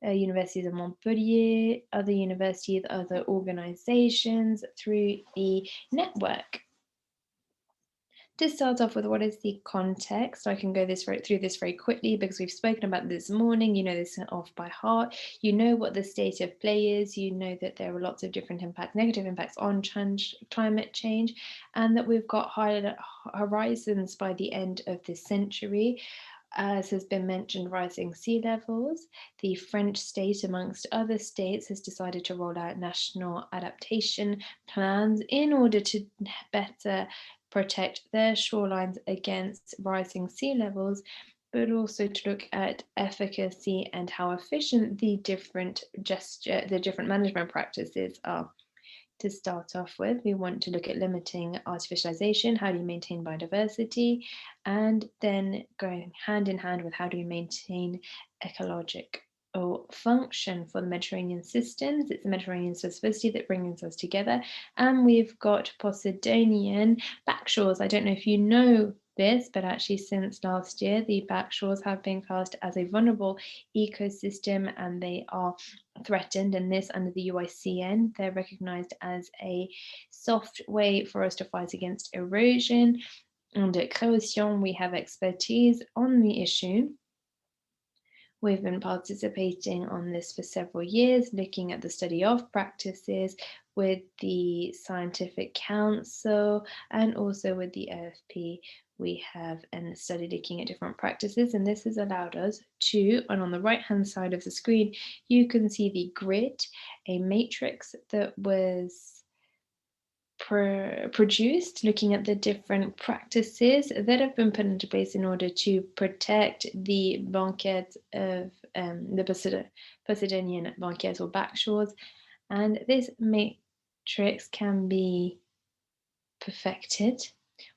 universities of Montpellier, other universities, other organizations through the network. To start off with, what is the context? I can go through this very quickly because we've spoken about this morning. You know this off by heart. You know what the state of play is. You know that there are lots of different impacts, negative impacts on climate change, and that we've got higher horizons by the end of this century. As has been mentioned, rising sea levels. The French state, amongst other states, has decided to roll out national adaptation plans in order to better protect their shorelines against rising sea levels, but also to look at efficacy and how efficient the different management practices are. To start off with, we want to look at limiting artificialization, how do you maintain biodiversity, and then going hand in hand with how do we maintain ecological function for the Mediterranean systems. It's the Mediterranean specificity that brings us together. And we've got Posidonian backshores. I don't know if you know this, but actually since last year, the backshores have been classed as a vulnerable ecosystem and they are threatened, and this under the UICN, they're recognized as a soft way for us to fight against erosion. And at Création, we have expertise on the issue. We've been participating on this for several years, looking at the study of practices with the Scientific Council and also with the AFP. We have a study looking at different practices, and this has allowed us to, and on the right-hand side of the screen, you can see the grid, a matrix that was produced looking at the different practices that have been put into place in order to protect the banquettes of the Posidonian banquettes or backshores. And this matrix can be perfected.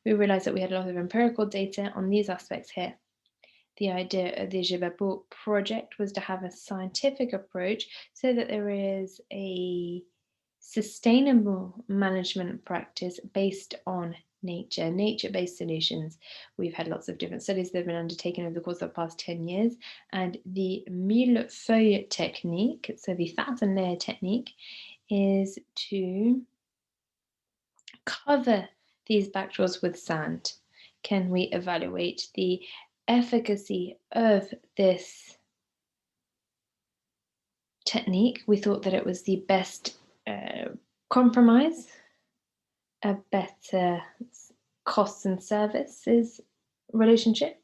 We realized that we had a lot of empirical data on these aspects here. The idea of the GEBAPO project was to have a scientific approach so that there is a sustainable management practice based on nature-based solutions. We've had lots of different studies that have been undertaken over the course of the past 10 years, and the mille-feuille technique, so the 1,000-layer technique, is to cover these backdrawers with sand. Can we evaluate the efficacy of this technique? We thought that it was the best compromise, a better costs and services relationship,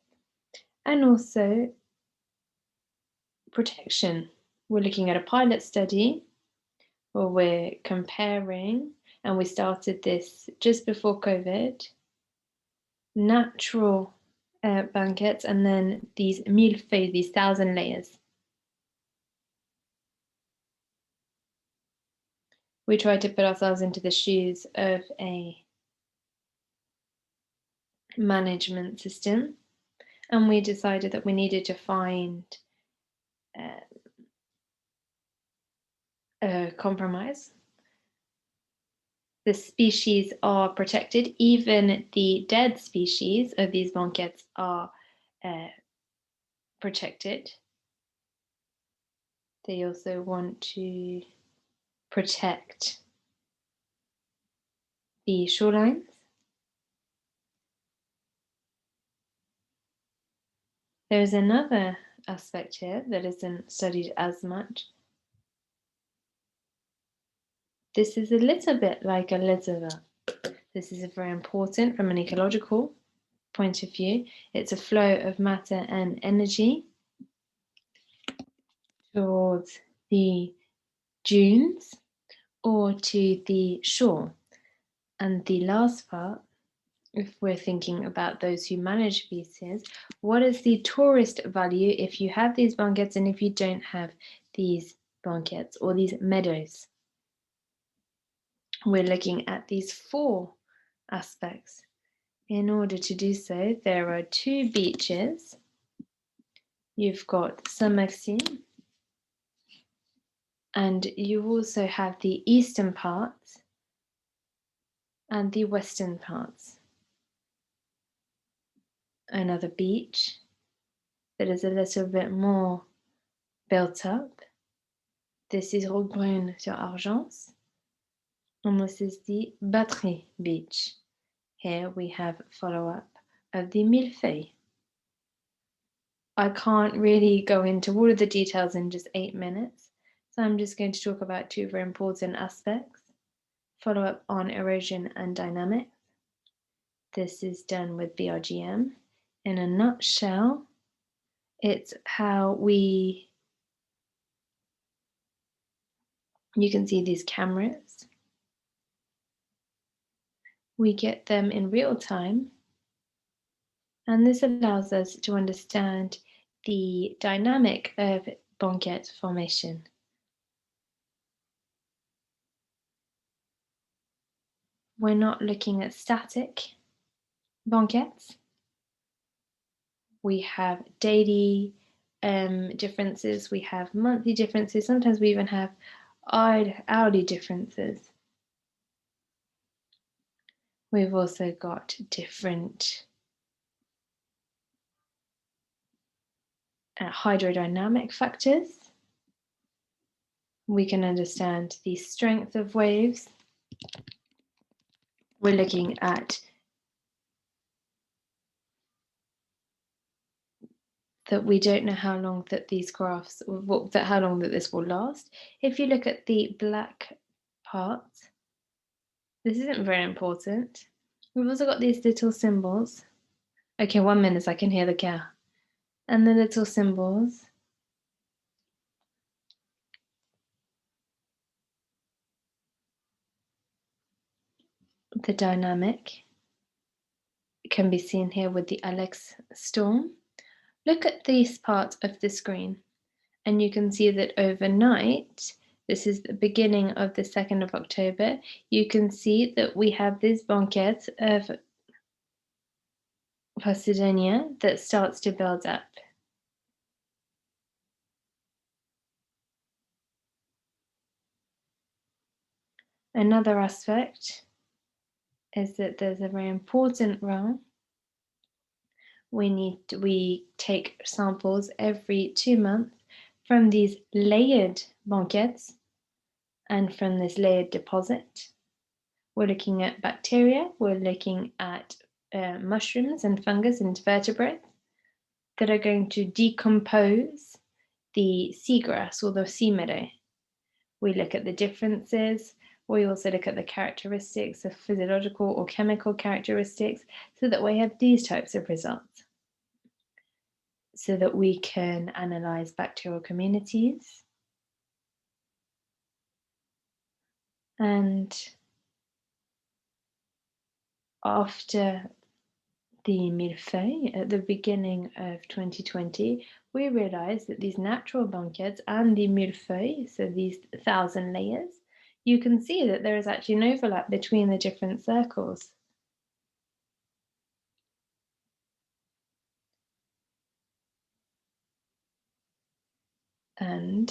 and also protection. We're looking at a pilot study where we're comparing, and we started this just before COVID, natural banquettes and then these mille-feuilles, these 1,000 layers. We tried to put ourselves into the shoes of a management system, and we decided that we needed to find a compromise. The species are protected, even the dead species of these banquettes are protected. They also want to protect the shorelines. There's another aspect here that isn't studied as much. This is a little bit like a lithover. This is very important from an ecological point of view. It's a flow of matter and energy towards the dunes or to the shore. And the last part, if we're thinking about those who manage visas, what is the tourist value if you have these banquettes and if you don't have these banquettes or these meadows? We're looking at these 4 aspects. In order to do so, there are 2 beaches. You've got Saint-Maxime, and you also have the eastern parts and the western parts. Another beach that is a little bit more built up. This is Roquebrune-sur-Argence, and this is the Batterie Beach. Here we have follow-up of the millefeuille. I can't really go into all of the details in just 8 minutes, so I'm just going to talk about 2 very important aspects. Follow-up on erosion and dynamics. This is done with BRGM. In a nutshell, it's how you can see these cameras. We get them in real time, and this allows us to understand the dynamic of banquette formation. We're not looking at static banquettes. We have daily differences, we have monthly differences, sometimes we even have hourly differences. We've also got different hydrodynamic factors. We can understand the strength of waves. We're looking at that we don't know how long that these graphs, how long that this will last. If you look at the black parts, this isn't very important. We've also got these little symbols. Okay, 1 minute, I can hear the cow. And the little symbols. The dynamic can be seen here with the Alex storm. Look at this part of the screen, and you can see that overnight, this is the beginning of the 2nd of October, you can see that we have this banquette of Posidonia that starts to build up. Another aspect is that there's a very important role. We take samples every 2 months from these layered banquettes and from this layered deposit. We're looking at bacteria, we're looking at mushrooms and fungus and vertebrates that are going to decompose the seagrass or the sea meadow. We look at the differences. We also look at the characteristics of physiological or chemical characteristics so that we have these types of results, so that we can analyze bacterial communities. And after the millefeuille at the beginning of 2020, we realized that these natural banquettes and the millefeuille, so these 1,000 layers, you can see that there is actually an overlap between the different circles. And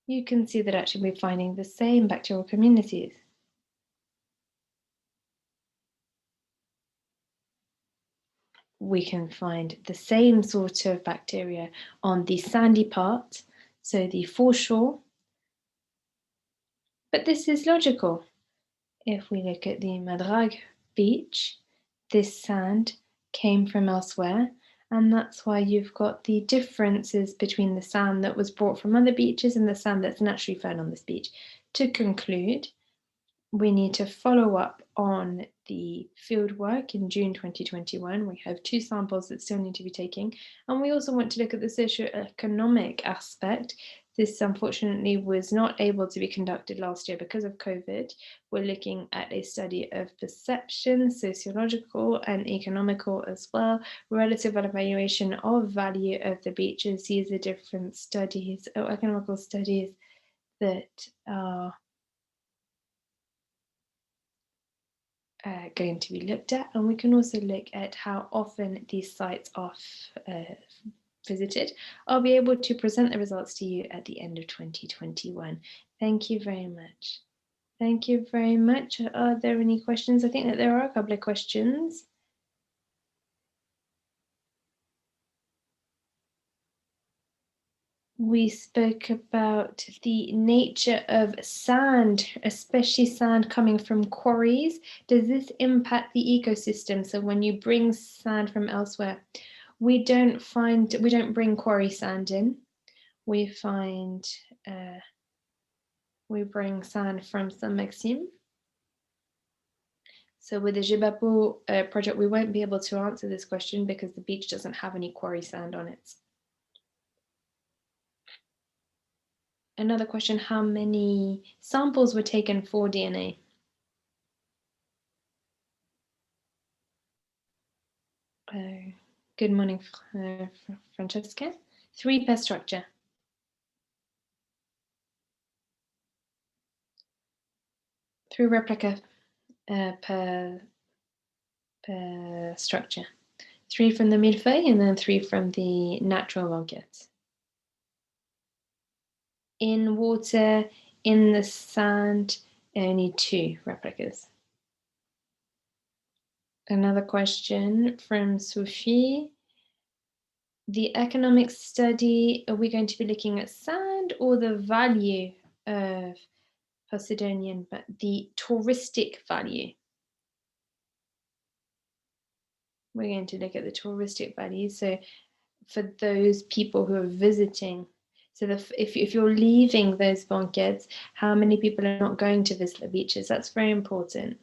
you can see that actually we're finding the same bacterial communities. We can find the same sort of bacteria on the sandy part, so the foreshore. But this is logical. If we look at the Camargue beach, this sand came from elsewhere, and that's why you've got the differences between the sand that was brought from other beaches and the sand that's naturally found on this beach. To conclude, we need to follow up on the field work in June 2021. We have 2 samples that still need to be taken, and we also want to look at the socioeconomic aspect. This unfortunately was not able to be conducted last year because of COVID. We're looking at a study of perception, sociological and economical as well, relative evaluation of value of the beaches. These are different studies or economical studies that are going to be looked at, and we can also look at how often these sites are visited. I'll be able to present the results to you at the end of 2021. Thank you very much. Thank you very much. Are there any questions? I think that there are a couple of questions. We spoke about the nature of sand, especially sand coming from quarries. Does this impact the ecosystem? So when you bring sand from elsewhere, we don't bring quarry sand in. We bring sand from Saint-Maxime. So with the Jibapo project, we won't be able to answer this question because the beach doesn't have any quarry sand on it. Another question, how many samples were taken for DNA? Good morning, Francesca. 3 per structure. 3 replica per structure. 3 from the millefeuille and then 3 from the natural banquettes. In water, in the sand, only 2 replicas. Another question from Sophie. The economic study, are we going to be looking at sand or the value of Posidonian, but the touristic value? We're going to look at the touristic value. So for those people who are visiting, so if you're leaving those banquettes, how many people are not going to visit the beaches? That's very important.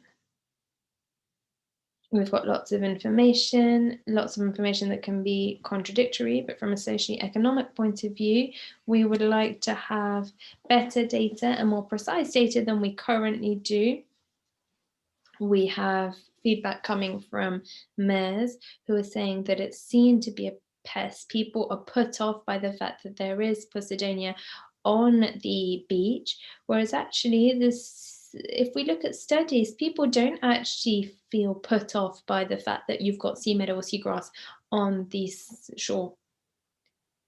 We've got lots of information that can be contradictory, but from a socio-economic point of view, we would like to have better data and more precise data than we currently do. We have feedback coming from mayors who are saying that it's seen to be a pest. People are put off by the fact that there is Posidonia on the beach, whereas actually if we look at studies, people don't actually feel put off by the fact that you've got sea meadow or seagrass on the shore.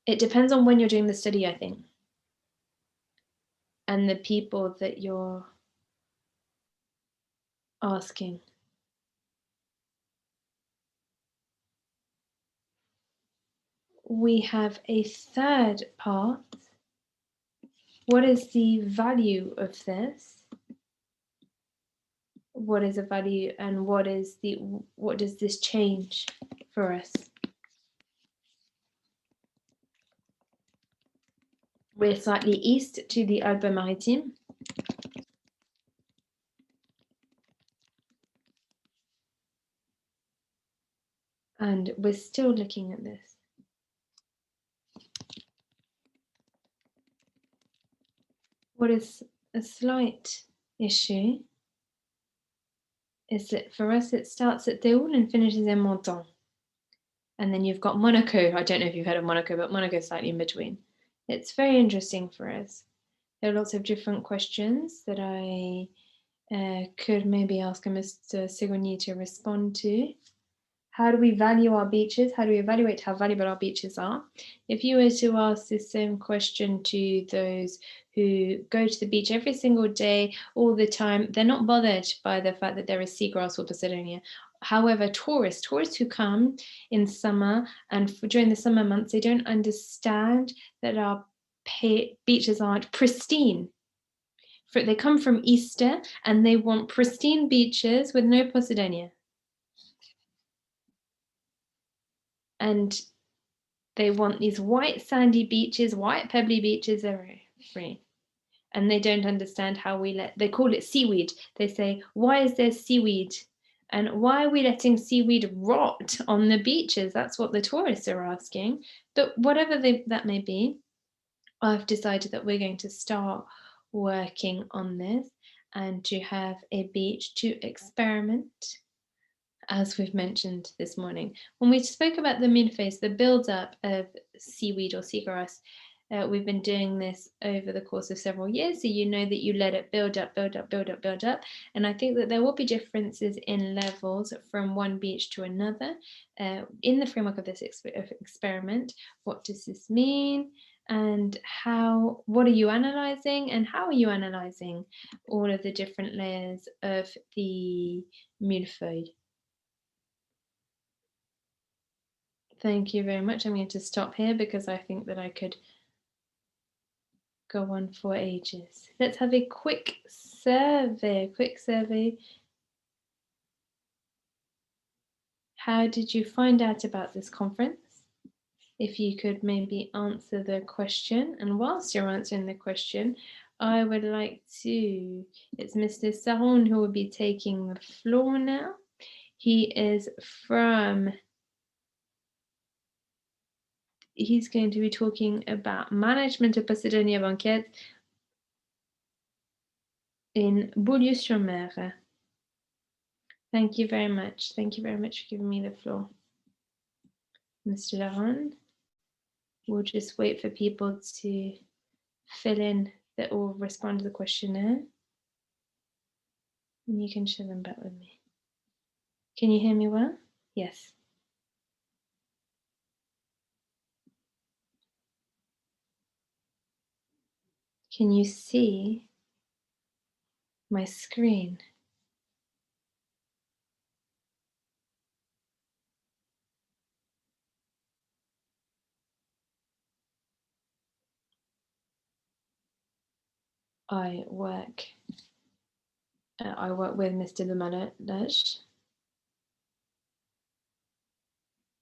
It depends on when you're doing the study, I think, and the people that you're asking. we have a third part. What is the value of this? What is a value, and what does this change for us? We're slightly east to the Alpes-Maritimes. And we're still looking at this. What is a slight issue is that for us it starts at Théoul and finishes in Menton. And then you've got Monaco. I don't know if you've heard of Monaco, but Monaco is slightly in between. It's very interesting for us. There are lots of different questions that I could maybe ask Mr. Sigogny to respond to. How do we value our beaches? How do we evaluate how valuable our beaches are? If you were to ask the same question to those who go to the beach every single day, all the time, they're not bothered by the fact that there is seagrass or Posidonia. However, tourists who come in summer and during the summer months, they don't understand that our beaches aren't pristine. They come from Easter and they want pristine beaches with no Posidonia. And they want these white sandy beaches, white pebbly beaches, they're free. And they don't understand how they call it seaweed. They say, why is there seaweed? And why are we letting seaweed rot on the beaches? That's what the tourists are asking. But whatever that may be, I've decided that we're going to start working on this and to have a beach to experiment, as we've mentioned this morning. When we spoke about the millefeuille, the build-up of seaweed or seagrass, we've been doing this over the course of several years, so you know that you let it build up, and I think that there will be differences in levels from one beach to another. In the framework of this experiment, what does this mean? And what are you analysing, and how are you analysing all of the different layers of the millefeuille? Thank you very much. I'm going to stop here because I think that I could go on for ages. Let's have a quick survey. How did you find out about this conference? If you could maybe answer the question. And whilst you're answering the question, I would like to, it's Mr. Saron who will be taking the floor now. He's going to be talking about management of Posidonia banquettes in Beaulieu-sur-Mer. Thank you very much. Thank you very much for giving me the floor. Mr. Laron, we'll just wait for people to fill in that will respond to the questionnaire. And you can share them back with me. Can you hear me well? Yes. Can you see my screen? I work with Mr. Lemalage.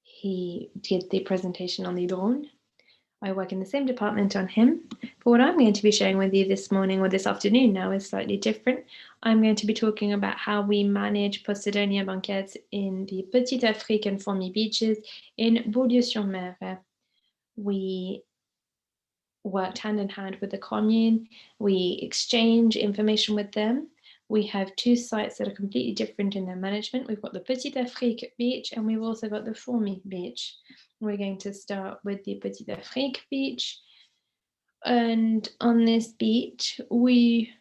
He did the presentation on the drone. I work in the same department on him, but what I'm going to be sharing with you this morning or this afternoon now is slightly different. I'm going to be talking about how we manage Posidonia banquettes in the Petite Afrique and Fourmi beaches in Beaulieu-sur-Mer. We worked hand in hand with the commune. We exchange information with them. We have two sites that are completely different in their management. We've got the Petite Afrique beach and we've also got the Fourmi beach. We're going to start with the Petite Afrique beach. And on this beach, we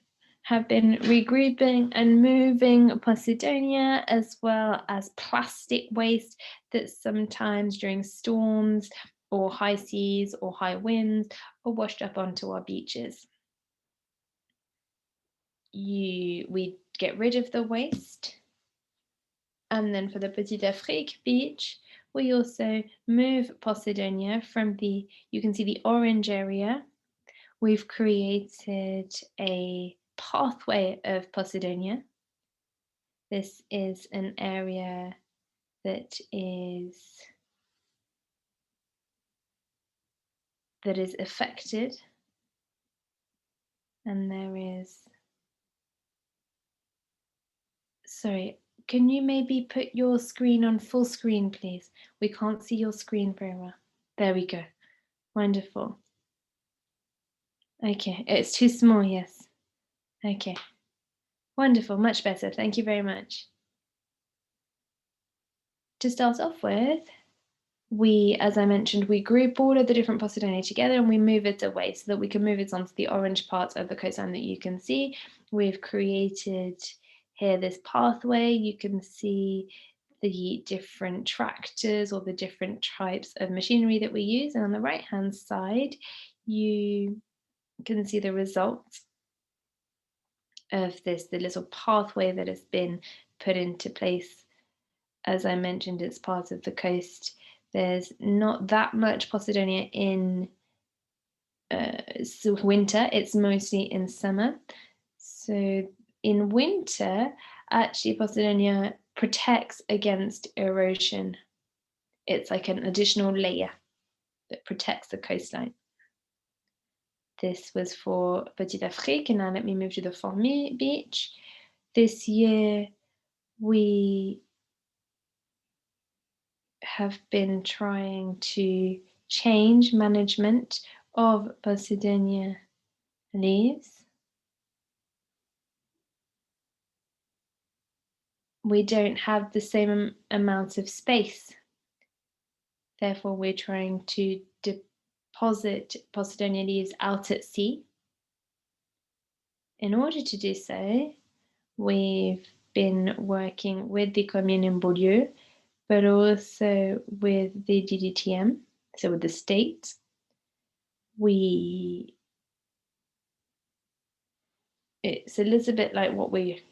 have been regrouping and moving Posidonia as well as plastic waste that sometimes during storms or high seas or high winds are washed up onto our beaches. We get rid of the waste. And then for the Petite Afrique beach, We also move Posidonia from you can see the orange area. We've created a pathway of Posidonia. This is an area that is affected, and there is, sorry, can you maybe put your screen on full screen, please? We can't see your screen very well. There we go. Wonderful. Okay, it's too small, yes. Okay. Wonderful, much better. Thank you very much. To start off with, as I mentioned, we group all of the different Posidonia together and we move it away so that we can move it onto the orange part of the coastline that you can see. We've created here this pathway. You can see the different tractors or the different types of machinery that we use. And on the right-hand side, you can see the results of this, the little pathway that has been put into place. As I mentioned, it's part of the coast. There's not that much Posidonia in winter, it's mostly in summer. So in winter, actually Posidonia protects against erosion. It's like an additional layer that protects the coastline. This was for Petite Afrique, and now let me move to the Formie beach. This year we have been trying to change management of Posidonia leaves. We don't have the same amount of space. Therefore, we're trying to deposit Posidonia leaves out at sea. In order to do so, we've been working with the commune in Beaulieu, but also with the DDTM, so with the state. It's a little bit like what we've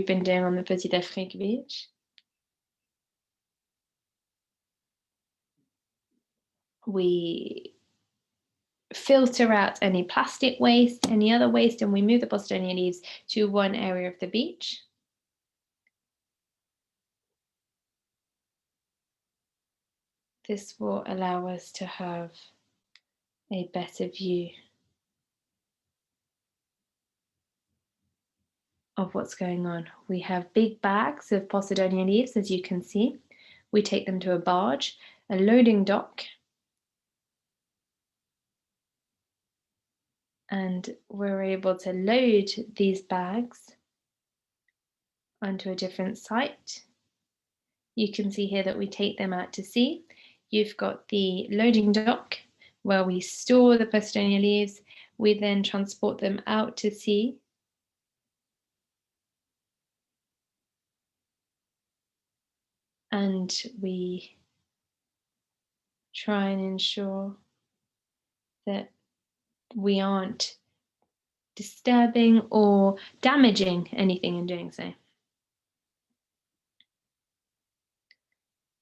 been doing on the Petite Afrique beach. We filter out any plastic waste, any other waste, and we move the Posidonia leaves to one area of the beach. This will allow us to have a better view of what's going on. We have big bags of Posidonia leaves, as you can see. We take them to a barge, a loading dock, and we're able to load these bags onto a different site. You can see here that we take them out to sea. You've got the loading dock where we store the Posidonia leaves. We then transport them out to sea. And we try and ensure that we aren't disturbing or damaging anything in doing so.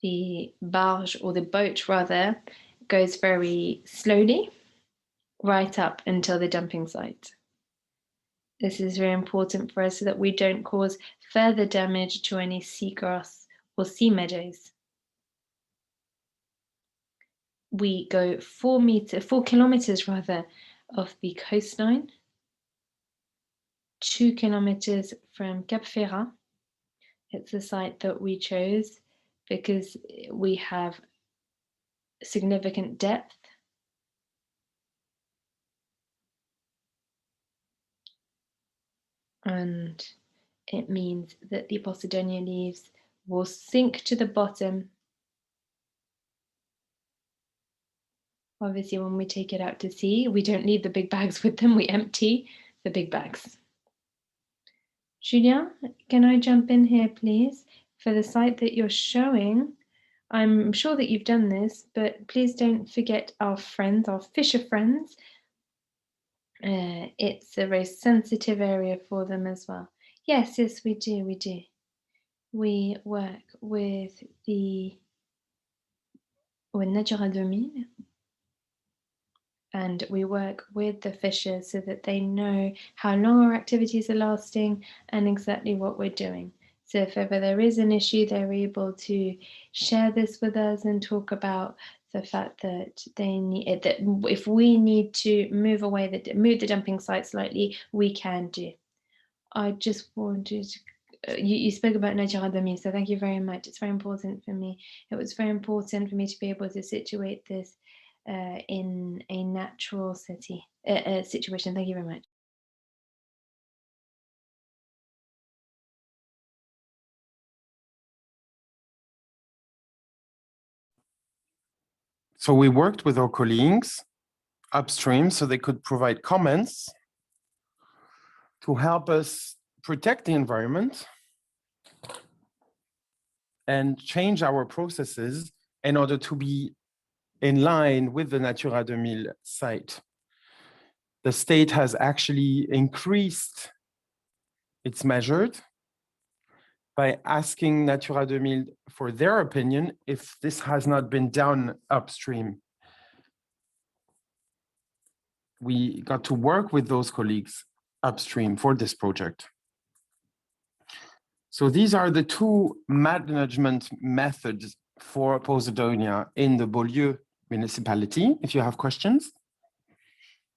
The barge, or the boat rather, goes very slowly right up until the dumping site. This is very important for us so that we don't cause further damage to any seagrass or sea meadows. We go 4 kilometers rather of the coastline, 2 kilometers from Cap Ferrat. It's the site that we chose because we have significant depth. And it means that the Posidonia leaves will sink to the bottom. Obviously, when we take it out to sea, we don't leave the big bags with them, we empty the big bags. Julien, can I jump in here, please? For the site that you're showing, I'm sure that you've done this, but please don't forget our friends, our fisher friends. It's a very sensitive area for them as well. Yes, we do. We work with the with Natura 2000, and we work with the fishers so that they know how long our activities are lasting and exactly what we're doing. So if ever there is an issue, they're able to share this with us and talk about the fact that they need that if we need to move the dumping site slightly, we can do. I just wanted you spoke about Natura 2000, so thank you very much. It's very important for me. It was very important for me to be able to situate this in a natural situation. Thank you very much. So we worked with our colleagues upstream so they could provide comments to help us protect the environment and change our processes in order to be in line with the Natura 2000 site. The state has actually increased its measures by asking Natura 2000 for their opinion if this has not been done upstream. We got to work with those colleagues upstream for this project. So these are the two management methods for Posidonia in the Beaulieu municipality. If you have questions,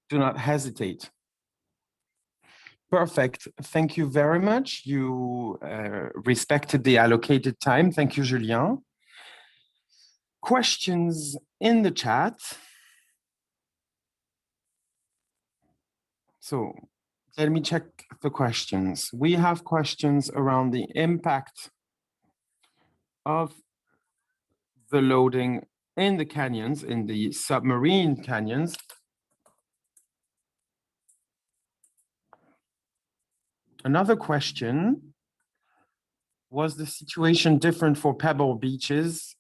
do not hesitate. Perfect. Thank you very much. You respected the allocated time. Thank you, Julien. Questions in the chat. So let me check the questions. We have questions around the impact of the loading in the canyons, in the submarine canyons. Another question, was the situation different for pebble beaches?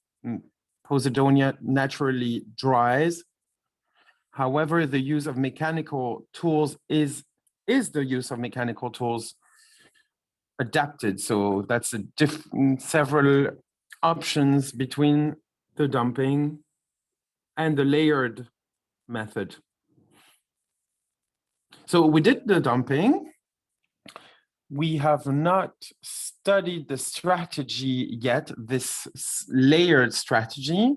Posidonia naturally dries. However, the use of mechanical tools is the use of mechanical tools adapted. So that's several options between the dumping and the layered method. So we did the dumping. We have not studied the strategy yet, this layered strategy.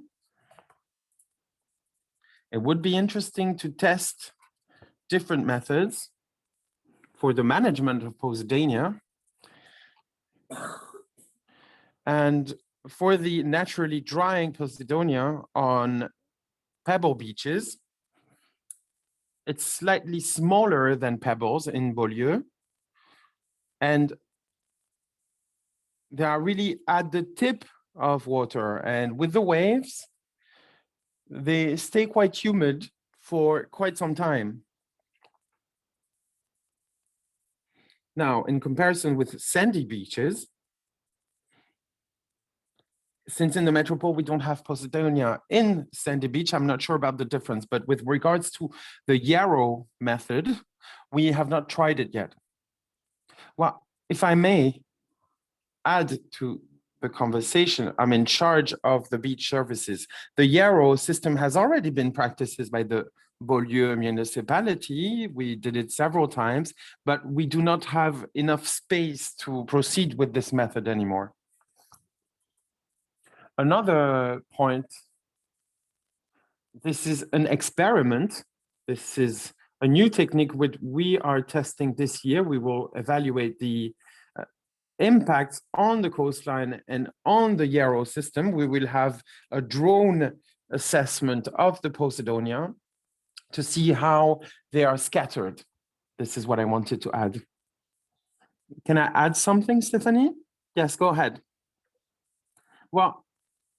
It would be interesting to test different methods for the management of Posidonia. And for the naturally drying Posidonia on pebble beaches, it's slightly smaller than pebbles in Beaulieu. And they are really at the tip of water. And with the waves, they stay quite humid for quite some time. Now, in comparison with sandy beaches, since in the metropole we don't have Posidonia in sandy beach, I'm not sure about the difference, but with regards to the yarrow method, we have not tried it yet. Well, if I may add to the conversation, I'm in charge of the beach services. The yarrow system has already been practiced by the Beaulieu municipality. We did it several times, but we do not have enough space to proceed with this method anymore. Another point, this is an experiment. This is a new technique which we are testing this year. We will evaluate the impacts on the coastline and on the yarrow system. We will have a drone assessment of the Posidonia to see how they are scattered. This is what I wanted to add. Can I add something, Stephanie? Yes, go ahead. Well,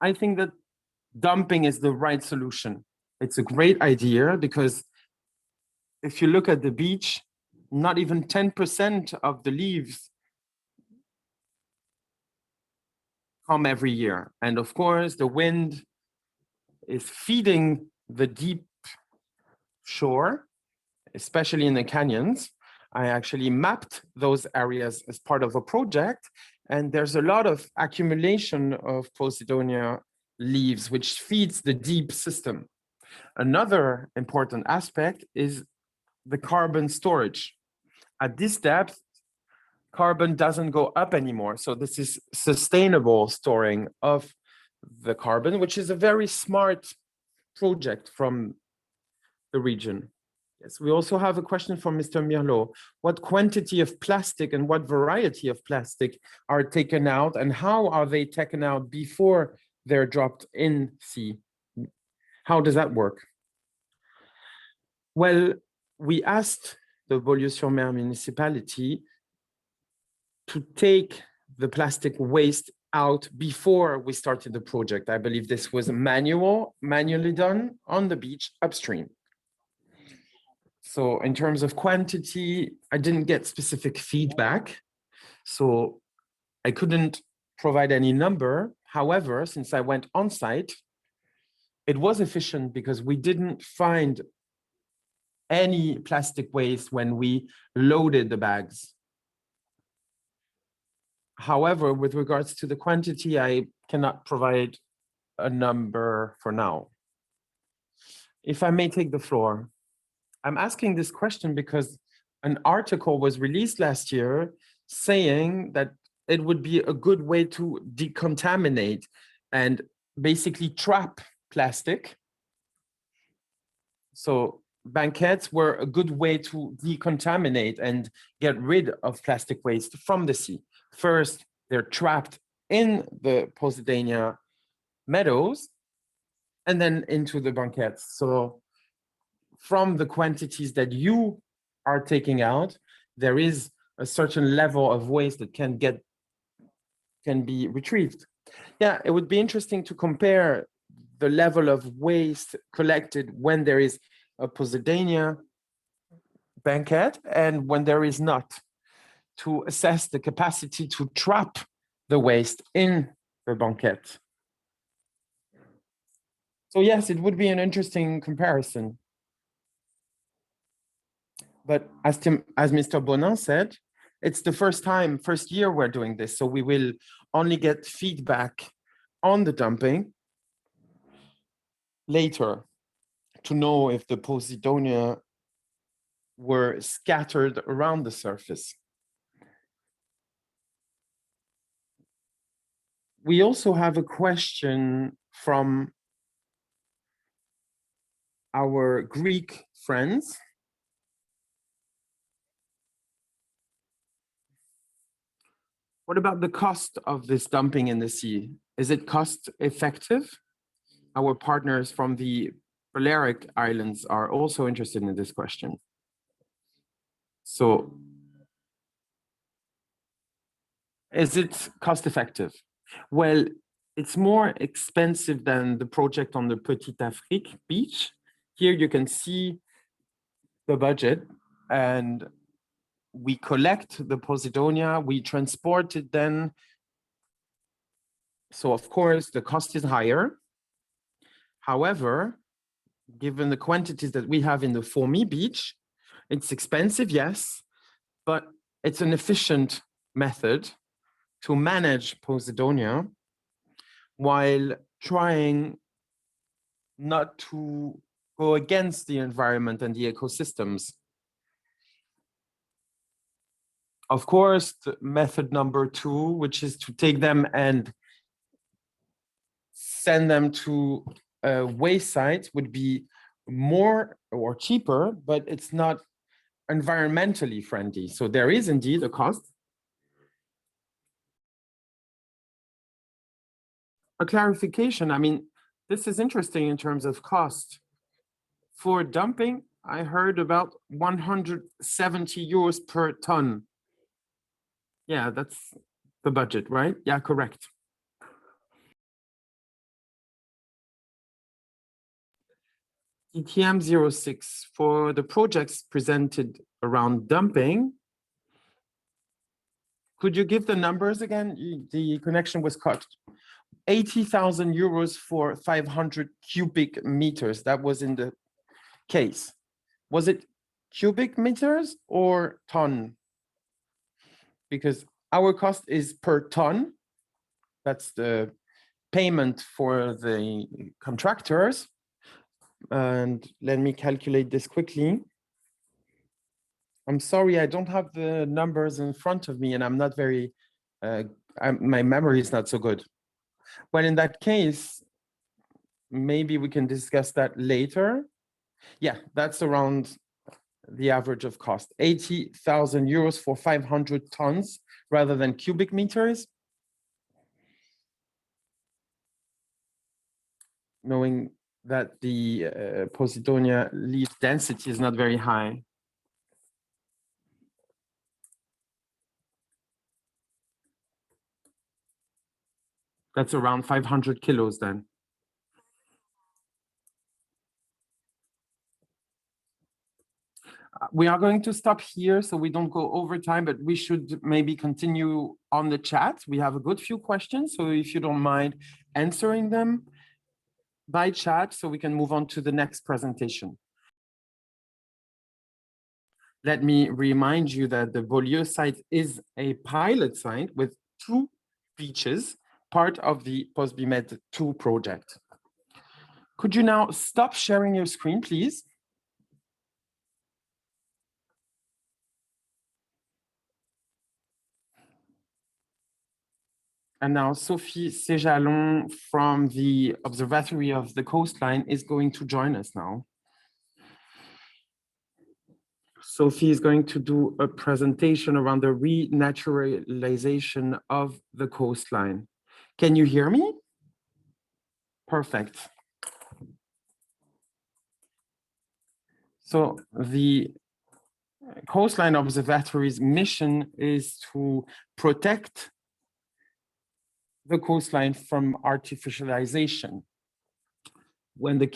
I think that dumping is the right solution. It's a great idea because if you look at the beach, not even 10% of the leaves come every year. And of course, the wind is feeding the deep shore, especially in the canyons. I actually mapped those areas as part of a project, and there's a lot of accumulation of Posidonia leaves, which feeds the deep system. Another important aspect is the carbon storage. At this depth, carbon doesn't go up anymore. So this is sustainable storing of the carbon, which is a very smart project from the region. Yes, we also have a question from Mr. Mirlo. What quantity of plastic and what variety of plastic are taken out, and how are they taken out before they're dropped in sea? How does that work? Well, we asked the Beaulieu-sur-Mer municipality to take the plastic waste out before we started the project. I believe this was manually done on the beach upstream. So in terms of quantity, I didn't get specific feedback, so I couldn't provide any number. However, since I went on site, it was efficient because we didn't find any plastic waste when we loaded the bags. However, with regards to the quantity, I cannot provide a number for now. If I may take the floor, I'm asking this question because an article was released last year saying that it would be a good way to decontaminate and basically trap plastic. So banquettes were a good way to decontaminate and get rid of plastic waste from the sea. First, they're trapped in the Posidonia meadows and then into the banquettes. So from the quantities that you are taking out, there is a certain level of waste that can be retrieved. Yeah, it would be interesting to compare the level of waste collected when there is a Posidonia banquette and when there is not, to assess the capacity to trap the waste in the banquette. So yes, it would be an interesting comparison. But as Mr. Bonin said, it's the first year we're doing this, so we will only get feedback on the dumping later to know if the Posidonia were scattered around the surface. We also have a question from our Greek friends. What about the cost of this dumping in the sea? Is it cost effective? Our partners from the Balearic Islands are also interested in this question. So, is it cost effective? Well, it's more expensive than the project on the Petite Afrique beach. Here you can see the budget, and we collect the Posidonia, we transport it then. So of course the cost is higher. However, given the quantities that we have in the Fourmi beach, it's expensive, yes, but it's an efficient method to manage Posidonia while trying not to go against the environment and the ecosystems. Of course, the method number 2, which is to take them and send them to a waste site, would be more or cheaper, but it's not environmentally friendly. So there is indeed a cost. A clarification, I mean, this is interesting in terms of cost. For dumping, I heard about 170 euros per ton. Yeah, that's the budget, right? Yeah, correct. DTM 06, for the projects presented around dumping, could you give the numbers again? The connection was cut. 80,000 euros for 500 cubic meters. That was in the case. Was it cubic meters or ton? Because our cost is per ton. That's the payment for the contractors. And let me calculate this quickly. I'm sorry, I don't have the numbers in front of me and I'm not very, my memory is not so good. Well, in that case, maybe we can discuss that later. Yeah, that's around the average of cost, 80,000 euros for 500 tons rather than cubic meters. Knowing that the Posidonia leaf density is not very high. That's around 500 kilos then. We are going to stop here so we don't go over time, but we should maybe continue on the chat. We have a good few questions, so if you don't mind answering them by chat so we can move on to the next presentation. Let me remind you that the Beaulieu site is a pilot site with 2 beaches, part of the POSBIMED 2 project. Could you now stop sharing your screen, please? And now Sophie Sejalon from the Observatory of the Coastline is going to join us now. Sophie is going to do a presentation around the re-naturalization of the coastline. Can you hear me? Perfect. So the Coastline Observatory's mission is to protect the coastline from artificialization. When the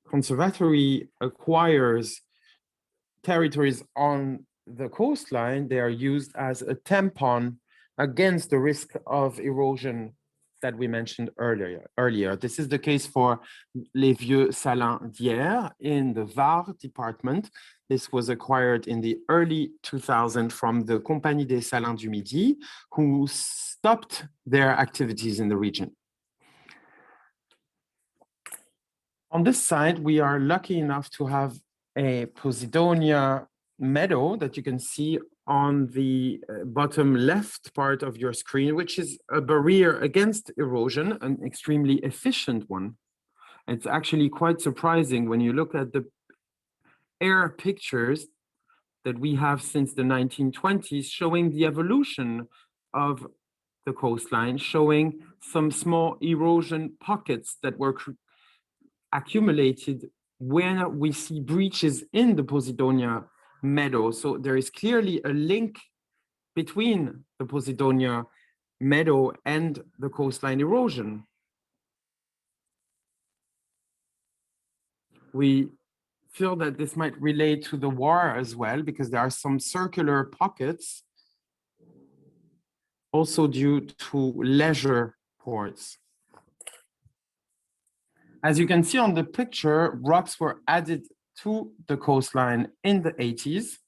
conservatory acquires territories on the coastline, they are used as a tampon against the risk of erosion that we mentioned earlier. This is the case for Les Vieux Salins d'Hyères in the Var department. This was acquired in the early 2000s from the Compagnie des Salins du Midi, who stopped their activities in the region. On this side, we are lucky enough to have a Posidonia meadow that you can see on the bottom left part of your screen, which is a barrier against erosion, an extremely efficient one. It's actually quite surprising when you look at the air pictures that we have since the 1920s, showing the evolution of the coastline, showing some small erosion pockets that were accumulated when we see breaches in the Posidonia meadow. So there is clearly a link between the Posidonia meadow and the coastline erosion. We feel that this might relate to the war as well, because there are some circular pockets also due to leisure ports. As you can see on the picture, rocks were added to the coastline in the 80s.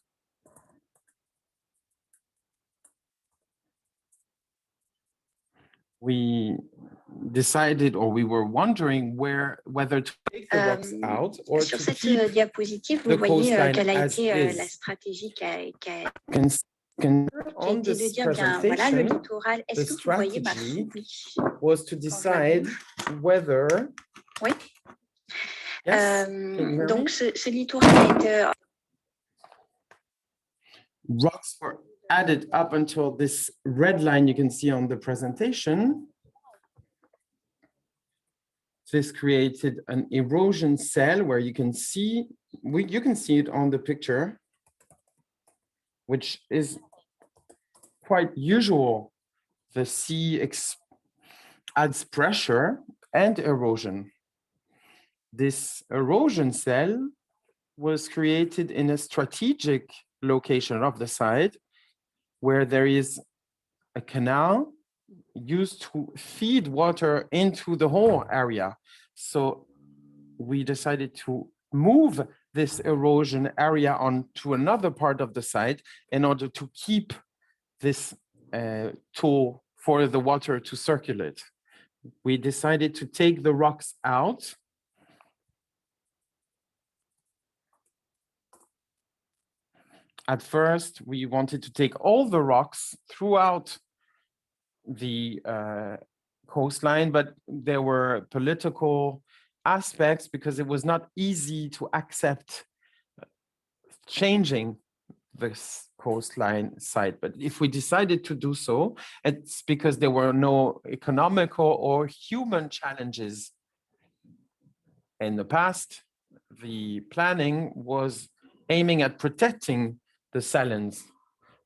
We decided, or we were wondering whether to take the rocks out or sur to cette keep diapositive, vous the voyez coastline quelle a as été is. la stratégie qui a On été de this dire, bien, voilà, le presentation, littoral, the est-ce que vous voyez ma strategy souris? was to decide whether. Oui. Yes, can you hear Donc, me? ce littoral a été... Rocks were added up until this red line you can see on the presentation. This created an erosion cell where you can see, you can see it on the picture, which is quite usual. The sea adds pressure and erosion. This erosion cell was created in a strategic location of the site where there is a canal used to feed water into the whole area. So we decided to move this erosion area onto another part of the site in order to keep this tool for the water to circulate. We decided to take the rocks out. At first, we wanted to take all the rocks throughout the coastline, but there were political aspects because it was not easy to accept changing this coastline site. But if we decided to do so, it's because there were no economical or human challenges. In the past, the planning was aiming at protecting the salins,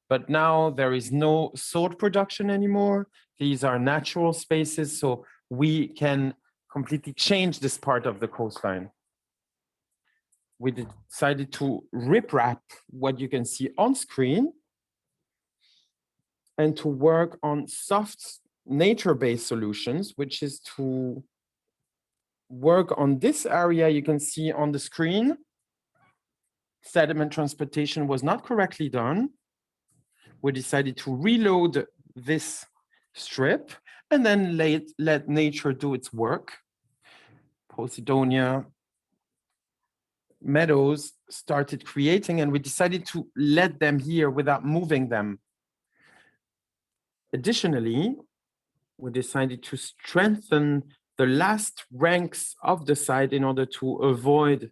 but now there is no salt production anymore. These are natural spaces, so we can completely change this part of the coastline. We decided to rip-wrap what you can see on screen and to work on soft nature-based solutions, which is to work on this area you can see on the screen. Sediment transportation was not correctly done. We decided to reload this strip and then let nature do its work. Posidonia meadows started creating, and we decided to let them here without moving them. Additionally, we decided to strengthen the last ranks of the site in order to avoid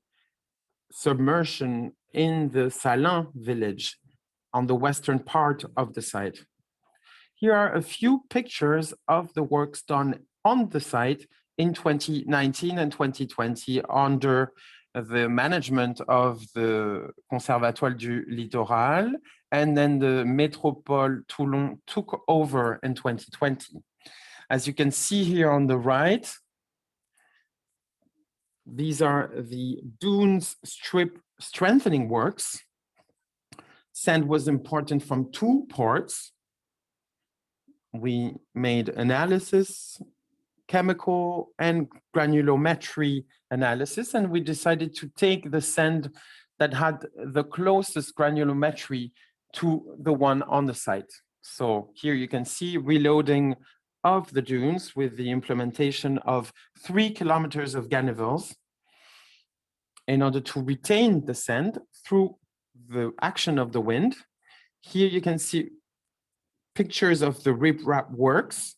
submersion in the Salin village on the western part of the site. Here are a few pictures of the works done on the site in 2019 and 2020 under the management of the Conservatoire du Littoral, and then the Métropole Toulon took over in 2020. As you can see here on the right, these are the dunes strip strengthening works. Sand was important from two parts. We made analysis, chemical and granulometry analysis, and we decided to take the sand that had the closest granulometry to the one on the site. So here you can see reloading of the dunes with the implementation of 3 kilometers of ganivels in order to retain the sand through the action of the wind. Here you can see pictures of the rip-wrap works.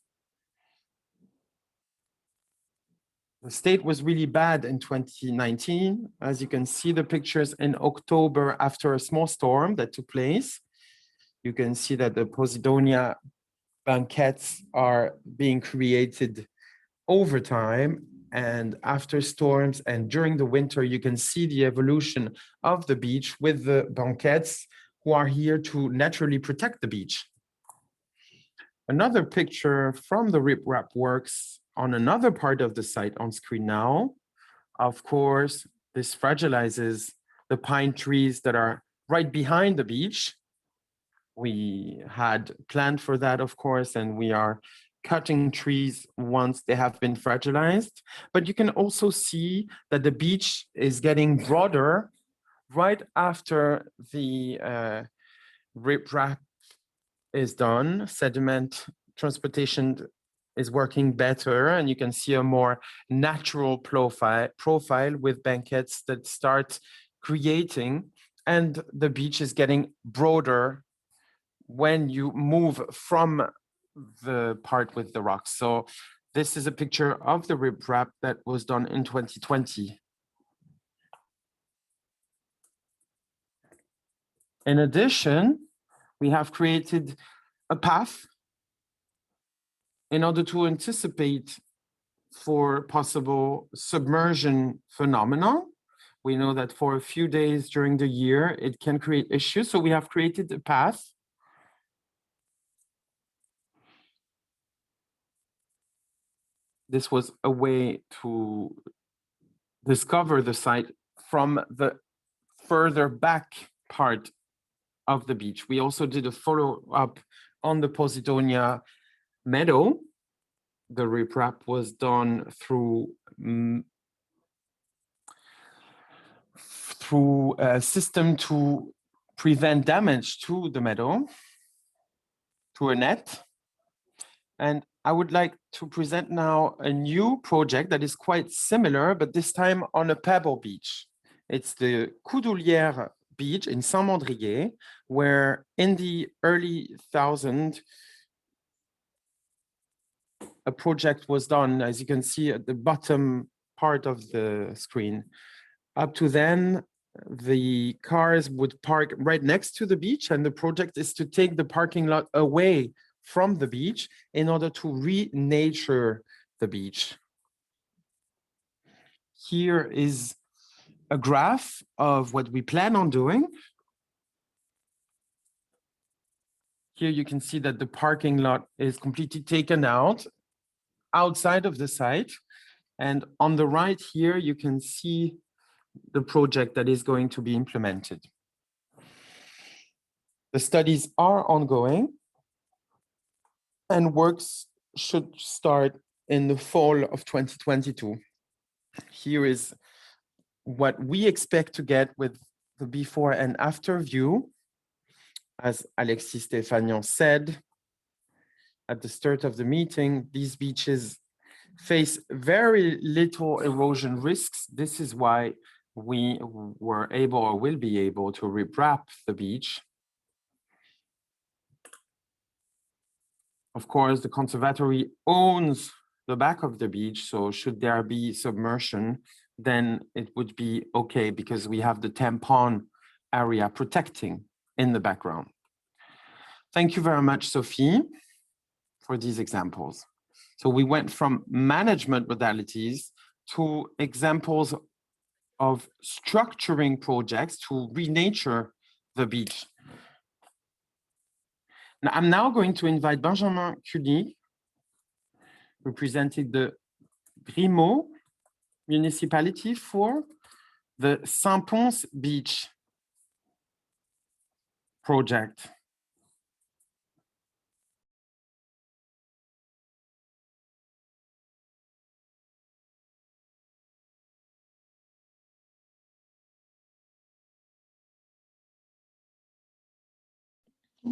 The state was really bad in 2019. As you can see the pictures in October after a small storm that took place. You can see that the Posidonia banquettes are being created over time and after storms, and during the winter, you can see the evolution of the beach with the banquettes who are here to naturally protect the beach. Another picture from the rip-wrap works on another part of the site on screen now. Of course, this fragilizes the pine trees that are right behind the beach. We had planned for that, of course, and we are cutting trees once they have been fragilized. But you can also see that the beach is getting broader right after the rip-wrap is done. Sediment transportation is working better, and you can see a more natural profile with banquettes that start creating, and the beach is getting broader when you move from the part with the rocks. So this is a picture of the rip-wrap that was done in 2020. In addition, we have created a path in order to anticipate for possible submersion phenomena. We know that for a few days during the year, it can create issues. So we have created a path. This was a way to discover the site from the further back part of the beach. We also did a follow-up on the Posidonia meadow. The rip-wrap was done through a system to prevent damage to the meadow, through a net. And I would like to present now a new project that is quite similar, but this time on a pebble beach. It's the Coudoulière beach in Saint-Mandrier, where in the early 2000s, a project was done, as you can see at the bottom part of the screen. Up to then, the cars would park right next to the beach, and the project is to take the parking lot away from the beach in order to re-nature the beach. Here is a graph of what we plan on doing. Here you can see that the parking lot is completely taken out outside of the site. And on the right here, you can see the project that is going to be implemented. The studies are ongoing and works should start in the fall of 2022. Here is what we expect to get with the before and after view. As Alexis Stéphanian said at the start of the meeting, these beaches face very little erosion risks. This is why we were able or will be able to rewrap the beach. Of course, the conservatory owns the back of the beach, so should there be submersion, then it would be okay because we have the tampon area protecting in the background. Thank you very much, Sophie, for these examples. So we went from management modalities to examples of structuring projects to renature the beach. Now, I'm now going to invite Benjamin Cully, representing the Grimaud municipality, for the Saint-Pons Beach project.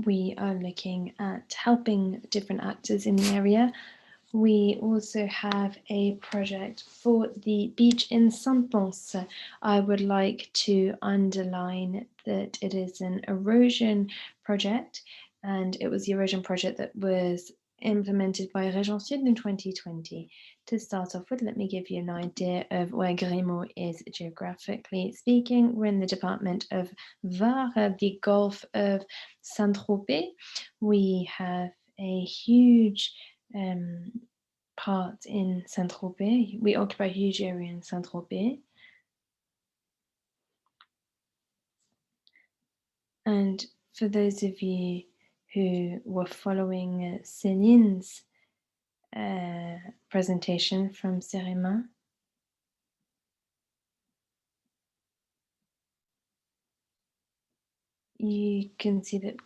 We are looking at helping different actors in the area. We also have a project for the beach in Saint-Pons. I would like to underline that it is an erosion project, and it was the erosion project that was implemented by Région Sud in 2020. To start off with, let me give you an idea of where Grimaud is geographically speaking. We're in the department of Var, the Gulf of Saint-Tropez. We have a huge part in Saint-Tropez. We occupy a huge area in Saint-Tropez. And for those of you who were following Céline's presentation from Cerema, you can see that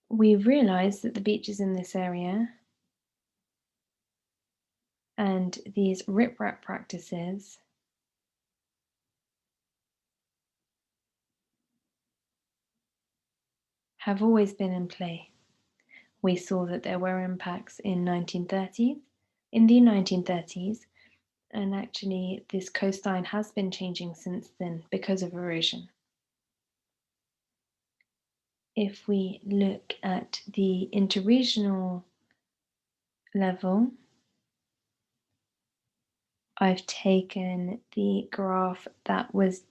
we realized that the beaches in this area and these riprap practices have always been in play. We saw that there were impacts in the 1930s, and actually this coastline has been changing since then because of erosion. If we look at the interregional level, I've taken the graph that was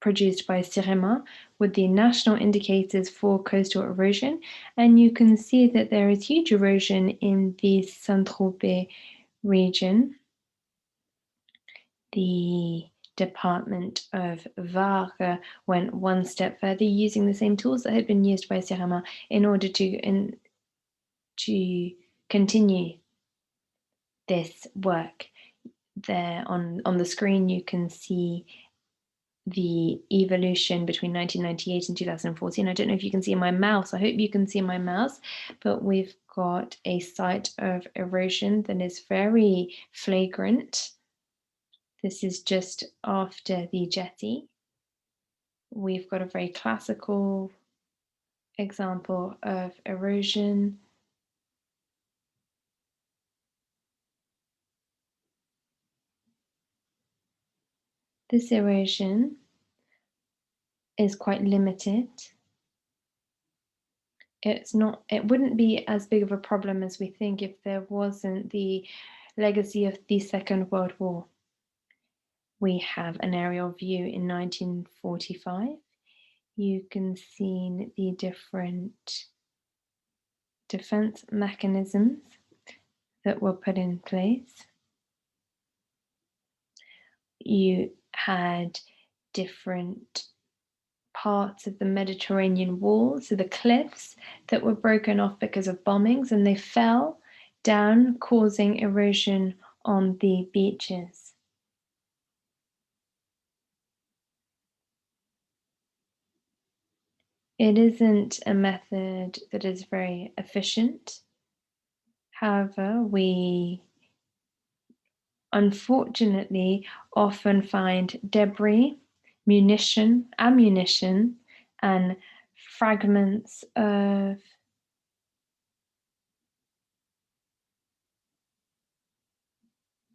produced by Cerema with the national indicators for coastal erosion, and you can see that there is huge erosion in the Saint-Tropez region. The Department of Var went one step further, using the same tools that had been used by Cerema in order to continue this work. There on the screen you can see the evolution between 1998 and 2014. I don't know if you can see my mouse. I hope you can see my mouse, but we've got a site of erosion that is very flagrant. This is just after the jetty. We've got a very classical example of erosion. This erosion is quite limited. It wouldn't be as big of a problem as we think if there wasn't the legacy of the Second World War. We have an aerial view in 1945. You can see the different defense mechanisms that were put in place. You had different parts of the Mediterranean wall, so the cliffs that were broken off because of bombings, and they fell down, causing erosion on the beaches. It isn't a method that is very efficient. However, we unfortunately often find debris, ammunition, and fragments of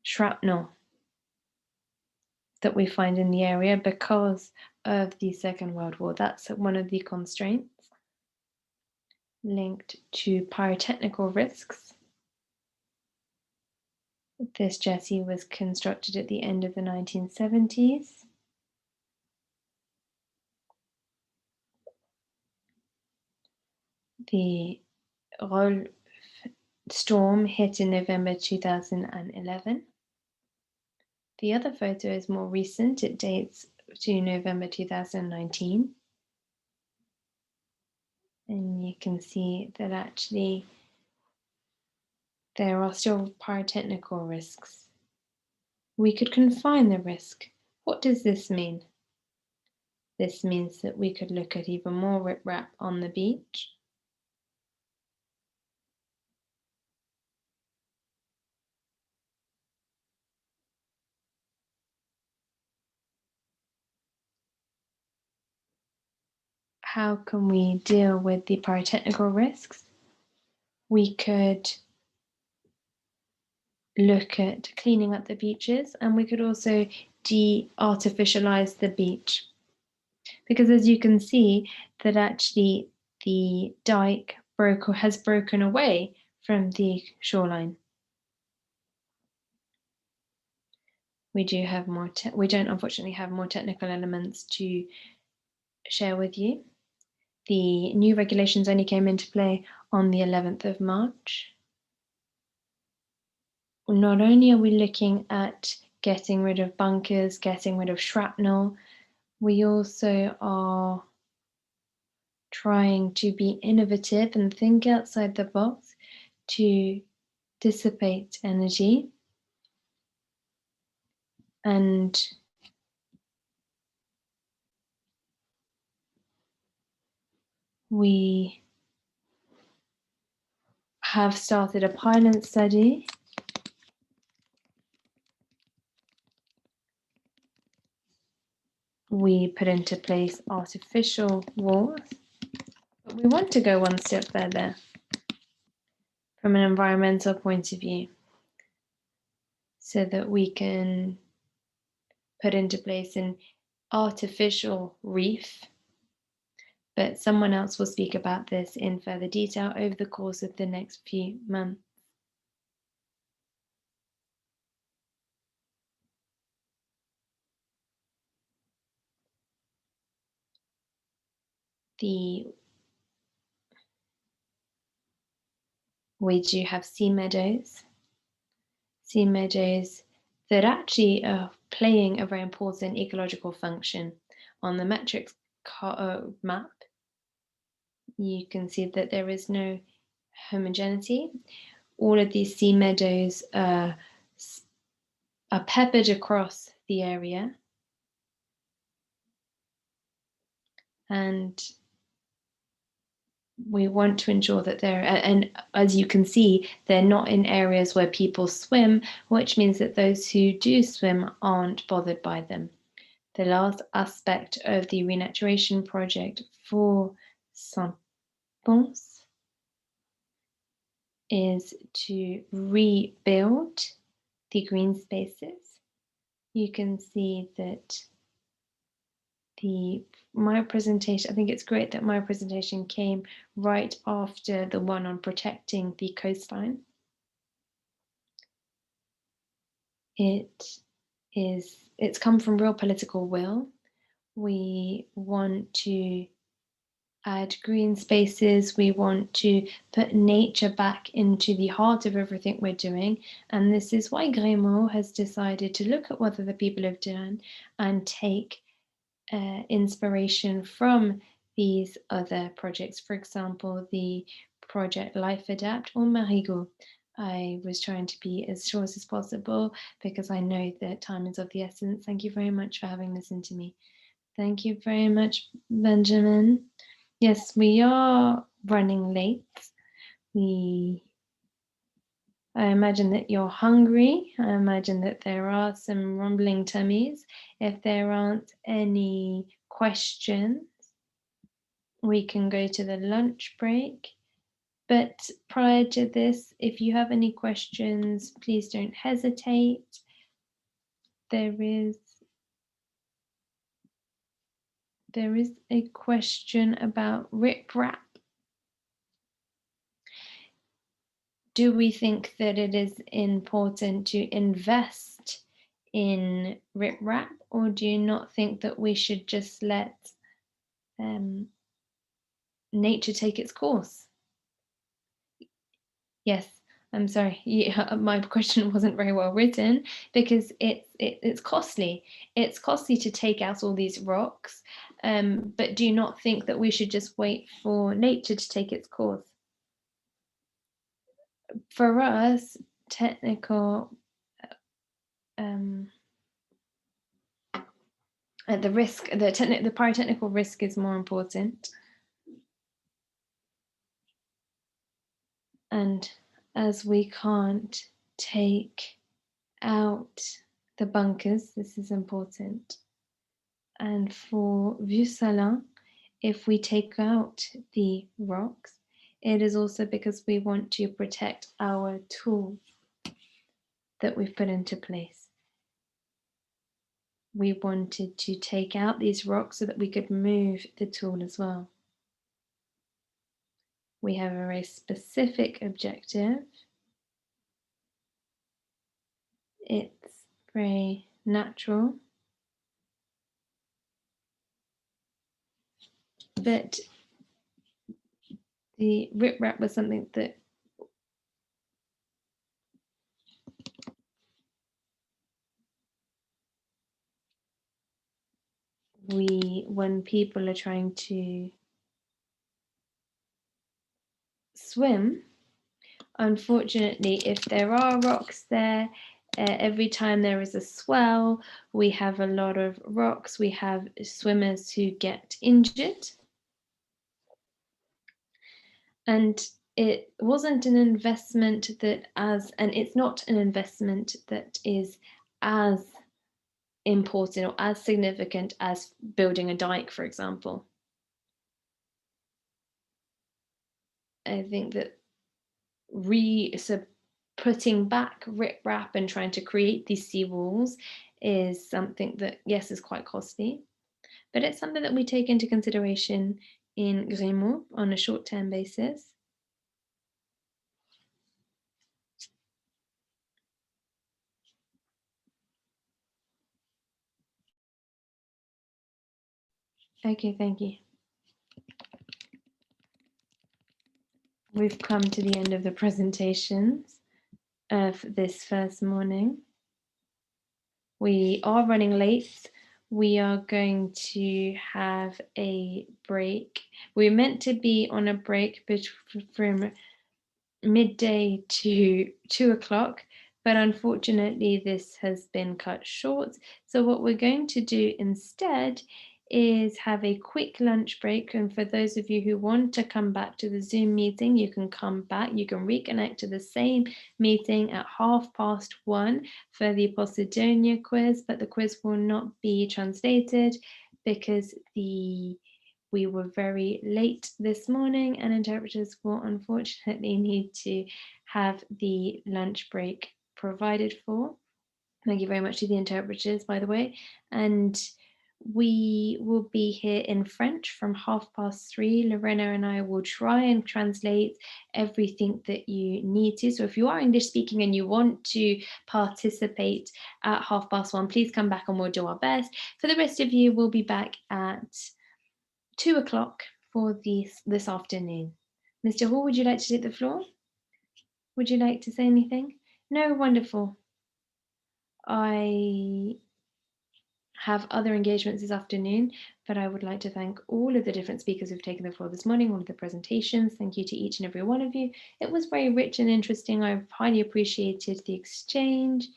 shrapnel that we find in the area because of the Second World War. That's one of the constraints linked to pyrotechnical risks. This jetty was constructed at the end of the 1970s. The Rolf storm hit in November 2011. The other photo is more recent. It dates to November 2019. And you can see that actually there are still pyrotechnical risks. We could confine the risk. What does this mean? This means that we could look at even more riprap on the beach. How can we deal with the pyrotechnical risks? We could look at cleaning up the beaches, and we could also de-artificialize the beach. Because as you can see that actually the dike has broken away from the shoreline. We don't unfortunately have more technical elements to share with you. The new regulations only came into play on the 11th of March. Not only are we looking at getting rid of bunkers, getting rid of shrapnel, we also are trying to be innovative and think outside the box to dissipate energy. And we have started a pilot study we put into place artificial walls, but we want to go one step further from an environmental point of view so that we can put into place an artificial reef, but someone else will speak about this in further detail over the course of the next few months. We do have sea meadows that actually are playing a very important ecological function. On the metrics map, you can see that there is no homogeneity. All of these sea meadows are peppered across the area, and we want to ensure that and as you can see, they're not in areas where people swim, which means that those who do swim aren't bothered by them. The last aspect of the renaturation project for response is to rebuild the green spaces. You can see that my presentation, I think it's great that my presentation came right after the one on protecting the coastline. It's come from real political will. We want to add green spaces. We want to put nature back into the heart of everything we're doing. And this is why Grimaud has decided to look at what other people have done and take inspiration from these other projects. For example, the project Life Adapt or Marigot. I was trying to be as short as possible because I know that time is of the essence. Thank you very much for having listened to me. Thank you very much, Benjamin. Yes, we are running late. I imagine that you're hungry. I imagine that there are some rumbling tummies. If there aren't any questions, we can go to the lunch break. But prior to this, if you have any questions, please don't hesitate. There is a question about riprap. Do we think that it is important to invest in riprap, or do you not think that we should just let nature take its course? Yes, I'm sorry. Yeah, my question wasn't very well written because it's costly. It's costly to take out all these rocks, but do you not think that we should just wait for nature to take its course? For us, technical, the pyrotechnical risk is more important. And as we can't take out the bunkers, this is important. And for Vieux-Salins, if we take out the rocks, it is also because we want to protect our tools that we've put into place. We wanted to take out these rocks so that we could move the tool as well. We have a very specific objective. It's very natural. But the riprap was something that when people are trying to swim, unfortunately, if there are rocks there, every time there is a swell, we have a lot of rocks, we have swimmers who get injured. And it wasn't an investment and it's not an investment that is as important or as significant as building a dike, for example. I think that putting back riprap and trying to create these seawalls is something that, yes, is quite costly, but it's something that we take into consideration in Grimaud on a short-term basis. Okay, thank you. We've come to the end of the presentations of this first morning. We are running late. We are going to have a break. We're meant to be on a break from midday to 2 o'clock, but unfortunately this has been cut short. So what we're going to do instead is have a quick lunch break, and for those of you who want to come back to the Zoom meeting, you can come back, you can reconnect to the same meeting at 1:30 for the Posidonia quiz, but the quiz will not be translated because the we were very late this morning and interpreters will unfortunately need to have the lunch break provided for. Thank you very much to the interpreters, by the way. And we will be here in French from 3:30. Lorena and I will try and translate everything that you need to. So if you are English speaking and you want to participate at 1:30, please come back and we'll do our best. For the rest of you, we'll be back at 2 o'clock for this afternoon. Mr. Hall, would you like to take the floor? Would you like to say anything? No, wonderful. I have other engagements this afternoon, but I would like to thank all of the different speakers who've taken the floor this morning, all of the presentations. Thank you to each and every one of you. It was very rich and interesting. I've highly appreciated the exchange.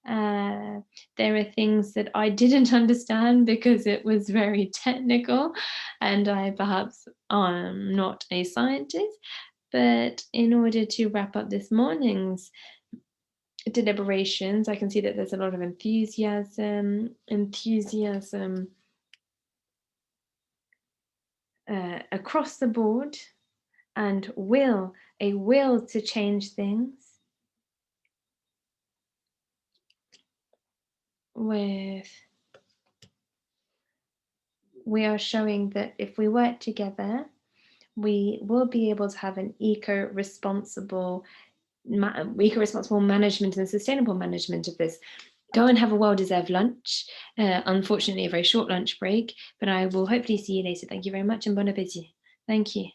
There are things that I didn't understand because it was very technical and I perhaps am not a scientist, but in order to wrap up this morning's deliberations, I can see that there's a lot of enthusiasm across the board and a will to change things. We are showing that if we work together, we will be able to have an eco-responsible management and sustainable management of this. Go and have a well-deserved lunch. Unfortunately, a very short lunch break, but I will hopefully see you later. Thank you very much and bon appétit. Thank you.